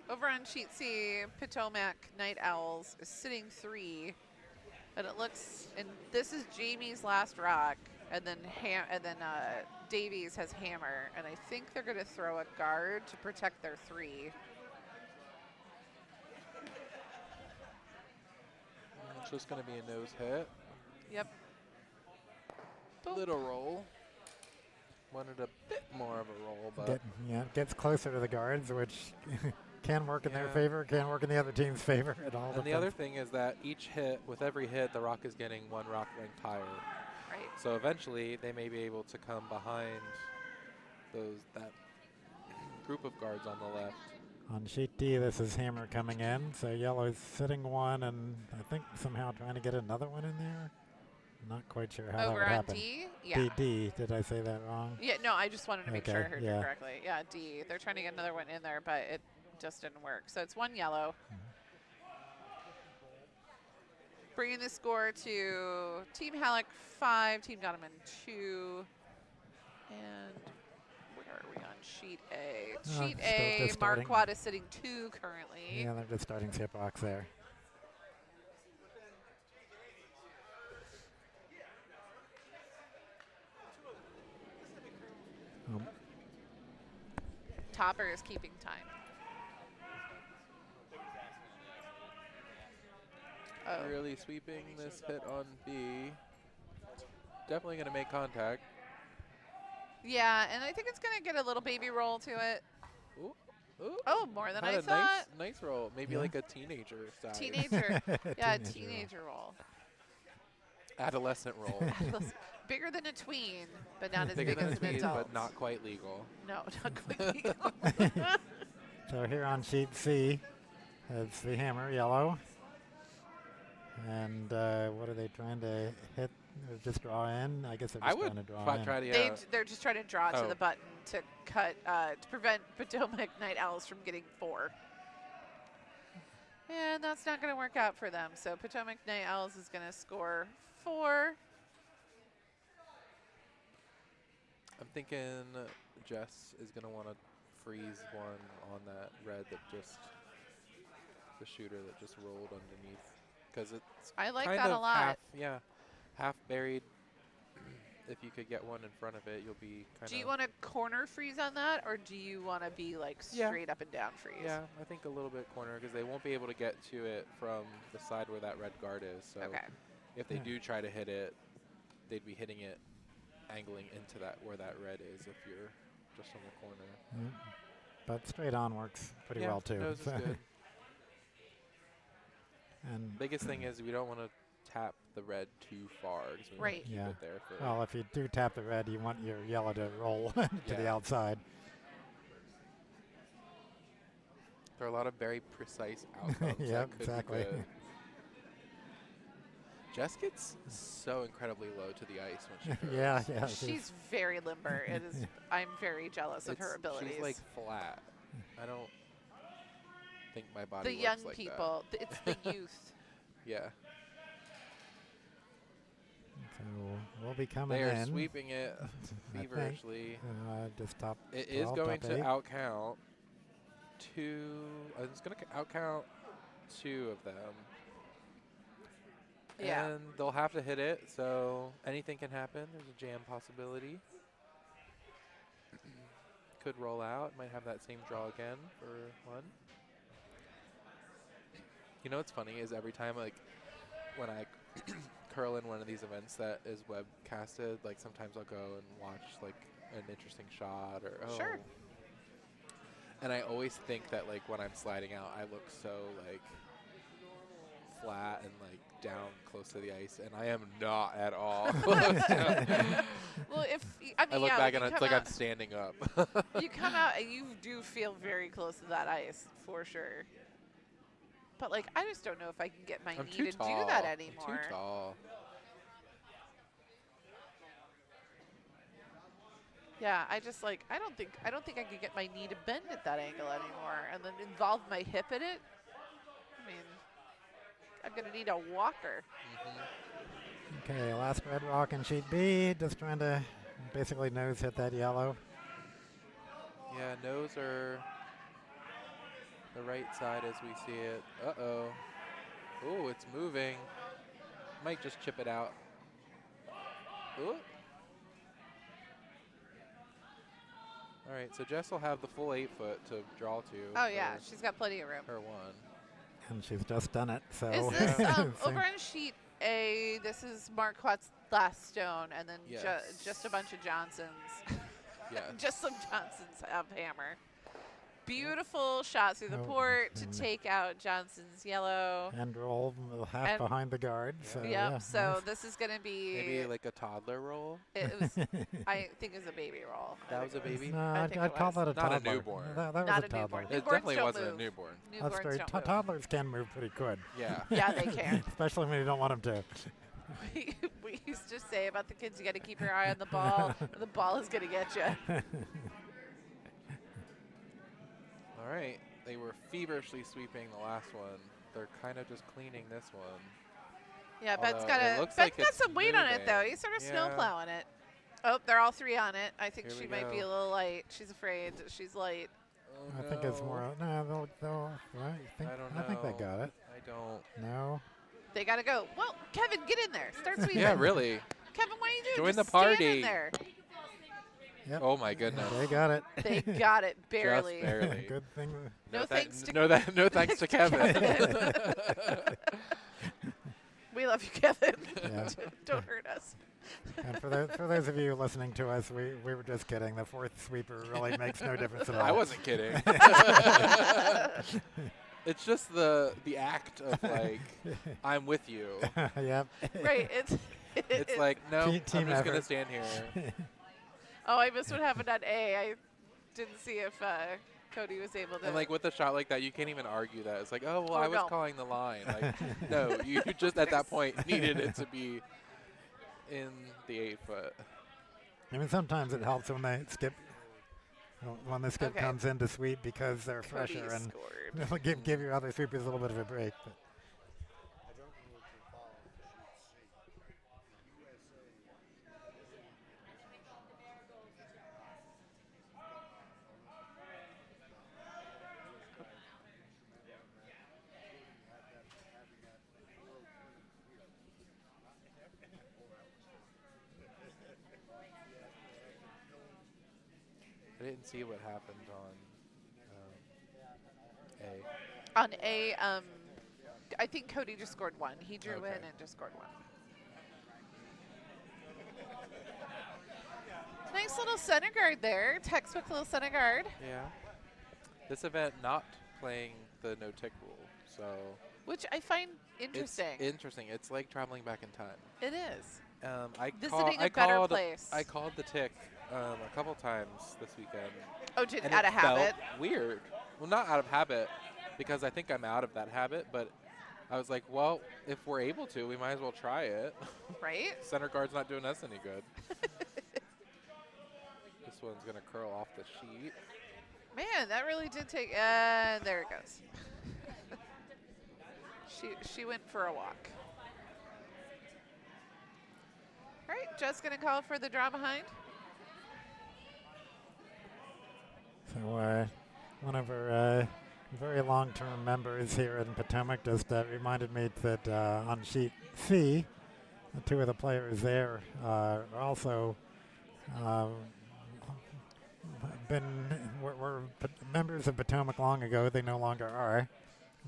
Speaker 1: Over on sheet C, Potomac Night Owls is sitting 3, and it looks. And this is Jamie's last rock, and then Davies has hammer, and I think they're going to throw a guard to protect their 3.
Speaker 3: It's just going to be a nose hit.
Speaker 1: Yep. Boop.
Speaker 3: Little roll. Wanted a bit more of a roll, but
Speaker 2: Gets closer to the guards, which can work in their favor, can work in the other team's favor. It all
Speaker 3: and the other thing is that with every hit, the rock is getting 1 rock length higher.
Speaker 1: Right.
Speaker 3: So eventually, they may be able to come behind that group of guards on the left.
Speaker 2: On sheet D, this is hammer coming in. So yellow's sitting 1, and I think somehow trying to get another one in there. Not quite sure how that would
Speaker 1: Over on
Speaker 2: happen.
Speaker 1: D? Yeah.
Speaker 2: D. Did I say that wrong?
Speaker 1: Yeah, no, I just wanted to make sure I
Speaker 2: Okay,
Speaker 1: heard you correctly. Yeah, D. They're trying to get another one in there, but it just didn't work. So it's 1 yellow. Bringing the score to Team Hallock 5, Team Donovan 2. And where are we on sheet A? Sheet A,
Speaker 2: just starting.
Speaker 1: Markwardt is sitting 2 currently.
Speaker 2: Yeah, they're just starting skip box there.
Speaker 1: Topper is keeping time. Oh.
Speaker 3: Really sweeping this hit on B. Definitely going to make contact.
Speaker 1: Yeah, and I think it's going to get a little baby roll to it.
Speaker 3: Ooh, Ooh,
Speaker 1: Oh, more than I
Speaker 3: had a
Speaker 1: thought.
Speaker 3: nice roll. Maybe like a teenager size.
Speaker 1: Teenager. Yeah,
Speaker 2: Teenager
Speaker 1: teenager roll.
Speaker 3: Adolescent roll.
Speaker 1: Bigger than a tween, but not as
Speaker 3: Bigger
Speaker 1: big
Speaker 3: than
Speaker 1: as
Speaker 3: a
Speaker 1: an
Speaker 3: tweed,
Speaker 1: adult.
Speaker 3: but not quite legal.
Speaker 1: No, not quite legal.
Speaker 2: So here on sheet C is the hammer, yellow. And what are they trying to hit? Or just draw in? I guess they're
Speaker 3: I
Speaker 2: just
Speaker 3: would
Speaker 2: trying to draw in.
Speaker 3: try to,
Speaker 1: They're just trying to draw it to
Speaker 3: Oh.
Speaker 1: the button to cut to prevent Potomac Night Owls from getting 4. And that's not going to work out for them. So Potomac Night Owls is going to score 4.
Speaker 3: I'm thinking Jess is going to want to freeze one on that red that just, the shooter that just rolled underneath. Because it's
Speaker 1: I like
Speaker 3: kind
Speaker 1: that
Speaker 3: of
Speaker 1: a lot.
Speaker 3: half buried. If you could get one in front of it, you'll be kind of.
Speaker 1: Do you want a corner freeze on that, or do you want to be like
Speaker 3: Yeah.
Speaker 1: straight up and down freeze?
Speaker 3: Yeah, I think a little bit corner because they won't be able to get to it from the side where that red guard is. So
Speaker 1: Okay.
Speaker 3: if they
Speaker 2: Yeah.
Speaker 3: do try to hit it, they'd be hitting it angling into that where that red is if you're just on the corner.
Speaker 2: Mm. But straight on works pretty
Speaker 3: yeah,
Speaker 2: well too.
Speaker 3: nose is good.
Speaker 2: And
Speaker 3: Biggest thing is we don't want to tap the red too far because we want
Speaker 1: Right.
Speaker 3: to keep
Speaker 2: Yeah.
Speaker 3: it there for.
Speaker 2: well, if you do tap the red, you want your yellow to roll to the
Speaker 3: Yeah.
Speaker 2: outside.
Speaker 3: There are a lot of very precise outcomes.
Speaker 2: Yep,
Speaker 3: that could be
Speaker 2: exactly.
Speaker 3: good. Jess gets so incredibly low to the ice when she throws.
Speaker 2: yeah.
Speaker 1: She's very limber. It is. I'm very jealous of her abilities.
Speaker 3: She's like flat. I don't think my body
Speaker 1: the
Speaker 3: works
Speaker 1: young
Speaker 3: like
Speaker 1: people. It's the youth.
Speaker 3: That. Yeah,
Speaker 2: So we'll be coming
Speaker 3: they are
Speaker 2: in.
Speaker 3: sweeping it
Speaker 2: I think.
Speaker 3: feverishly.
Speaker 2: Just top.
Speaker 3: It is
Speaker 2: 12,
Speaker 3: going
Speaker 2: top
Speaker 3: to
Speaker 2: 8.
Speaker 3: outcount two. It's going to outcount 2 of them.
Speaker 1: Yeah.
Speaker 3: And they'll have to hit it, so anything can happen. There's a jam possibility. Could roll out. Might have that same draw again for 1. You know what's funny is every time, like, when I curl in one of these events that is webcasted, like, sometimes I'll go and watch, like, an interesting shot or, oh.
Speaker 1: Sure.
Speaker 3: And I always think that, like, when I'm sliding out, I look so, like, flat and, like, down close to the ice, and I am not at all close to
Speaker 1: Well, if I mean,
Speaker 3: I look
Speaker 1: yeah,
Speaker 3: back
Speaker 1: when
Speaker 3: and
Speaker 1: you
Speaker 3: it's
Speaker 1: come
Speaker 3: like I'm
Speaker 1: out-
Speaker 3: standing up.
Speaker 1: You come out and you do feel very close to that ice for sure. But like, I just don't know if I can get my
Speaker 3: I'm
Speaker 1: knee
Speaker 3: too
Speaker 1: to
Speaker 3: tall.
Speaker 1: do that
Speaker 3: I'm
Speaker 1: anymore.
Speaker 3: too tall.
Speaker 1: Yeah, I just like I don't think I could get my knee to bend at that angle anymore, and then involve my hip in it. I mean, I'm gonna need a walker.
Speaker 2: Okay, last red rock in sheet B. Just trying to basically nose hit that yellow.
Speaker 3: Yeah, nose are the right side as we see it. Uh-oh. Oh, it's moving. Might just chip it out. Ooh. All right, so Jess will have the full 8-foot to draw to.
Speaker 1: Oh yeah,
Speaker 3: for
Speaker 1: she's got plenty of room.
Speaker 3: her 1.
Speaker 2: And she's just done it. So
Speaker 1: Is this
Speaker 2: same-
Speaker 1: over on sheet A? This is Markwart's last stone, and then
Speaker 3: Yes.
Speaker 1: just a bunch of Johnsons.
Speaker 3: Yeah.
Speaker 1: Just some Johnsons have hammer. Beautiful shot through the
Speaker 2: Oh,
Speaker 1: port to
Speaker 2: and-
Speaker 1: take out Johnson's yellow.
Speaker 2: and roll half
Speaker 1: And-
Speaker 2: behind the guard. So
Speaker 1: Yep.
Speaker 2: yeah,
Speaker 1: So
Speaker 2: nice.
Speaker 1: this is gonna be.
Speaker 3: Maybe like a toddler roll.
Speaker 1: It was. I think it was a baby roll. I
Speaker 3: That
Speaker 1: think
Speaker 3: was a
Speaker 1: it
Speaker 3: baby?
Speaker 2: No,
Speaker 1: I
Speaker 2: I'd,
Speaker 1: think
Speaker 2: I'd
Speaker 1: it
Speaker 2: call
Speaker 1: was.
Speaker 2: that a
Speaker 3: Not a
Speaker 2: toddler.
Speaker 3: newborn.
Speaker 2: That was
Speaker 1: Not
Speaker 2: a
Speaker 1: a
Speaker 2: toddler.
Speaker 1: newborn.
Speaker 3: It
Speaker 1: Newborns
Speaker 3: definitely
Speaker 1: don't
Speaker 3: wasn't
Speaker 1: move.
Speaker 3: a newborn.
Speaker 2: That's
Speaker 1: Newborns
Speaker 2: true.
Speaker 1: don't move.
Speaker 2: Toddlers can move pretty good,
Speaker 3: Yeah.
Speaker 1: Yeah, they can.
Speaker 2: especially when you don't want them
Speaker 1: We used to say about the kids, you got to keep your eye on the ball. Or the ball is gonna get you.
Speaker 2: to.
Speaker 3: All right. They were feverishly sweeping the last one. They're kind of just cleaning this one.
Speaker 1: Yeah, Ben's
Speaker 3: Although
Speaker 1: got
Speaker 3: it looks
Speaker 1: Ben's
Speaker 3: like
Speaker 1: got
Speaker 3: it's
Speaker 1: some weight on it though.
Speaker 3: moving.
Speaker 1: He's sort of
Speaker 3: Yeah.
Speaker 1: snow plowing it. Oh, they're all 3 on it. I think
Speaker 3: Here
Speaker 1: she
Speaker 3: we
Speaker 1: might be a
Speaker 3: go.
Speaker 1: little light. She's afraid that she's light.
Speaker 3: Oh,
Speaker 2: I think it's more. No, they'll right.
Speaker 3: I
Speaker 2: I think they
Speaker 3: know.
Speaker 2: got it.
Speaker 3: I don't.
Speaker 2: No.
Speaker 1: They gotta go. Well, Kevin, get in there. Start sweeping.
Speaker 3: Yeah, really.
Speaker 1: Kevin, what are you doing?
Speaker 3: Join
Speaker 1: Just
Speaker 3: the party.
Speaker 1: Stand in there.
Speaker 2: Yep.
Speaker 3: Oh my goodness.
Speaker 2: They got it.
Speaker 1: They got it barely.
Speaker 3: Just barely.
Speaker 2: Good thing.
Speaker 1: No thanks to
Speaker 3: no thanks to Kevin.
Speaker 1: We love you, Kevin.
Speaker 2: Yeah.
Speaker 1: Don't hurt us.
Speaker 2: And for those of you listening to us, we were just kidding. The fourth sweeper really makes no difference at all.
Speaker 3: I wasn't kidding. It's just the act of like, I'm with you.
Speaker 2: Yep.
Speaker 1: Right.
Speaker 3: It's like, no, I'm
Speaker 2: team
Speaker 3: just going to
Speaker 2: effort.
Speaker 3: stand here.
Speaker 1: Oh, I missed what happened on A. I didn't see if Cody was able to.
Speaker 3: And like with a shot like that, you can't even argue that. It's like, oh, well,
Speaker 1: Oh,
Speaker 3: I was
Speaker 1: no.
Speaker 3: calling the line. Like, no, you just at that point needed it to be in the 8 foot.
Speaker 2: I mean, sometimes it helps when they skip. When the skip
Speaker 1: Okay.
Speaker 2: comes into sweep because they're
Speaker 1: Cody
Speaker 2: fresher and
Speaker 1: scored.
Speaker 2: give your other sweepers a little bit of a break. But
Speaker 3: I didn't see what happened on A.
Speaker 1: On A, I think Cody just scored 1. He drew
Speaker 3: Okay.
Speaker 1: in and just scored 1. Nice little center guard there. Textbook little center guard.
Speaker 3: Yeah. This event not playing the no-tick rule, so
Speaker 1: Which I find interesting.
Speaker 3: it's interesting. It's like traveling back in time.
Speaker 1: It is.
Speaker 3: I
Speaker 1: Visiting a better
Speaker 3: called,
Speaker 1: place.
Speaker 3: I called the tick a couple times this weekend.
Speaker 1: Oh, just
Speaker 3: And
Speaker 1: out
Speaker 3: it
Speaker 1: of habit.
Speaker 3: felt weird. Well, not out of habit, because I think I'm out of that habit, but I was like, well, if we're able to, we might as well try it.
Speaker 1: Right?
Speaker 3: Center guard's not doing us any good. This one's going to curl off the sheet.
Speaker 1: Man, that really did take. And there it goes. she went for a walk. All right, just going to call for the draw behind.
Speaker 2: so one of our very long-term members here in Potomac just reminded me that on sheet C, the 2 of the players there are also were members of Potomac long ago. They no longer are,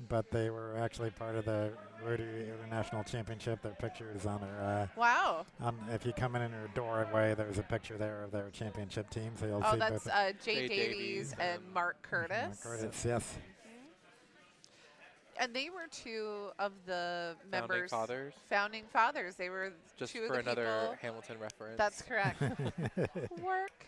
Speaker 2: but they were actually part of the Rotary International Championship. Their picture is on their.
Speaker 1: Wow.
Speaker 2: If you come in your doorway, there's a picture there of their championship team. So you'll
Speaker 1: Oh,
Speaker 2: see
Speaker 1: that's
Speaker 2: both.
Speaker 1: Jay
Speaker 3: Jay
Speaker 1: Davies
Speaker 3: Davies
Speaker 1: and Mark Curtis.
Speaker 2: Curtis, yes.
Speaker 1: And they were 2 of the members.
Speaker 3: Founding fathers.
Speaker 1: Founding fathers. They were
Speaker 3: Just
Speaker 1: 2 of
Speaker 3: for
Speaker 1: the
Speaker 3: another
Speaker 1: people.
Speaker 3: Hamilton reference.
Speaker 1: That's correct. Work.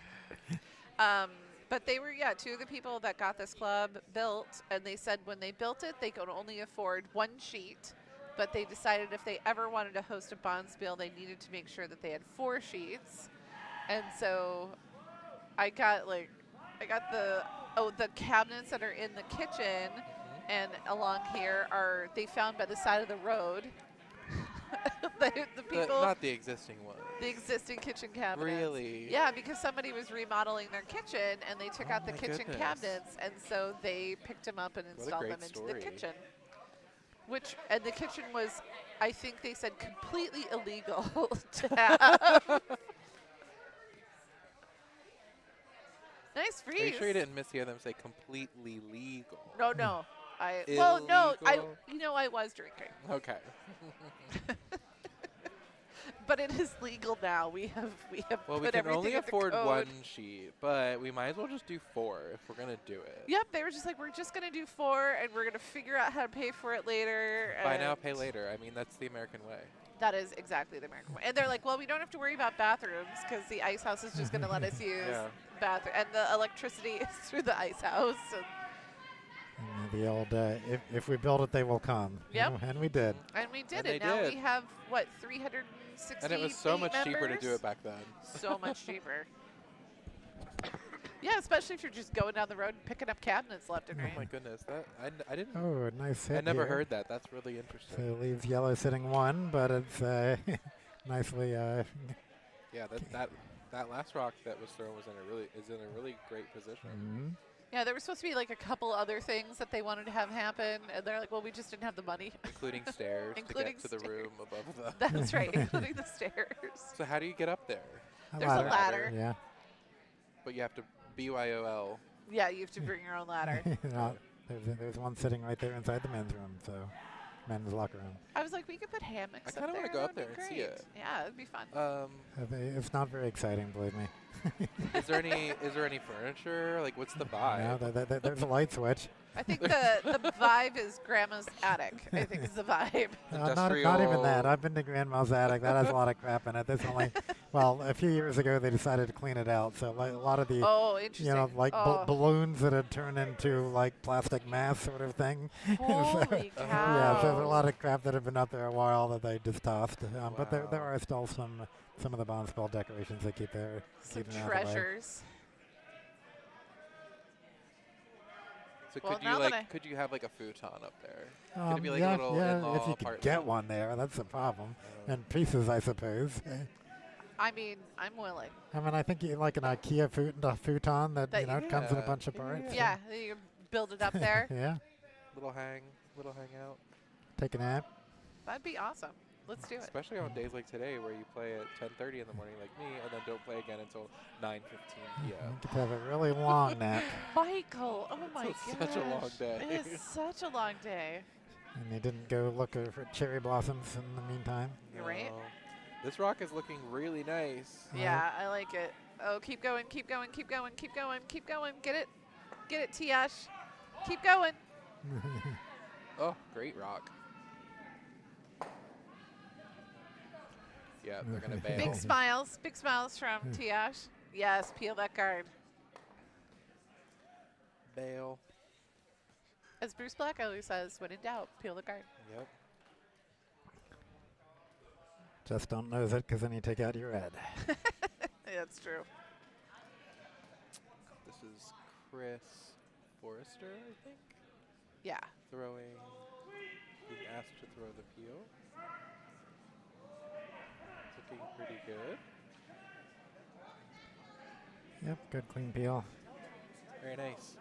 Speaker 1: But they were, 2 of the people that got this club built, and they said when they built it, they could only afford 1 sheet, but they decided if they ever wanted to host a bonspiel, they needed to make sure that they had 4 sheets. And so I got the cabinets that are in the kitchen, and along here are they found by the side of the road. the people,
Speaker 3: not the existing one.
Speaker 1: the existing kitchen cabinets.
Speaker 3: Really?
Speaker 1: Yeah, because somebody was remodeling their kitchen and they took out the
Speaker 3: my
Speaker 1: kitchen
Speaker 3: goodness.
Speaker 1: cabinets, and so they picked them up and
Speaker 3: What a
Speaker 1: installed
Speaker 3: great
Speaker 1: them into
Speaker 3: story.
Speaker 1: the kitchen. And the kitchen was, I think they said, completely illegal to have. Nice freeze.
Speaker 3: Are you sure you didn't mishear them say completely legal?
Speaker 1: No. I was drinking.
Speaker 3: Okay.
Speaker 1: But it is legal now. We have
Speaker 3: Well, we
Speaker 1: put
Speaker 3: can
Speaker 1: everything
Speaker 3: only
Speaker 1: in the
Speaker 3: afford
Speaker 1: code.
Speaker 3: 1 sheet, but we might as well just do 4 if we're going to do it.
Speaker 1: Yep, they were just like, we're just gonna do 4, and we're gonna figure out how to pay for it later.
Speaker 3: Buy now,
Speaker 1: and
Speaker 3: pay later. I mean, that's the American way.
Speaker 1: That is exactly the American way. And they're like, well, we don't have to worry about bathrooms because the ice house is just gonna let us use
Speaker 3: Yeah.
Speaker 1: bathroom, and the electricity is through the ice house. And
Speaker 2: The old, if we build it, they will come.
Speaker 1: Yep.
Speaker 2: And we did.
Speaker 1: we did
Speaker 3: And
Speaker 1: it.
Speaker 3: they
Speaker 1: Now
Speaker 3: did.
Speaker 1: we have, 360
Speaker 3: And it was so much cheaper to do it back then.
Speaker 1: So much cheaper. Yeah, especially if you're just going down the road and picking up cabinets left and
Speaker 3: Oh
Speaker 1: right.
Speaker 3: my goodness, that I didn't.
Speaker 2: Oh, nice hit
Speaker 3: I never
Speaker 2: here.
Speaker 3: heard that. That's really interesting.
Speaker 2: So it leaves yellow sitting 1, but it's nicely.
Speaker 3: Yeah, that last rock that was thrown was in a really great position.
Speaker 2: Mhm.
Speaker 1: Yeah, there was supposed to be like a couple other things that they wanted to have happen, and they're like, well, we just didn't have the money.
Speaker 3: Including stairs
Speaker 1: Including
Speaker 3: to get to the room above the.
Speaker 1: That's right, including the stairs.
Speaker 3: So how do you get up there?
Speaker 1: There's a ladder.
Speaker 2: Yeah.
Speaker 3: But you have to BYOL.
Speaker 1: Yeah, you have to bring your own ladder.
Speaker 2: No, there's one sitting right there inside the men's room. So men's locker room.
Speaker 1: I was like, we could put hammocks
Speaker 3: I
Speaker 1: up
Speaker 3: kinda
Speaker 1: there.
Speaker 3: wanna go
Speaker 1: That
Speaker 3: up
Speaker 1: would
Speaker 3: there
Speaker 1: be
Speaker 3: and see
Speaker 1: great.
Speaker 3: it.
Speaker 1: Yeah, it'd be fun.
Speaker 2: It's not very exciting, believe me.
Speaker 3: Is there any furniture? Like, what's the vibe?
Speaker 2: No, there's a light switch.
Speaker 1: I think the vibe is Grandma's attic. I think is the vibe.
Speaker 2: Not even that. I've been to Grandma's attic. That has a lot of crap in it. There's only, well, a few years ago they decided to clean it out. So like, a lot of the,
Speaker 1: Oh, interesting.
Speaker 2: you know, like balloons that had turned into like plastic masks sort of thing.
Speaker 1: Holy cow.
Speaker 2: Yeah, so there's a lot of crap that had been up there a while that they just tossed. But there
Speaker 3: Wow.
Speaker 2: are still some of the Bonspell decorations they keep there.
Speaker 1: Some
Speaker 2: keeping out of the way.
Speaker 1: treasures.
Speaker 3: So
Speaker 1: Well,
Speaker 3: could
Speaker 1: now
Speaker 3: you
Speaker 1: that
Speaker 3: like could you have like a futon up there? Could it be like a
Speaker 2: yeah,
Speaker 3: little
Speaker 2: yeah,
Speaker 3: in-law
Speaker 2: if you could
Speaker 3: apartment?
Speaker 2: get one there, that's the problem.
Speaker 3: Oh.
Speaker 2: And pieces, I suppose.
Speaker 1: I mean, I'm willing.
Speaker 2: I mean, I think you like an IKEA futon that
Speaker 1: That
Speaker 2: you know
Speaker 1: you-
Speaker 2: comes in a
Speaker 3: Yeah,
Speaker 2: bunch of parts.
Speaker 1: Yeah, you can build it up there.
Speaker 2: Yeah.
Speaker 3: Little hangout.
Speaker 2: Take a nap.
Speaker 1: That'd be awesome. Let's do it.
Speaker 3: Especially on days like today where you play at 10:30 in the morning like me and then don't play again until 9:15
Speaker 2: You
Speaker 3: p.m.
Speaker 2: get to have a really long nap,
Speaker 1: Michael, oh my
Speaker 3: It's
Speaker 1: gosh.
Speaker 3: such a long day.
Speaker 1: It is such a long day.
Speaker 2: and you didn't go look for cherry blossoms in the meantime.
Speaker 1: You're right.
Speaker 3: No. This rock is looking really nice.
Speaker 1: Yeah, I like it. Oh, keep going, keep going, keep going, keep going, keep going. Get it, Tiash. Keep going.
Speaker 3: Oh, great rock. Yeah, they're gonna bail.
Speaker 1: Big smiles from Tiash. Yes, peel that guard.
Speaker 3: Bail.
Speaker 1: As Bruce Black always says, when in doubt, peel the guard.
Speaker 3: Yep.
Speaker 2: Just don't nose it, because then you take out your head.
Speaker 1: That's true.
Speaker 3: This is Chris Forrester, I think,
Speaker 1: Yeah.
Speaker 3: being asked to throw the peel. It's looking pretty good.
Speaker 2: Yep, good clean peel.
Speaker 3: Very nice.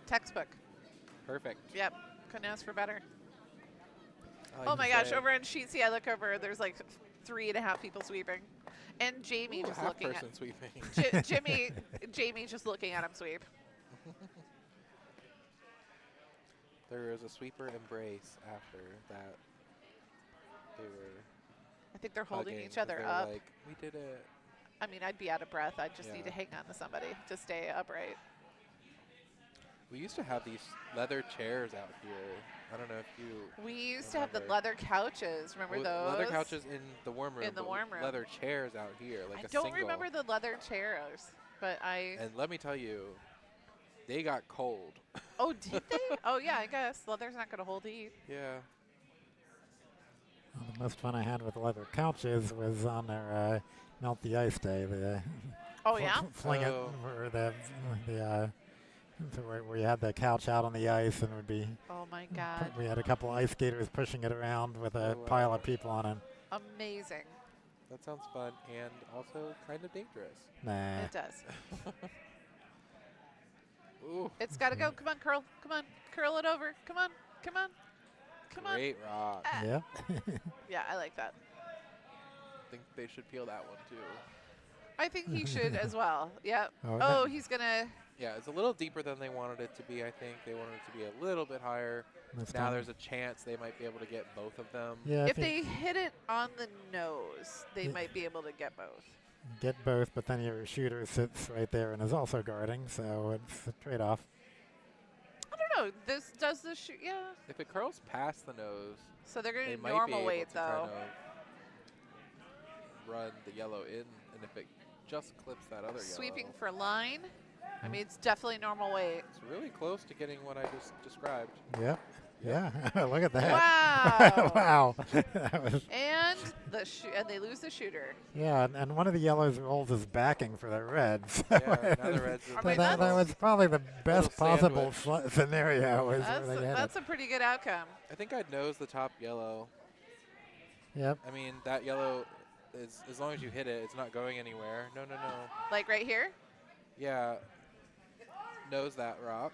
Speaker 1: Textbook.
Speaker 3: Perfect.
Speaker 1: Yep. Couldn't ask for better.
Speaker 3: I like
Speaker 1: Oh
Speaker 3: to
Speaker 1: my gosh,
Speaker 3: say,
Speaker 1: over in Sheet C, I look over, there's like 3.5 people sweeping. And Jamie
Speaker 3: ooh,
Speaker 1: just
Speaker 3: half
Speaker 1: looking at
Speaker 3: person sweeping.
Speaker 1: Jamie just looking at him sweep.
Speaker 3: There was a sweeper embrace after that. They were
Speaker 1: I think they're holding
Speaker 3: hugging
Speaker 1: each
Speaker 3: 'cause
Speaker 1: other
Speaker 3: they were
Speaker 1: up.
Speaker 3: like, we did it.
Speaker 1: I mean, I'd be out of breath. I'd just need to
Speaker 3: Yeah.
Speaker 1: hang on to somebody to stay upright.
Speaker 3: We used to have these leather chairs out here. I don't know if you
Speaker 1: We used to have the
Speaker 3: remember.
Speaker 1: leather couches. Remember those?
Speaker 3: leather couches in the warm room.
Speaker 1: In the
Speaker 3: but
Speaker 1: warm room.
Speaker 3: Leather chairs out here, like
Speaker 1: I
Speaker 3: a
Speaker 1: don't
Speaker 3: single.
Speaker 1: remember the leather chairs, but I.
Speaker 3: And let me tell you, they got cold.
Speaker 1: Oh, did they? Oh, yeah, I guess. Leather's not going to hold heat.
Speaker 3: Yeah.
Speaker 2: Well, the most fun I had with leather couches was on their melt the ice day. The
Speaker 1: Oh, yeah?
Speaker 2: fling it,
Speaker 3: Oh.
Speaker 2: or so where you had the couch out on the ice and would be.
Speaker 1: Oh, my God.
Speaker 2: We had a couple ice skaters pushing it around with a
Speaker 3: Oh, wow.
Speaker 2: pile of people on it.
Speaker 1: Amazing.
Speaker 3: That sounds fun and also kind of dangerous.
Speaker 2: Nah.
Speaker 1: It does.
Speaker 3: Ooh,
Speaker 1: It's got to go. Come on, curl. Come on. Curl it over. Come on. Come on. Come on.
Speaker 3: great rock.
Speaker 1: Ah.
Speaker 2: Yeah.
Speaker 1: Yeah, I like that.
Speaker 3: I think they should peel that one too.
Speaker 1: I think he should as well. Yep.
Speaker 2: Oh,
Speaker 1: Oh,
Speaker 2: that-
Speaker 1: he's going to.
Speaker 3: Yeah, it's a little deeper than they wanted it to be, I think. They wanted it to be a little bit higher.
Speaker 2: This
Speaker 3: Now
Speaker 2: time-
Speaker 3: there's a chance they might be able to get both of them.
Speaker 2: Yeah,
Speaker 1: If
Speaker 2: you
Speaker 1: they hit it on the nose, they
Speaker 2: Yeah.
Speaker 1: might be able to get both.
Speaker 2: get both, but then your shooter sits right there and is also guarding, so it's a trade-off.
Speaker 1: I don't know. This does the shoot. Yeah.
Speaker 3: If it curls past the nose,
Speaker 1: So they're going
Speaker 3: they
Speaker 1: to
Speaker 3: might be
Speaker 1: normal
Speaker 3: able
Speaker 1: weight
Speaker 3: to
Speaker 1: though.
Speaker 3: kind of run the yellow in, and if it just clips that other
Speaker 1: Sweeping
Speaker 3: yellow,
Speaker 1: for line. I mean, it's definitely normal weight.
Speaker 3: it's really close to getting what I just described.
Speaker 2: Yep. Yeah. Look at that.
Speaker 1: Wow.
Speaker 2: Wow. That was,
Speaker 1: And and they lose the shooter.
Speaker 2: yeah, and one of the yellows rolls his backing for the reds.
Speaker 3: Yeah, now the reds
Speaker 1: I
Speaker 3: are
Speaker 1: mean,
Speaker 2: that
Speaker 1: that's-
Speaker 2: was probably the best possible
Speaker 3: sandwich.
Speaker 2: scenario. Was where they had
Speaker 1: That's a pretty good outcome.
Speaker 3: I think I'd nose the top yellow.
Speaker 2: it. Yep.
Speaker 3: I mean, that yellow is, as long as you hit it, it's not going anywhere. No, no, no.
Speaker 1: Like right here.
Speaker 3: Yeah. Nose that rock.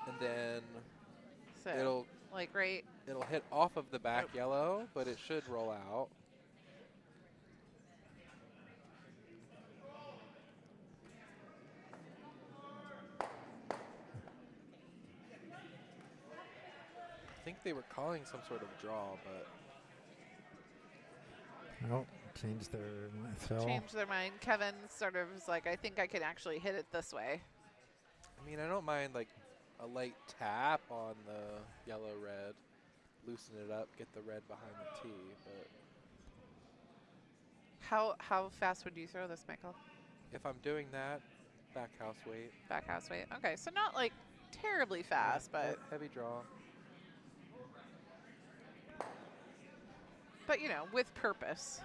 Speaker 3: And then
Speaker 1: So
Speaker 3: it'll
Speaker 1: like right.
Speaker 3: hit off of the back
Speaker 1: Nope.
Speaker 3: yellow, but it should roll out. think they were calling some sort of draw, but
Speaker 2: Oh, changed their cell.
Speaker 1: Change their mind. Kevin sort of was like, I think I can actually hit it this way.
Speaker 3: I mean, I don't mind like a light tap on the yellow-red, loosen it up, get the red behind the tee, but
Speaker 1: How fast would you throw this, Michael?
Speaker 3: if I'm doing that, back house weight.
Speaker 1: Back house weight. Okay, so not like terribly fast, but
Speaker 3: heavy draw.
Speaker 1: you know, with purpose.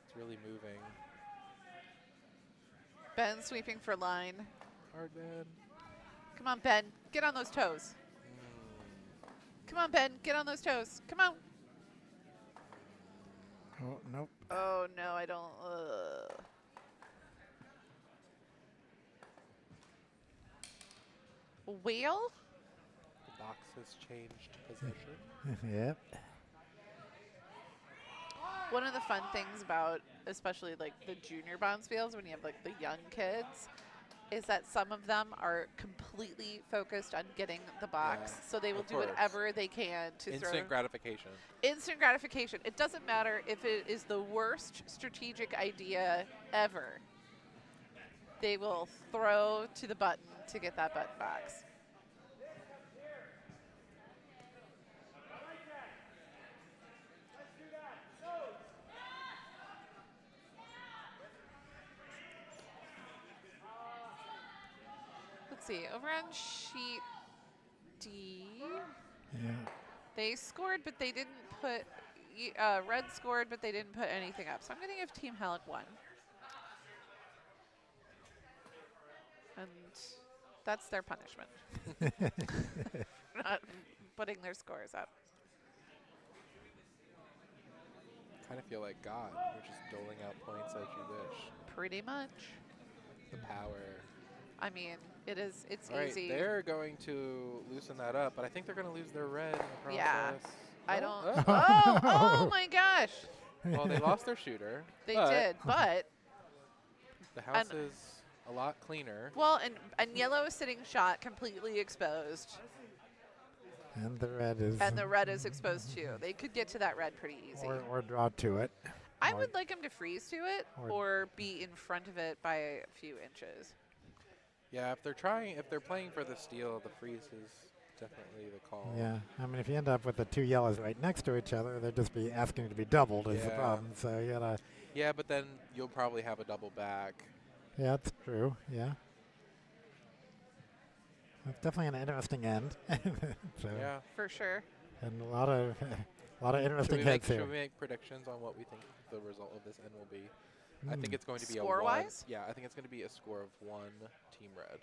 Speaker 3: It's really moving.
Speaker 1: Ben sweeping for line.
Speaker 3: Hard man.
Speaker 1: Come on, Ben. Get on those toes. Come on, Ben. Get on those toes. Come on.
Speaker 2: Oh, nope.
Speaker 1: Oh, no, I don't. Whale?
Speaker 3: The box has changed position.
Speaker 2: Yep.
Speaker 1: One of the fun things about, especially like the junior bounce fields, when you have like the young kids, is that some of them are completely focused on getting the box.
Speaker 3: Yeah,
Speaker 1: so they will
Speaker 3: of
Speaker 1: do
Speaker 3: course.
Speaker 1: whatever they can to
Speaker 3: Instant gratification.
Speaker 1: Instant gratification. It doesn't matter if it is the worst strategic idea ever. They will throw to the button to get that button box. Let's see, over on sheet D,
Speaker 2: Yeah.
Speaker 1: they scored, but they didn't put, red scored, but they didn't put anything up. So I'm going to give Team Hallock 1. And that's their punishment. Not putting their scores up.
Speaker 3: Kind of feel like God. You're just doling out points as you wish.
Speaker 1: Pretty much.
Speaker 3: The power.
Speaker 1: I mean, it's
Speaker 3: All right,
Speaker 1: easy.
Speaker 3: they're going to loosen that up, but I think they're going to lose their red in the process.
Speaker 1: Yeah. I
Speaker 3: Oh,
Speaker 1: don't.
Speaker 3: oh.
Speaker 1: Oh my gosh.
Speaker 3: Well, they lost their shooter.
Speaker 1: They
Speaker 3: but
Speaker 1: did, but
Speaker 3: The house
Speaker 1: And-
Speaker 3: is a lot cleaner.
Speaker 1: well, and yellow is sitting shot completely exposed,
Speaker 2: And the red is.
Speaker 1: and the red is exposed too. They could get to that red pretty easy.
Speaker 2: Or draw to it.
Speaker 1: I
Speaker 2: or-
Speaker 1: would like them to freeze to it
Speaker 2: or-
Speaker 1: or be in front of it by a few inches.
Speaker 3: Yeah, if they're playing for the steal, the freeze is definitely the call.
Speaker 2: Yeah. I mean, if you end up with the two yellows right next to each other, they'd just be asking to be doubled is the
Speaker 3: Yeah.
Speaker 2: problem. So you gotta.
Speaker 3: Yeah, but then you'll probably have a double back.
Speaker 2: Yeah, that's true. Yeah. It's definitely an interesting end. So,
Speaker 3: Yeah.
Speaker 1: For sure.
Speaker 2: and a lot of interesting
Speaker 3: Should
Speaker 2: heads
Speaker 3: we
Speaker 2: here.
Speaker 3: make predictions on what we think the result of this end will be? I think
Speaker 2: Hmm.
Speaker 3: it's going to be a
Speaker 1: Score-wise?
Speaker 3: 1. Yeah, I think it's going to be a score of 1 Team Red.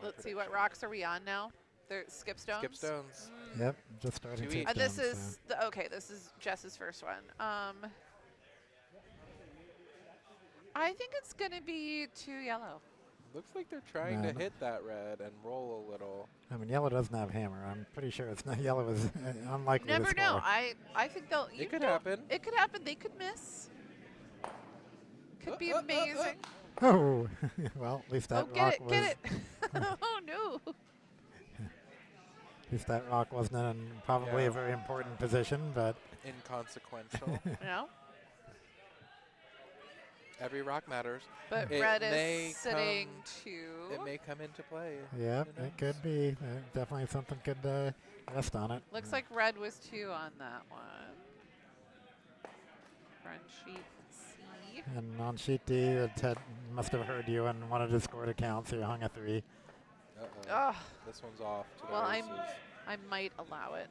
Speaker 1: Let's see, what rocks are we on now? They're skip stones.
Speaker 3: Skip stones.
Speaker 2: Yep, just starting
Speaker 3: Two
Speaker 2: to.
Speaker 3: each.
Speaker 1: And this is this is Jess's first one. I think it's gonna be 2 yellow.
Speaker 3: Looks like they're trying to
Speaker 2: No.
Speaker 3: hit that red and roll a little.
Speaker 2: I mean, yellow doesn't have hammer. I'm pretty sure it's not yellow is unlikely to
Speaker 1: Never
Speaker 2: score.
Speaker 1: know. I think they'll.
Speaker 3: It could happen.
Speaker 1: It could happen. They could miss. Could be amazing.
Speaker 2: Oh, well, at least that
Speaker 1: Oh,
Speaker 2: rock
Speaker 1: get it,
Speaker 2: was.
Speaker 1: get it. Oh no.
Speaker 2: At least that rock wasn't in probably
Speaker 3: Yeah.
Speaker 2: a very important position, but
Speaker 3: Inconsequential.
Speaker 1: No.
Speaker 3: Every rock matters.
Speaker 1: But
Speaker 3: It
Speaker 1: red
Speaker 3: may
Speaker 1: is sitting
Speaker 3: come-
Speaker 1: 2.
Speaker 3: It may come into play.
Speaker 2: yeah,
Speaker 3: Who
Speaker 2: it could
Speaker 3: knows?
Speaker 2: be. Definitely something could rest on it.
Speaker 1: Looks like red was 2 on that one. Front sheet C.
Speaker 2: And on sheet D, Ted must have heard you and wanted to score to count, so you hung a 3.
Speaker 3: Uh-oh.
Speaker 1: Oh,
Speaker 3: This one's off to the
Speaker 1: well,
Speaker 3: races.
Speaker 1: I might allow it.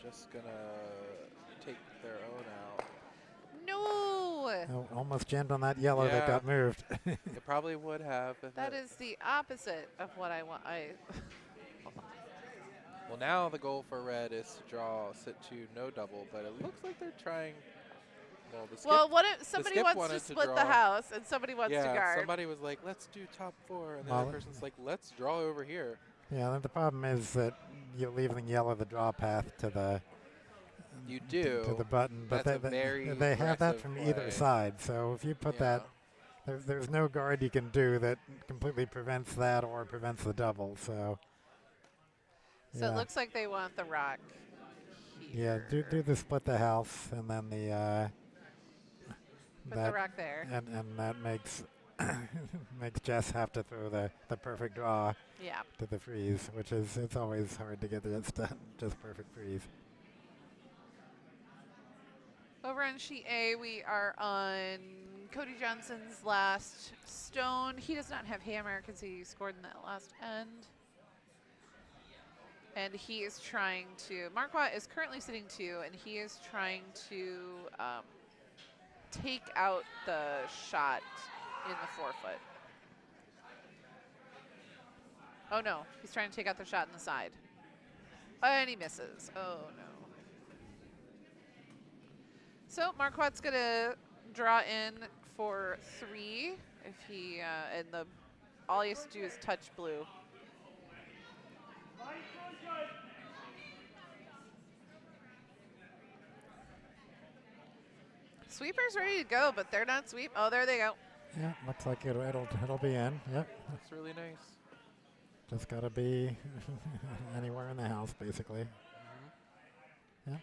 Speaker 3: Just gonna take their own out.
Speaker 1: No.
Speaker 2: Oh, almost jammed on that yellow that
Speaker 3: Yeah.
Speaker 2: got moved.
Speaker 3: It probably would have. If
Speaker 1: That
Speaker 3: it-
Speaker 1: is the opposite of what I want.
Speaker 3: Well, now the goal for red is to draw sit to no double, but it looks like they're trying. Well, the skip.
Speaker 1: Well, what if somebody
Speaker 3: skip
Speaker 1: wants to
Speaker 3: wanted to
Speaker 1: split the
Speaker 3: draw.
Speaker 1: house and somebody wants to
Speaker 3: yeah,
Speaker 1: guard?
Speaker 3: somebody was like, "Let's do top 4," and the
Speaker 2: Well,
Speaker 3: other person's like, "Let's draw over here."
Speaker 2: Yeah, and the problem is that you're leaving yellow the draw path to the
Speaker 3: You
Speaker 2: to
Speaker 3: do.
Speaker 2: the button, but
Speaker 3: That's a very
Speaker 2: they have that
Speaker 3: aggressive
Speaker 2: from either
Speaker 3: play.
Speaker 2: side. So if you put
Speaker 3: Yeah.
Speaker 2: that there's no guard you can do that completely prevents that or prevents the double. So.
Speaker 1: So it looks like they want the rock
Speaker 2: Yeah,
Speaker 1: here.
Speaker 2: do the split the house and then the
Speaker 1: Put the rock there.
Speaker 2: and that makes makes Jess have to throw the perfect draw
Speaker 1: Yeah.
Speaker 2: to the freeze, which is it's always hard to get that done. Just perfect freeze.
Speaker 1: Over on sheet A, we are on Cody Johnson's last stone. He does not have hammer because he scored in that last end. And he is trying to, Markwardt is currently sitting 2, and he is trying to take out the shot in the 4-foot. Oh no, he's trying to take out the shot in the side. And he misses. Oh no. So Markwart's gonna draw in for 3 if he and all he has to do is touch blue. Sweeper's ready to go, but they're not sweep. Oh, there they go.
Speaker 2: Yeah, looks like it'll be in. Yep.
Speaker 3: That's really nice.
Speaker 2: Just gotta be anywhere in the house, basically. Yeah.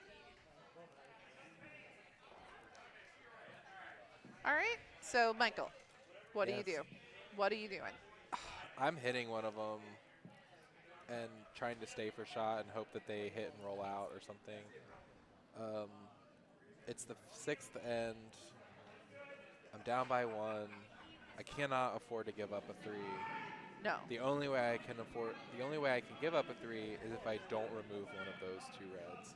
Speaker 1: All right. So Michael, what do you
Speaker 3: Yes.
Speaker 1: do? What are you doing?
Speaker 3: I'm hitting one of them and trying to stay for shot and hope that they hit and roll out or something. It's the 6th end. I'm down by 1. I cannot afford to give up a 3.
Speaker 1: No.
Speaker 3: The only way I can give up a 3 is if I don't remove one of those 2 reds.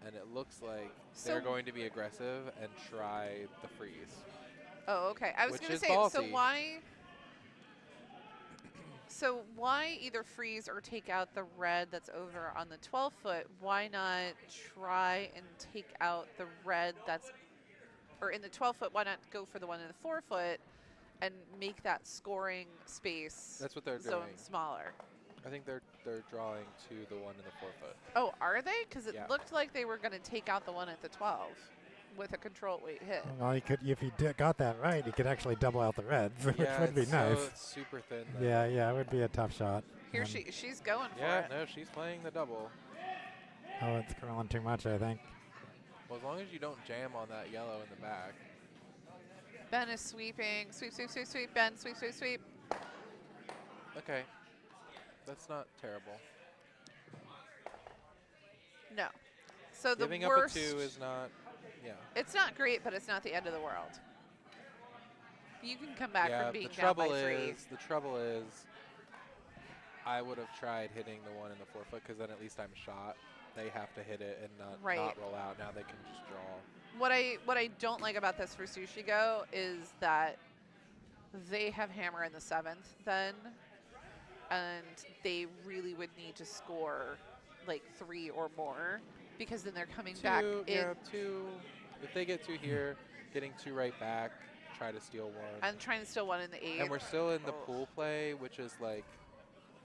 Speaker 3: And it looks like they're going to be aggressive and try the freeze.
Speaker 1: Oh, okay. I was
Speaker 3: Which
Speaker 1: going to
Speaker 3: is
Speaker 1: say,
Speaker 3: ballsy.
Speaker 1: so why either freeze or take out the red that's over on the 12-foot? Why not try and take out the red that's, or in the 12-foot, why not go for the one in the 4-foot and make that scoring space
Speaker 3: That's what they're
Speaker 1: zone
Speaker 3: doing.
Speaker 1: smaller?
Speaker 3: I think they're drawing to the one in the 4-foot.
Speaker 1: Oh, are they? Because it
Speaker 3: Yeah.
Speaker 1: looked like they were going to take out the one at the 12 with a control weight hit.
Speaker 2: Well, you could if you got that right, you could actually double out the reds, which would be nice.
Speaker 3: It's super thin. Though.
Speaker 2: Yeah, it would be a tough shot.
Speaker 1: Here
Speaker 2: And
Speaker 1: she's going for
Speaker 3: Yeah,
Speaker 1: it.
Speaker 3: no, she's playing the double.
Speaker 2: Oh, it's curling too much, I think.
Speaker 3: Well, as long as you don't jam on that yellow in the back.
Speaker 1: Ben is sweeping. Sweep, sweep, sweep, sweep. Ben, sweep, sweep, sweep.
Speaker 3: Okay. That's not terrible.
Speaker 1: No. So the
Speaker 3: Giving
Speaker 1: worst.
Speaker 3: up a 2 is not, yeah.
Speaker 1: It's not great, but it's not the end of the world. You can come back
Speaker 3: Yeah,
Speaker 1: from being
Speaker 3: the
Speaker 1: down by
Speaker 3: trouble
Speaker 1: 3.
Speaker 3: is, I would have tried hitting the one in the 4-foot because then at least I'm shot. They have to hit it and not roll out. Now they can just draw.
Speaker 1: What I don't like about this for Sushi Go is that they have hammer in the 7th then, and they really would need to score like 3 or more because then they're coming back in.
Speaker 3: Yeah, 2. If they get 2 here, getting 2 right back, try to steal 1.
Speaker 1: And trying to steal 1 in the 8th.
Speaker 3: And we're still in the pool play, which is like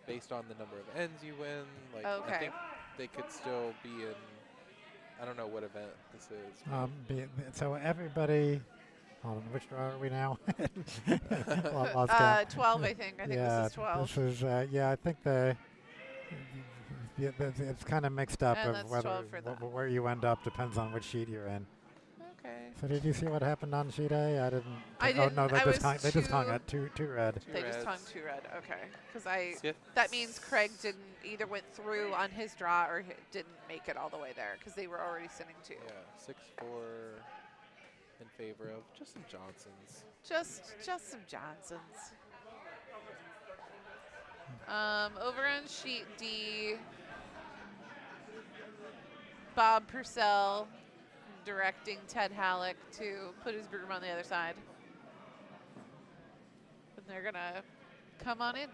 Speaker 3: based on the number of ends you win. Like
Speaker 1: Okay.
Speaker 3: I think they could still be in. I don't know what event this is.
Speaker 2: So everybody, hold on, which draw are we now? Lost count.
Speaker 1: 12, I think. I think this is 12.
Speaker 2: This is, I think it's kind of mixed up
Speaker 1: And
Speaker 2: of
Speaker 1: that's
Speaker 2: whether
Speaker 1: 12 for that.
Speaker 2: where you end up depends on which sheet you're in.
Speaker 1: Okay.
Speaker 2: So did you see what happened on sheet A? I didn't.
Speaker 1: I
Speaker 2: Oh
Speaker 1: didn't.
Speaker 2: no, they
Speaker 1: I
Speaker 2: just
Speaker 1: was
Speaker 2: they just hung
Speaker 1: too-
Speaker 2: at two red.
Speaker 3: Two
Speaker 1: They just
Speaker 3: reds.
Speaker 1: hung 2 red. Okay. Because
Speaker 3: Skip.
Speaker 1: that means Craig didn't either went through on his draw or didn't make it all the way there because they were already sitting 2.
Speaker 3: Yeah, 6-4 in favor of just some Johnsons.
Speaker 1: Just some Johnsons. Over on sheet D, Bob Pursell directing Ted Hallock to put his broom on the other side. And they're going to come on in.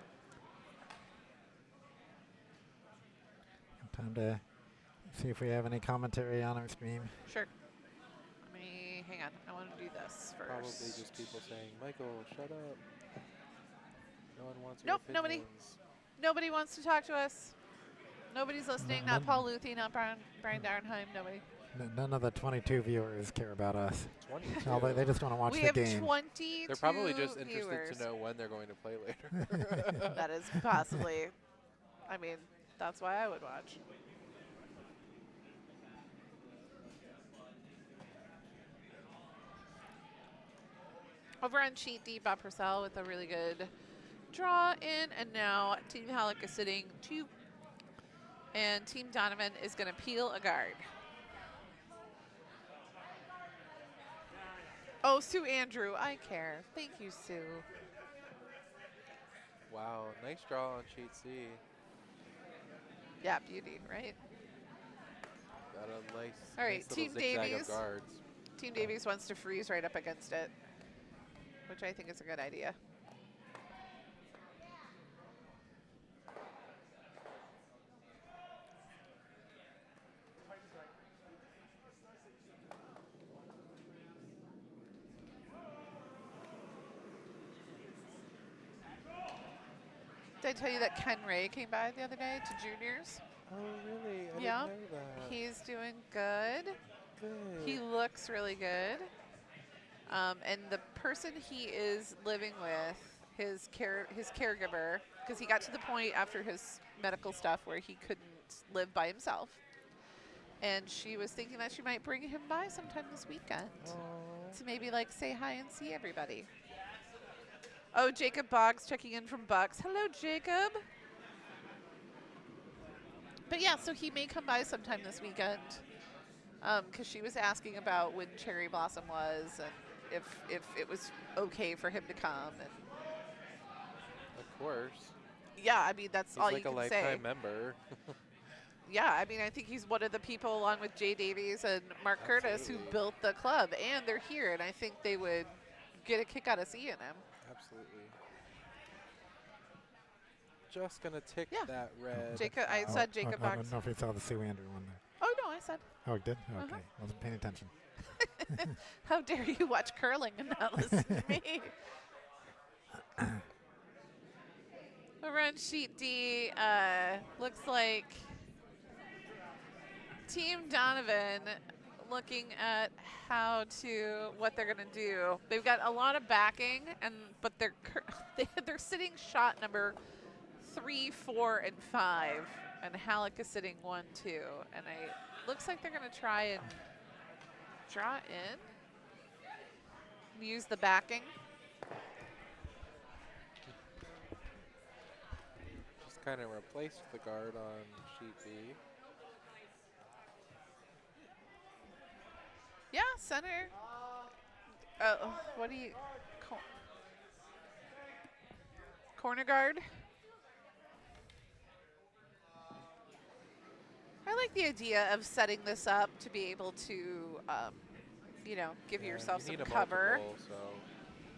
Speaker 2: Time to see if we have any commentary on our stream.
Speaker 1: Sure. Let me, hang on. I want to do this first.
Speaker 3: Probably just people saying, Michael, shut up. No one wants
Speaker 1: Nope,
Speaker 3: your
Speaker 1: nobody.
Speaker 3: opinions.
Speaker 1: Nobody wants to talk to us. Nobody's listening. Not
Speaker 2: none.
Speaker 1: Paul Luthi, not Brian Darnheim. Nobody.
Speaker 2: None of the 22 viewers care about us.
Speaker 3: 22.
Speaker 2: No, they just want to watch
Speaker 1: We
Speaker 2: the
Speaker 1: have
Speaker 2: game.
Speaker 1: 22
Speaker 3: They're probably just interested
Speaker 1: viewers.
Speaker 3: to know when they're going to play later.
Speaker 1: That is possibly. I mean, that's why I would watch. Over on sheet D, Bob Pursell with a really good draw in, and now Team Hallock is sitting 2, and Team Donovan is going to peel a guard. Oh, Sue Andrew, I care. Thank you, Sue.
Speaker 3: Wow, nice draw on sheet C.
Speaker 1: Yeah, beauty, right?
Speaker 3: Got a nice,
Speaker 1: All right,
Speaker 3: nice
Speaker 1: Team
Speaker 3: little zigzag
Speaker 1: Davies.
Speaker 3: of guards.
Speaker 1: Team Davies wants to freeze right up against it, which I think is a good idea. Did I tell you that Ken Ray came by the other day to juniors?
Speaker 3: Oh, really? I
Speaker 1: Yeah.
Speaker 3: didn't know that.
Speaker 1: He's doing good.
Speaker 3: Good.
Speaker 1: He looks really good. And the person he is living with, his caregiver, because he got to the point after his medical stuff where he couldn't live by himself. And she was thinking that she might bring him by sometime this weekend
Speaker 3: Aw.
Speaker 1: to maybe like say hi and see everybody. Oh, Jacob Boggs checking in from Bucks. Hello, Jacob. But yeah, so he may come by sometime this weekend, because she was asking about when Cherry Blossom was and if it was okay for him to come. And
Speaker 3: Of course.
Speaker 1: yeah, I mean that's
Speaker 3: He's
Speaker 1: all
Speaker 3: like
Speaker 1: you
Speaker 3: a
Speaker 1: can say.
Speaker 3: lifetime member.
Speaker 1: Yeah, I mean I think he's one of the people along with Jay Davies and Mark Curtis who
Speaker 3: Absolutely.
Speaker 1: built the club, and they're here, and I think they would get a kick out of seeing him.
Speaker 3: Absolutely. Just gonna tick
Speaker 1: Yeah.
Speaker 3: that red.
Speaker 1: Jacob, I said Jacob
Speaker 2: I don't
Speaker 1: Boggs.
Speaker 2: know if you saw the Sue Andrew one there.
Speaker 1: Oh no, I said.
Speaker 2: Oh, it did? Okay. Wasn't paying attention.
Speaker 1: How dare you watch curling and not listen to me? Over on sheet D, looks like Team Donovan looking at what they're gonna do. They've got a lot of backing, but they're sitting shot number 3, 4, and 5, and Hallock is sitting 1, 2, and looks like they're gonna try and draw in, use the backing.
Speaker 3: Just kind of replaced the guard on sheet B.
Speaker 1: Yeah, center. What do you corner guard? I like the idea of setting this up to be able to, give
Speaker 3: Yeah,
Speaker 1: yourself
Speaker 3: you
Speaker 1: some
Speaker 3: need a
Speaker 1: cover.
Speaker 3: multiple, so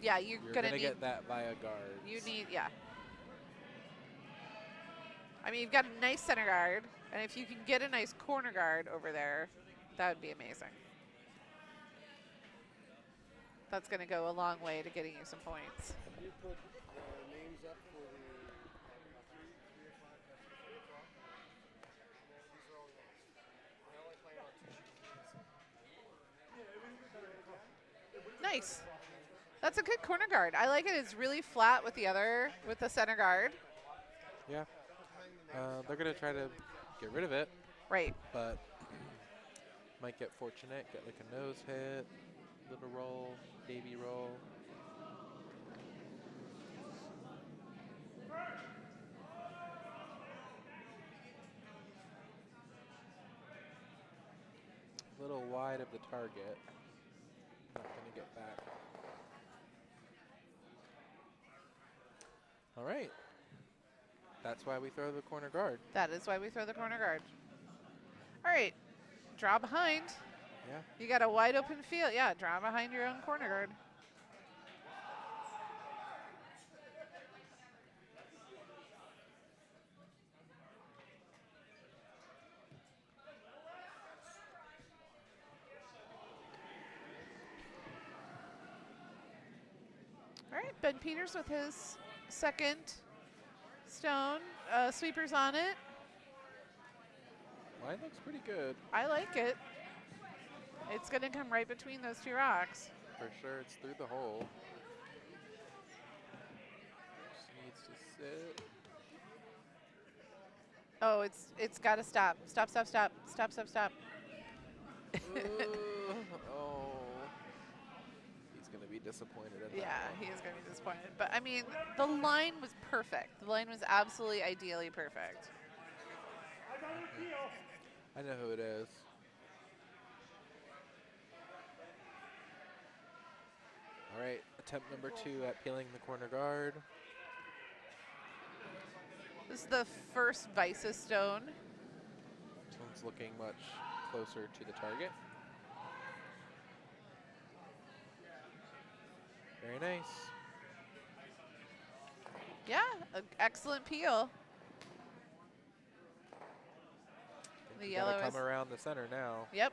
Speaker 1: Yeah, you're
Speaker 3: you're
Speaker 1: gonna
Speaker 3: gonna
Speaker 1: need.
Speaker 3: get that via guards.
Speaker 1: You need, yeah. I mean, you've got a nice center guard, and if you can get a nice corner guard over there, that would be amazing. That's going to go a long way to getting you some points.
Speaker 4: You put names up for the 3 o'clock, 4 o'clock. These are all the ones. I only play on 2 sheets.
Speaker 1: Nice. That's a good corner guard. I like it. It's really flat with the center guard.
Speaker 3: Yeah. They're gonna try to get rid of it,
Speaker 1: Right.
Speaker 3: but might get fortunate, get like a nose hit, little roll, baby roll. A little wide of the target. Not gonna get back. All right. That's why we throw the corner guard.
Speaker 1: That is why we throw the corner guard. All right. Draw behind.
Speaker 3: Yeah.
Speaker 1: You got a wide open field. Yeah, draw behind your own corner guard. All right, Ben Peters with his second stone. Sweepers on it.
Speaker 3: Line looks pretty good.
Speaker 1: I like it. It's going to come right between those two rocks.
Speaker 3: For sure, it's through the hole. Just needs to sit.
Speaker 1: Oh, it's got to stop. Stop, stop, stop. Stop, stop, stop.
Speaker 3: Ooh, oh. He's going to be disappointed at that.
Speaker 1: Yeah,
Speaker 3: one.
Speaker 1: he is going to be disappointed. But, I mean, the line was perfect. The line was absolutely ideally perfect.
Speaker 3: I know who it is. All right, attempt number 2 at peeling the corner guard.
Speaker 1: This is the first Vices stone.
Speaker 3: This one's looking much closer to the target. Very nice.
Speaker 1: Yeah, excellent peel. The
Speaker 3: You
Speaker 1: yellow
Speaker 3: gotta
Speaker 1: is.
Speaker 3: come around the center now.
Speaker 1: Yep.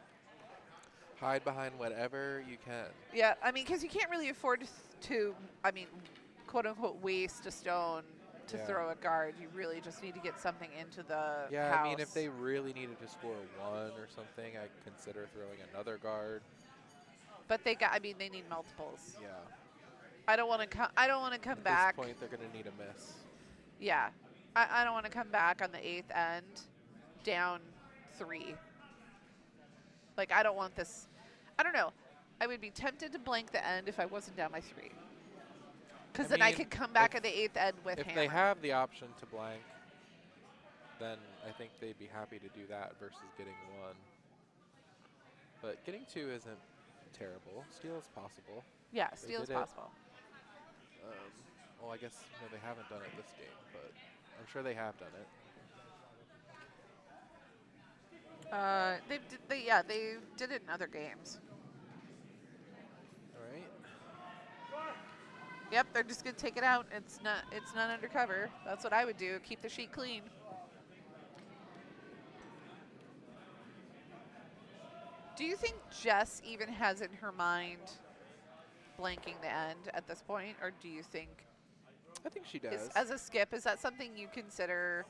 Speaker 3: Hide behind whatever you can.
Speaker 1: Yeah, I mean, because you can't really afford to, I mean, quote unquote, waste a stone to
Speaker 3: Yeah.
Speaker 1: throw a guard. You really just need to get something into the
Speaker 3: Yeah,
Speaker 1: house.
Speaker 3: I mean, if they really needed to score 1 or something, I'd consider throwing another guard.
Speaker 1: But they got. I mean, they need multiples.
Speaker 3: Yeah.
Speaker 1: I don't want to come. I don't want to come
Speaker 3: At
Speaker 1: back.
Speaker 3: this point, they're gonna need a miss.
Speaker 1: Yeah, I don't want to come back on the 8th end, down 3. Like I don't want this. I don't know. I would be tempted to blank the end if I wasn't down by 3. Because then I
Speaker 3: mean,
Speaker 1: could come back
Speaker 3: if-
Speaker 1: at the 8th end with
Speaker 3: If
Speaker 1: hammer.
Speaker 3: they have the option to blank, then I think they'd be happy to do that versus getting 1. But getting 2 isn't terrible. Steal is possible.
Speaker 1: Yeah, steal is
Speaker 3: did it.
Speaker 1: possible.
Speaker 3: Well, I guess no, they haven't done it this game, but I'm sure they have done it.
Speaker 1: They did it in other games.
Speaker 3: All right.
Speaker 1: Yep, they're just gonna take it out. It's not undercover. That's what I would do. Keep the sheet clean. Do you think Jess even has in her mind blanking the end at this point, or do you think
Speaker 3: I think she does.
Speaker 1: as a skip, is that something you consider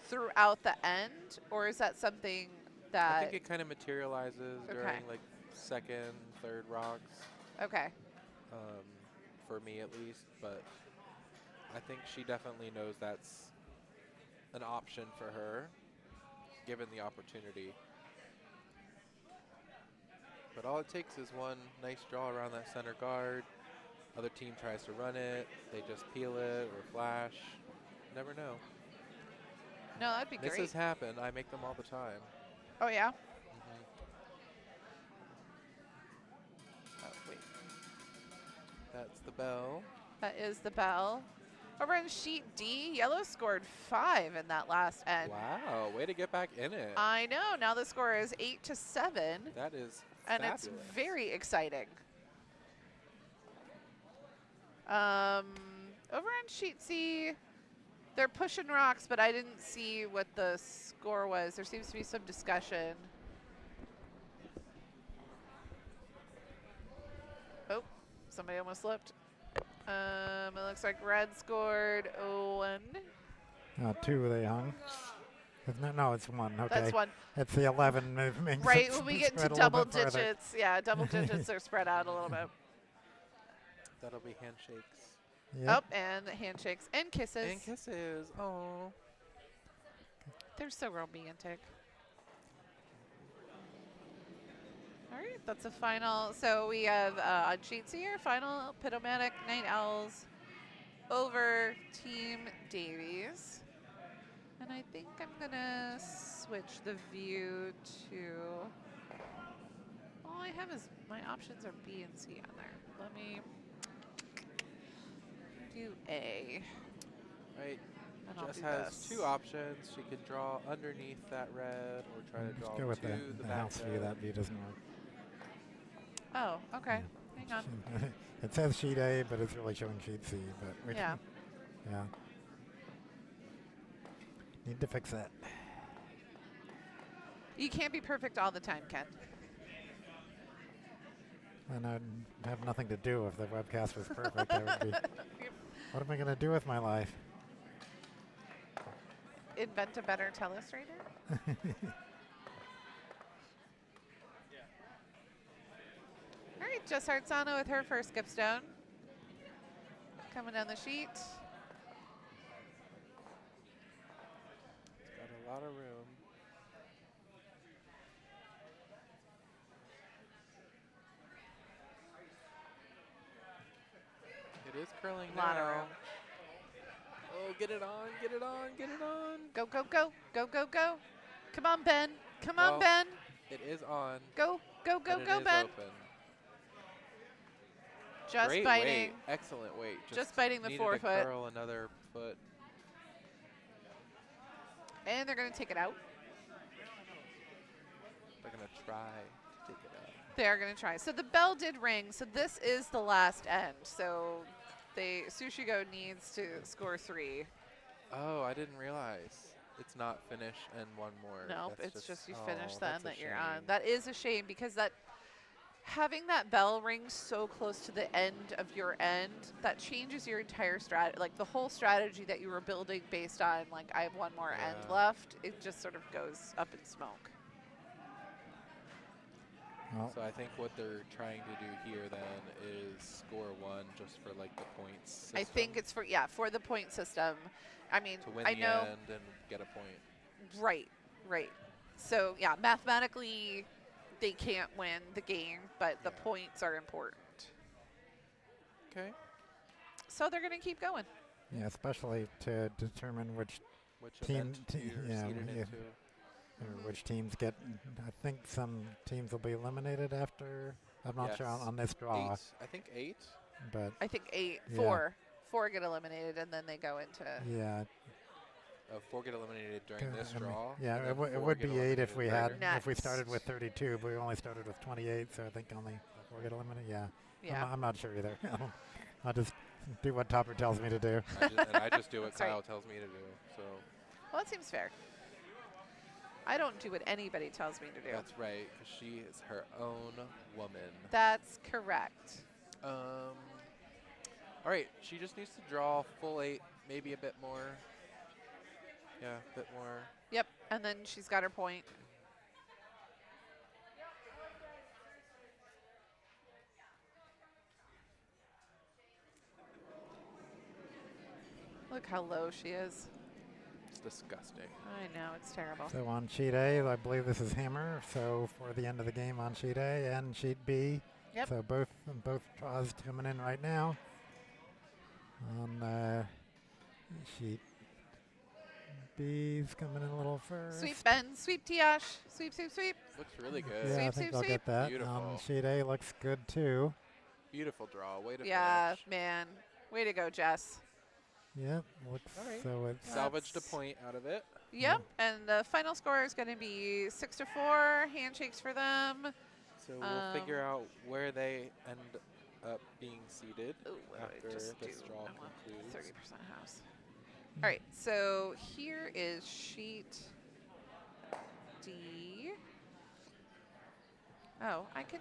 Speaker 1: throughout the end, or is that something
Speaker 3: I
Speaker 1: that
Speaker 3: think it kind of materializes
Speaker 1: Okay.
Speaker 3: during like 2nd, 3rd rocks,
Speaker 1: okay?
Speaker 3: for me at least. But I think she definitely knows that's an option for her, given the opportunity. But all it takes is one nice draw around that center guard. Other team tries to run it. They just peel it or flash. Never know.
Speaker 1: No, that'd be great.
Speaker 3: Misses happen. I make them all the time.
Speaker 1: Oh yeah.
Speaker 3: Mhm.
Speaker 1: Oh, wait.
Speaker 3: That's the bell.
Speaker 1: That is the bell. Over on sheet D, yellow scored 5 in that last end.
Speaker 3: Wow, way to get back in it.
Speaker 1: I know. Now the score is 8-7,
Speaker 3: That is
Speaker 1: and
Speaker 3: fabulous.
Speaker 1: it's very exciting. Over on sheet C, they're pushing rocks, but I didn't see what the score was. There seems to be some discussion. Oh, somebody almost slipped. It looks like red scored 1.
Speaker 2: 2 they hung. Isn't it? No, it's 1. Okay.
Speaker 1: That's 1.
Speaker 2: It's the 11 moving.
Speaker 1: Right, when we get into
Speaker 2: spread a little
Speaker 1: double
Speaker 2: bit further.
Speaker 1: digits, yeah, double digits are spread out a little bit.
Speaker 3: That'll be handshakes.
Speaker 2: Yep.
Speaker 1: Oh, and handshakes and kisses.
Speaker 3: And kisses. Oh.
Speaker 1: They're so romantic. All right, that's a final. So we have on sheet C, our final Potomac Night Owls over Team Davies. And I think I'm going to switch the view to, all I have is my options are B and C on there. Let me do A.
Speaker 3: Right.
Speaker 1: And I'll
Speaker 3: Jess
Speaker 1: do
Speaker 3: has
Speaker 1: this.
Speaker 3: 2 options. She can draw underneath that red or try to draw
Speaker 2: Just go with
Speaker 3: to
Speaker 2: the
Speaker 3: back
Speaker 2: house view.
Speaker 3: red.
Speaker 2: That view doesn't work.
Speaker 1: Oh, okay. Hang on.
Speaker 2: It says sheet A, but it's really showing sheet C. But which
Speaker 1: Yeah.
Speaker 2: yeah. Need to fix that.
Speaker 1: You can't be perfect all the time, Ken.
Speaker 2: And I'd have nothing to do if the webcast was perfect. I would be. What am I going to do with my life?
Speaker 1: Invent a better telestrator? Jess Hartzano with her first skip stone. Coming down the sheet.
Speaker 3: It's got a lot of room. It is curling
Speaker 1: Lot of
Speaker 3: now.
Speaker 1: room.
Speaker 3: Oh, get it on, get it on, get it on.
Speaker 1: Go, go, go, go, go, go. Come on, Ben. Come on,
Speaker 3: Well,
Speaker 1: Ben.
Speaker 3: It is on.
Speaker 1: Go, go, go,
Speaker 3: but it
Speaker 1: go,
Speaker 3: is
Speaker 1: Ben.
Speaker 3: Open.
Speaker 1: Just
Speaker 3: Great
Speaker 1: biting.
Speaker 3: weight. Excellent weight.
Speaker 1: Just biting the
Speaker 3: needed
Speaker 1: forefoot.
Speaker 3: to curl another foot.
Speaker 1: And they're going to take it out.
Speaker 3: They're going to try to take it out.
Speaker 1: They are going to try. So the bell did ring. So this is the last end. So Sushigo needs to score 3.
Speaker 3: Oh, I didn't realize. It's not finish and one more.
Speaker 1: Nope,
Speaker 3: That's
Speaker 1: it's just you
Speaker 3: oh,
Speaker 1: finish the
Speaker 3: that's
Speaker 1: end
Speaker 3: a
Speaker 1: that you're on.
Speaker 3: shame.
Speaker 1: That is a shame because having that bell ring so close to the end of your end, that changes your entire strategy. Like the whole strategy that you were building based on, like, I have one more end
Speaker 3: Yeah.
Speaker 1: left, it just sort of goes up in smoke.
Speaker 2: Well,
Speaker 3: So I think what they're trying to do here then is score 1 just for like the points
Speaker 1: I
Speaker 3: system,
Speaker 1: think it's for the point system. I mean,
Speaker 3: to win
Speaker 1: I
Speaker 3: the
Speaker 1: know.
Speaker 3: end and get a point.
Speaker 1: Right. So, yeah, mathematically, they can't win the game, but the
Speaker 3: Yeah.
Speaker 1: points are important.
Speaker 3: Okay.
Speaker 1: So they're going to keep going.
Speaker 2: yeah, especially to determine which
Speaker 3: Which
Speaker 2: Team-
Speaker 3: event
Speaker 2: te-
Speaker 3: you're
Speaker 2: yeah,
Speaker 3: seeded
Speaker 2: yeah.
Speaker 3: into.
Speaker 1: Mhm.
Speaker 2: which teams get. I think some teams will be eliminated after. I'm not sure
Speaker 3: Yes.
Speaker 2: on this draw,
Speaker 3: 8. I think 8.
Speaker 2: but
Speaker 1: I think
Speaker 2: Yeah.
Speaker 1: 4 get eliminated, and then they go into.
Speaker 2: yeah,
Speaker 3: 4 get eliminated during
Speaker 2: Kinda,
Speaker 3: this
Speaker 2: I mean,
Speaker 3: draw.
Speaker 2: yeah,
Speaker 3: and
Speaker 2: it,
Speaker 3: then
Speaker 2: w- it
Speaker 3: 4
Speaker 2: would
Speaker 3: get
Speaker 2: be 8 if
Speaker 3: eliminated
Speaker 2: we
Speaker 3: later.
Speaker 2: had if we started
Speaker 1: Next.
Speaker 2: with 32, but we only started with 28, so I think only 4 get eliminated. Yeah,
Speaker 1: Yeah.
Speaker 2: I'm not sure either. I'll just do what Topper tells me to do.
Speaker 3: I just do what
Speaker 1: Sorry.
Speaker 3: Kyle tells me to do. So
Speaker 1: Well, that seems fair. I don't do what anybody tells me to do.
Speaker 3: that's right, because she is her own woman.
Speaker 1: That's correct.
Speaker 3: All right, she just needs to draw full 8, maybe a bit more. Yeah, a bit more.
Speaker 1: Yep. And then she's got her point. Look how low she is.
Speaker 3: It's disgusting.
Speaker 1: I know, it's terrible.
Speaker 2: So on sheet A, I believe this is hammer. So for the end of the game on sheet A and sheet B.
Speaker 1: Yep.
Speaker 2: So both draws coming in right now. On sheet B's coming in a little first.
Speaker 1: Sweep Ben, sweep Tiash, sweep, sweep, sweep.
Speaker 3: Looks really good.
Speaker 2: Yeah, I
Speaker 1: Sweep,
Speaker 2: think
Speaker 1: sweep,
Speaker 2: I'll
Speaker 1: sweep.
Speaker 2: get that.
Speaker 3: Beautiful.
Speaker 2: Sheet A looks good too.
Speaker 3: Beautiful draw. Way to
Speaker 1: Yeah,
Speaker 3: finish.
Speaker 1: man. Way to go, Jess.
Speaker 2: Yep, looks
Speaker 3: All right.
Speaker 2: so it's
Speaker 3: Salvaged a
Speaker 1: That's-
Speaker 3: point out of it.
Speaker 1: Yep, and the final score is going to be 6-4. Handshakes for them.
Speaker 3: So we'll figure out where they end up being seated
Speaker 1: Ooh, what do I
Speaker 3: after
Speaker 1: just
Speaker 3: this
Speaker 1: do?
Speaker 3: draw
Speaker 1: I want
Speaker 3: concludes.
Speaker 1: 30% house. All right, so here is sheet D. Oh, I can.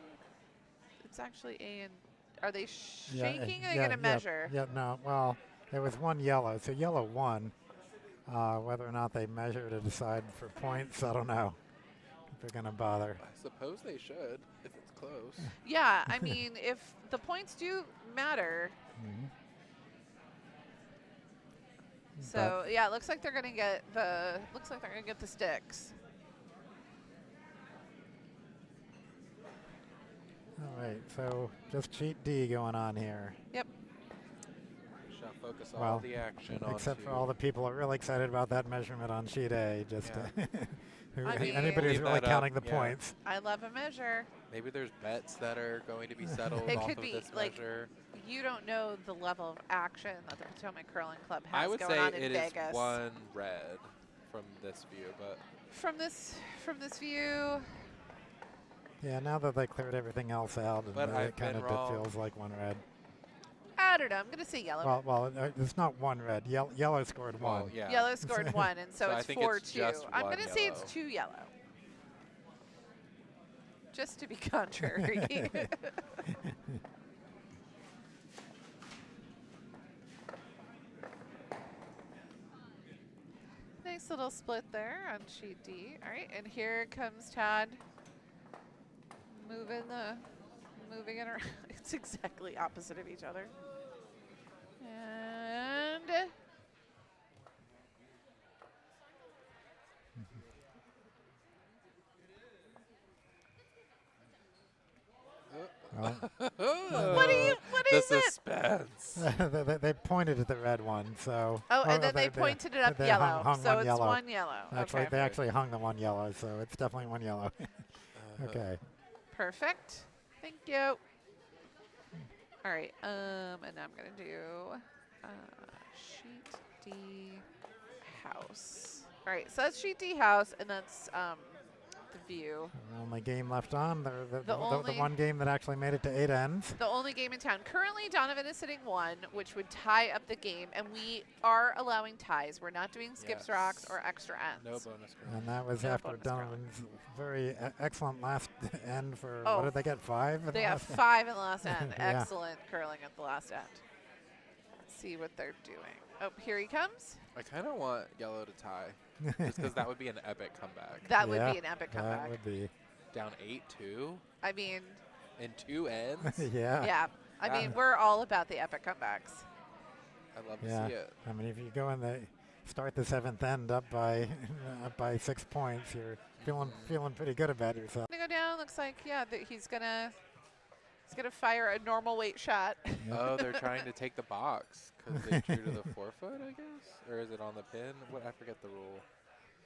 Speaker 1: It's actually A and. Are they shaking? Or are they going to measure?
Speaker 2: Yeah, no. Well, there was one yellow, so yellow won. Whether or not they measure to decide for points, I don't know. If they're going to bother.
Speaker 3: I suppose they should if it's close.
Speaker 1: Yeah, I mean, if the points do matter.
Speaker 2: Mhm.
Speaker 1: So yeah, it looks like they're gonna get the. Looks like they're gonna get the sticks.
Speaker 2: All right, so just sheet D going on here.
Speaker 1: Yep.
Speaker 3: Shall focus
Speaker 2: Well,
Speaker 3: all the action on
Speaker 2: Except for all the people who are really excited about that measurement on sheet A. Just
Speaker 1: I mean-
Speaker 2: anybody who's
Speaker 3: Leave
Speaker 2: really
Speaker 3: that up,
Speaker 2: counting the
Speaker 3: yeah.
Speaker 2: points.
Speaker 1: I love a measure.
Speaker 3: Maybe there's bets that are going to be settled
Speaker 1: It
Speaker 3: off
Speaker 1: could
Speaker 3: of
Speaker 1: be,
Speaker 3: this
Speaker 1: like,
Speaker 3: measure.
Speaker 1: You don't know the level of action that the Potomac Curling Club has
Speaker 3: I would
Speaker 1: going
Speaker 3: say
Speaker 1: on in
Speaker 3: it is
Speaker 1: Vegas.
Speaker 3: one red from this view, but
Speaker 1: From this view,
Speaker 2: Yeah, now that they cleared everything else out,
Speaker 3: But
Speaker 2: and
Speaker 3: I've
Speaker 2: it kind
Speaker 3: been
Speaker 2: of
Speaker 3: wrong.
Speaker 2: feels like one red.
Speaker 1: I don't know. I'm gonna say yellow.
Speaker 2: Well, it's not one red. Yellow scored
Speaker 3: well,
Speaker 2: one.
Speaker 3: yeah.
Speaker 1: Yellow scored 1, and so,
Speaker 3: So I
Speaker 1: it's
Speaker 3: think it's
Speaker 1: 4-2.
Speaker 3: just
Speaker 1: I'm
Speaker 3: one
Speaker 1: gonna say it's
Speaker 3: yellow.
Speaker 1: 2 yellow. Just to be contrary. Nice little split there on sheet D. All right, and here comes Todd moving moving it around. It's exactly opposite of each other. And
Speaker 2: Well,
Speaker 1: what
Speaker 3: the
Speaker 1: is it?
Speaker 3: suspense.
Speaker 2: they pointed at the red one, so.
Speaker 1: Oh,
Speaker 2: or
Speaker 1: and then they pointed it up
Speaker 2: they
Speaker 1: yellow.
Speaker 2: hung
Speaker 1: So
Speaker 2: one
Speaker 1: it's
Speaker 2: yellow.
Speaker 1: one yellow.
Speaker 2: Actually,
Speaker 1: Okay.
Speaker 2: they actually hung the one yellow, so it's definitely one yellow. Okay.
Speaker 1: Perfect. Thank you. All right. And now I'm gonna do sheet D house. All right. So that's sheet D house, and that's the view.
Speaker 2: The only game left on. The
Speaker 1: only-
Speaker 2: one game that actually made it to 8 ends.
Speaker 1: The only game in town. Currently, Donovan is sitting 1, which would tie up the game, and we are allowing ties. We're not doing skips,
Speaker 3: Yes.
Speaker 1: rocks, or extra ends.
Speaker 3: No bonus curl.
Speaker 2: And that was
Speaker 1: No
Speaker 2: after
Speaker 1: bonus curling.
Speaker 2: Donovan's very excellent last end for,
Speaker 1: Oh.
Speaker 2: what did they get, 5? in
Speaker 1: They
Speaker 2: the
Speaker 1: have
Speaker 2: last
Speaker 1: 5 in the last end.
Speaker 2: Yeah.
Speaker 1: Excellent curling at the last end. Let's see what they're doing. Oh, here he comes.
Speaker 3: I kind of want yellow to tie, just because that would be an epic comeback.
Speaker 1: That would
Speaker 2: Yeah,
Speaker 1: be an epic
Speaker 2: That
Speaker 1: comeback.
Speaker 2: would be.
Speaker 3: Down 8-2
Speaker 1: I mean,
Speaker 3: in 2 ends.
Speaker 2: Yeah.
Speaker 1: yeah. I
Speaker 3: That-
Speaker 1: mean, we're all about the epic comebacks.
Speaker 3: I'd love
Speaker 2: Yeah.
Speaker 3: to see it.
Speaker 2: I mean, if you go in the start the 7th end up by 6 points, you're feeling pretty good about yourself.
Speaker 1: Gonna go down. Looks like he's gonna fire a normal weight shot.
Speaker 3: Oh, they're trying to take the box because they drew to the forefoot, I guess, or is it on the pin? What I forget the rule.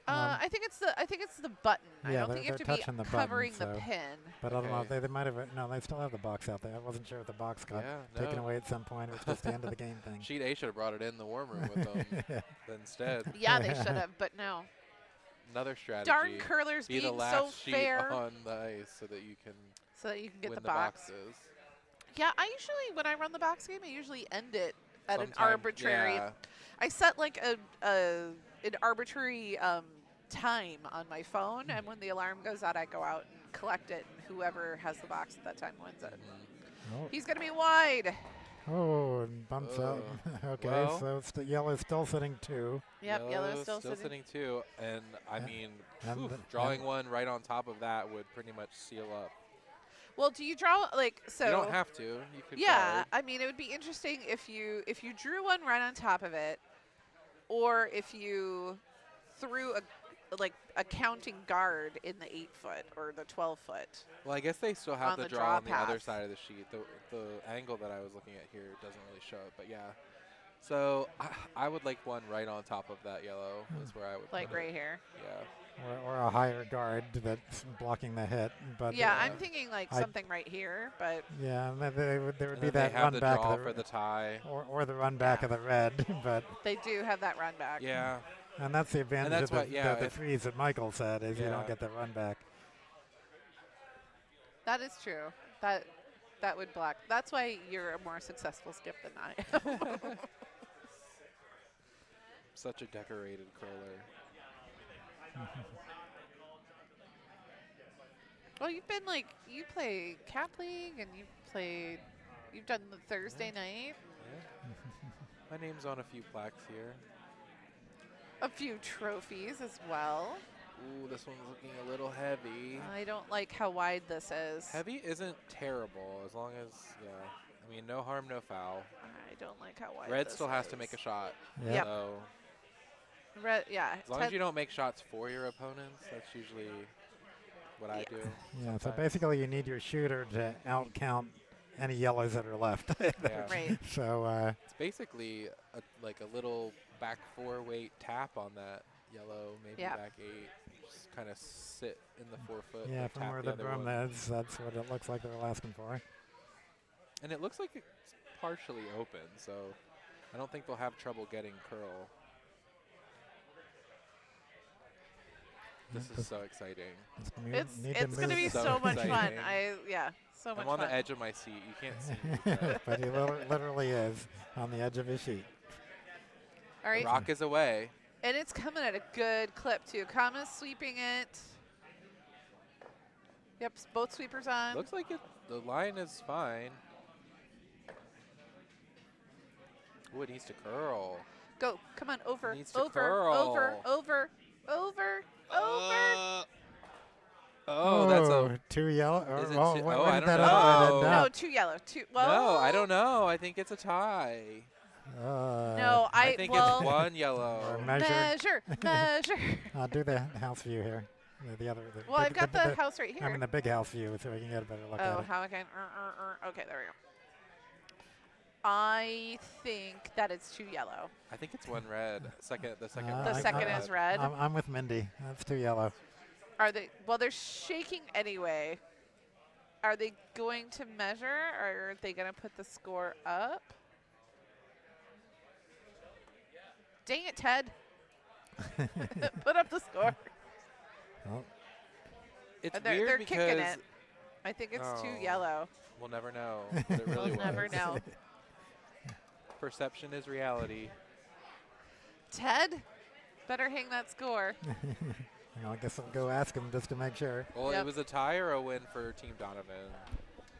Speaker 1: I think it's the button. I
Speaker 2: Yeah,
Speaker 1: don't think you have
Speaker 2: they're
Speaker 1: to be
Speaker 2: touching the button,
Speaker 1: covering the
Speaker 2: so-
Speaker 1: pin.
Speaker 2: But I don't know if
Speaker 3: Okay.
Speaker 2: they might have. No, they still have the box out there. I wasn't sure if the box got
Speaker 3: Yeah,
Speaker 2: taken
Speaker 3: no.
Speaker 2: away at some point, or it's just the end of the game thing.
Speaker 3: Sheet A should have brought it in the warm room with them, but instead,
Speaker 1: Yeah, they should have, but no.
Speaker 3: another strategy.
Speaker 1: Darn curlers
Speaker 3: be the
Speaker 1: being
Speaker 3: last
Speaker 1: so
Speaker 3: sheet
Speaker 1: fair,
Speaker 3: on the ice so that you can
Speaker 1: so that you can get
Speaker 3: win
Speaker 1: the
Speaker 3: the
Speaker 1: box.
Speaker 3: boxes.
Speaker 1: Yeah, I usually when I run the box game, I usually end it at an
Speaker 3: Sometime-
Speaker 1: arbitrary.
Speaker 3: Yeah,
Speaker 1: I set like an arbitrary time on my phone, and when the alarm goes out, I go out and collect it, and whoever has the box at that time wins it.
Speaker 2: Oh,
Speaker 1: He's gonna be wide.
Speaker 2: oh, and bumps out. Okay,
Speaker 3: well.
Speaker 2: so yellow's still sitting 2.
Speaker 1: Yep, yellow's still sitting.
Speaker 3: too, and I
Speaker 2: Yeah.
Speaker 3: mean,
Speaker 2: And
Speaker 3: phew,
Speaker 2: the-
Speaker 3: drawing one right on top of that would pretty much seal up.
Speaker 1: Well, do you draw like so?
Speaker 3: You don't have to. You could.
Speaker 1: Yeah,
Speaker 3: guard.
Speaker 1: I mean, it would be interesting if you drew one right on top of it, or if you threw a counting guard in the 8-foot or the 12-foot.
Speaker 3: Well, I guess they still
Speaker 1: on
Speaker 3: have the
Speaker 1: the
Speaker 3: draw
Speaker 1: draw
Speaker 3: on the other
Speaker 1: path.
Speaker 3: side of the sheet. The angle that I was looking at here doesn't really show it, but yeah. So I would like one right on top of that yellow. Is where I would
Speaker 1: Like
Speaker 3: put
Speaker 1: right
Speaker 3: it.
Speaker 1: here.
Speaker 3: Yeah.
Speaker 2: Or a higher guard that's blocking the hit. But
Speaker 1: Yeah, I'm thinking like
Speaker 2: I-
Speaker 1: something right here, but
Speaker 2: yeah, there would
Speaker 3: And
Speaker 2: be
Speaker 3: then
Speaker 2: that
Speaker 3: they have
Speaker 2: run
Speaker 3: the
Speaker 2: back
Speaker 3: draw
Speaker 2: of
Speaker 3: for the tie.
Speaker 2: or the run back of the red, but
Speaker 1: they do have that run back.
Speaker 3: Yeah.
Speaker 2: and that's the advantage
Speaker 3: that's
Speaker 2: of
Speaker 3: what- yeah,
Speaker 2: the
Speaker 3: if-
Speaker 2: threes that Michael said is you
Speaker 3: Yeah.
Speaker 2: don't get the run back.
Speaker 1: That is true. That would block. That's why you're a more successful skip than I am.
Speaker 3: Such a decorated curler.
Speaker 1: Well, you play Cap League and you've done the Thursday night,
Speaker 3: Yeah. My name's on a few plaques here.
Speaker 1: a few trophies as well.
Speaker 3: Ooh, this one's looking a little heavy.
Speaker 1: I don't like how wide this is.
Speaker 3: Heavy isn't terrible as long as, yeah. I mean, no harm, no foul.
Speaker 1: I don't like how wide
Speaker 3: Red
Speaker 1: this
Speaker 3: still has to
Speaker 1: is.
Speaker 3: make a shot.
Speaker 2: Yep.
Speaker 3: So
Speaker 1: Red, yeah.
Speaker 3: as long as you don't make shots for your opponents, that's usually what I do.
Speaker 2: Yeah, so
Speaker 3: sometimes.
Speaker 2: basically you need your shooter to outcount any yellows that are left.
Speaker 3: Yeah.
Speaker 1: Right.
Speaker 2: So
Speaker 3: It's basically like a little back 4 weight tap on that yellow, maybe
Speaker 1: Yeah.
Speaker 3: back 8. Just kind of sit in the 4-foot.
Speaker 2: yeah,
Speaker 3: and
Speaker 2: from
Speaker 3: tap
Speaker 2: where
Speaker 3: the
Speaker 2: the
Speaker 3: other
Speaker 2: broom
Speaker 3: one.
Speaker 2: is, that's what it looks like they're asking for.
Speaker 3: And it looks like it's partially open, so I don't think they'll have trouble getting curl. This is so exciting.
Speaker 1: It's gonna be
Speaker 3: So
Speaker 1: so much fun.
Speaker 3: exciting.
Speaker 1: So much
Speaker 3: I'm on
Speaker 1: fun.
Speaker 3: the edge of my seat. You can't see me. but
Speaker 2: but he literally is on the edge of his sheet.
Speaker 1: All
Speaker 3: the
Speaker 1: right,
Speaker 3: rock is away.
Speaker 1: and it's coming at a good clip too. Kama's sweeping it. Yep, both sweepers on.
Speaker 3: Looks like the line is fine. Ooh, it needs to curl.
Speaker 1: Go, come on, over,
Speaker 3: Needs to
Speaker 1: over,
Speaker 3: curl.
Speaker 1: over, over, over, over.
Speaker 3: Oh, that's a.
Speaker 2: 2 yellow.
Speaker 3: Is it
Speaker 2: Oh,
Speaker 3: two-
Speaker 2: where
Speaker 3: oh, I
Speaker 2: did
Speaker 3: don't
Speaker 2: that other
Speaker 3: know.
Speaker 2: one end
Speaker 1: No,
Speaker 2: up?
Speaker 1: 2 yellow. 2. Well,
Speaker 3: No, I don't know. I think it's a tie.
Speaker 1: No,
Speaker 3: I think
Speaker 1: well,
Speaker 3: it's 1 yellow.
Speaker 2: Measure.
Speaker 1: measure.
Speaker 2: I'll do the house view here. The other. The
Speaker 1: Well,
Speaker 2: big,
Speaker 1: I've got the house right here.
Speaker 2: I mean the big house view, so we can get a better look at
Speaker 1: Oh,
Speaker 2: it.
Speaker 1: how I can. Okay, there we go. I think that it's 2 yellow.
Speaker 3: I think it's 1 red. The second.
Speaker 2: Uh,
Speaker 1: The
Speaker 3: red
Speaker 1: second
Speaker 3: red.
Speaker 1: is red.
Speaker 2: I'm with Mindy. That's 2 yellow.
Speaker 1: Are they? Well, they're shaking anyway. Are they going to measure, or are they going to put the score up? Dang it, Ted. Put up the score.
Speaker 2: Oh,
Speaker 3: It's
Speaker 1: They're
Speaker 3: weird
Speaker 1: kicking
Speaker 3: because
Speaker 1: it. I think it's 2
Speaker 3: Oh.
Speaker 1: yellow.
Speaker 3: we'll never know. But it really
Speaker 1: We'll never
Speaker 3: was.
Speaker 1: know.
Speaker 3: Perception is reality.
Speaker 1: Ted, better hang that score.
Speaker 2: I guess I'll go ask him just to make sure.
Speaker 3: Well,
Speaker 1: Yep.
Speaker 3: it was a tie or a win for Team Donovan,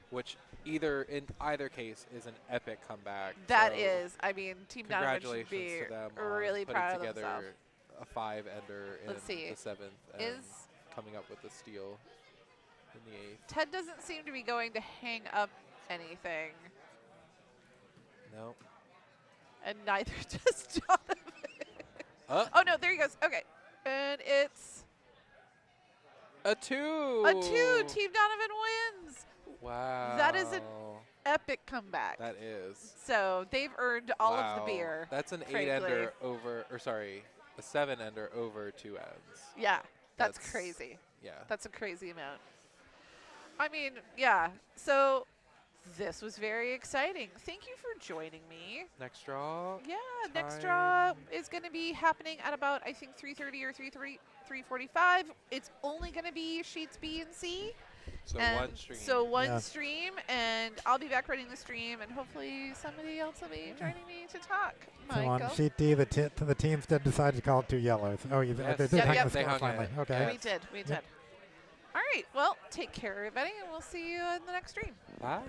Speaker 3: which in either case is an epic comeback.
Speaker 1: That
Speaker 3: so
Speaker 1: is, I mean, Team Donovan should
Speaker 3: congratulations
Speaker 1: be
Speaker 3: to them on
Speaker 1: really
Speaker 3: putting
Speaker 1: proud of
Speaker 3: together
Speaker 1: themselves.
Speaker 3: a 5-ender in
Speaker 1: Let's see.
Speaker 3: the 7th and
Speaker 1: Is
Speaker 3: coming up with a steal in the 8th.
Speaker 1: Ted doesn't seem to be going to hang up anything,
Speaker 3: No.
Speaker 1: and neither does Donovan. Oh no, there he goes. Okay, and it's
Speaker 3: A 2.
Speaker 1: a 2. Team Donovan wins.
Speaker 3: Wow.
Speaker 1: That is an epic comeback.
Speaker 3: That is.
Speaker 1: So they've earned all of
Speaker 3: Wow.
Speaker 1: the beer.
Speaker 3: That's an
Speaker 1: frankly.
Speaker 3: 8-ender over, or sorry, a 7-ender over 2 ends.
Speaker 1: Yeah, that's
Speaker 3: That's-
Speaker 1: crazy.
Speaker 3: Yeah.
Speaker 1: That's a crazy amount. I mean, yeah. So this was very exciting. Thank you for joining me.
Speaker 3: Next draw.
Speaker 1: Yeah, next draw
Speaker 3: Time.
Speaker 1: is going to be happening at about, I think, 3:30 or 3:45. It's only going to be sheets B and C.
Speaker 3: So
Speaker 1: and
Speaker 3: 1 stream.
Speaker 1: So one
Speaker 2: Yeah.
Speaker 1: stream, and I'll be back running the stream, and hopefully somebody else will be joining me to talk.
Speaker 2: So
Speaker 1: Michael.
Speaker 2: on sheet D, the teams did decide to call it 2 yellows. Oh,
Speaker 3: Yes.
Speaker 2: they did
Speaker 1: Yep,
Speaker 2: hang
Speaker 1: yep.
Speaker 2: the
Speaker 3: They
Speaker 2: score
Speaker 3: hung
Speaker 2: finally.
Speaker 3: it.
Speaker 2: Okay.
Speaker 3: Yeah.
Speaker 1: We did. We did. All right. Well, take care, everybody, and we'll see you in the next stream.
Speaker 3: Bye.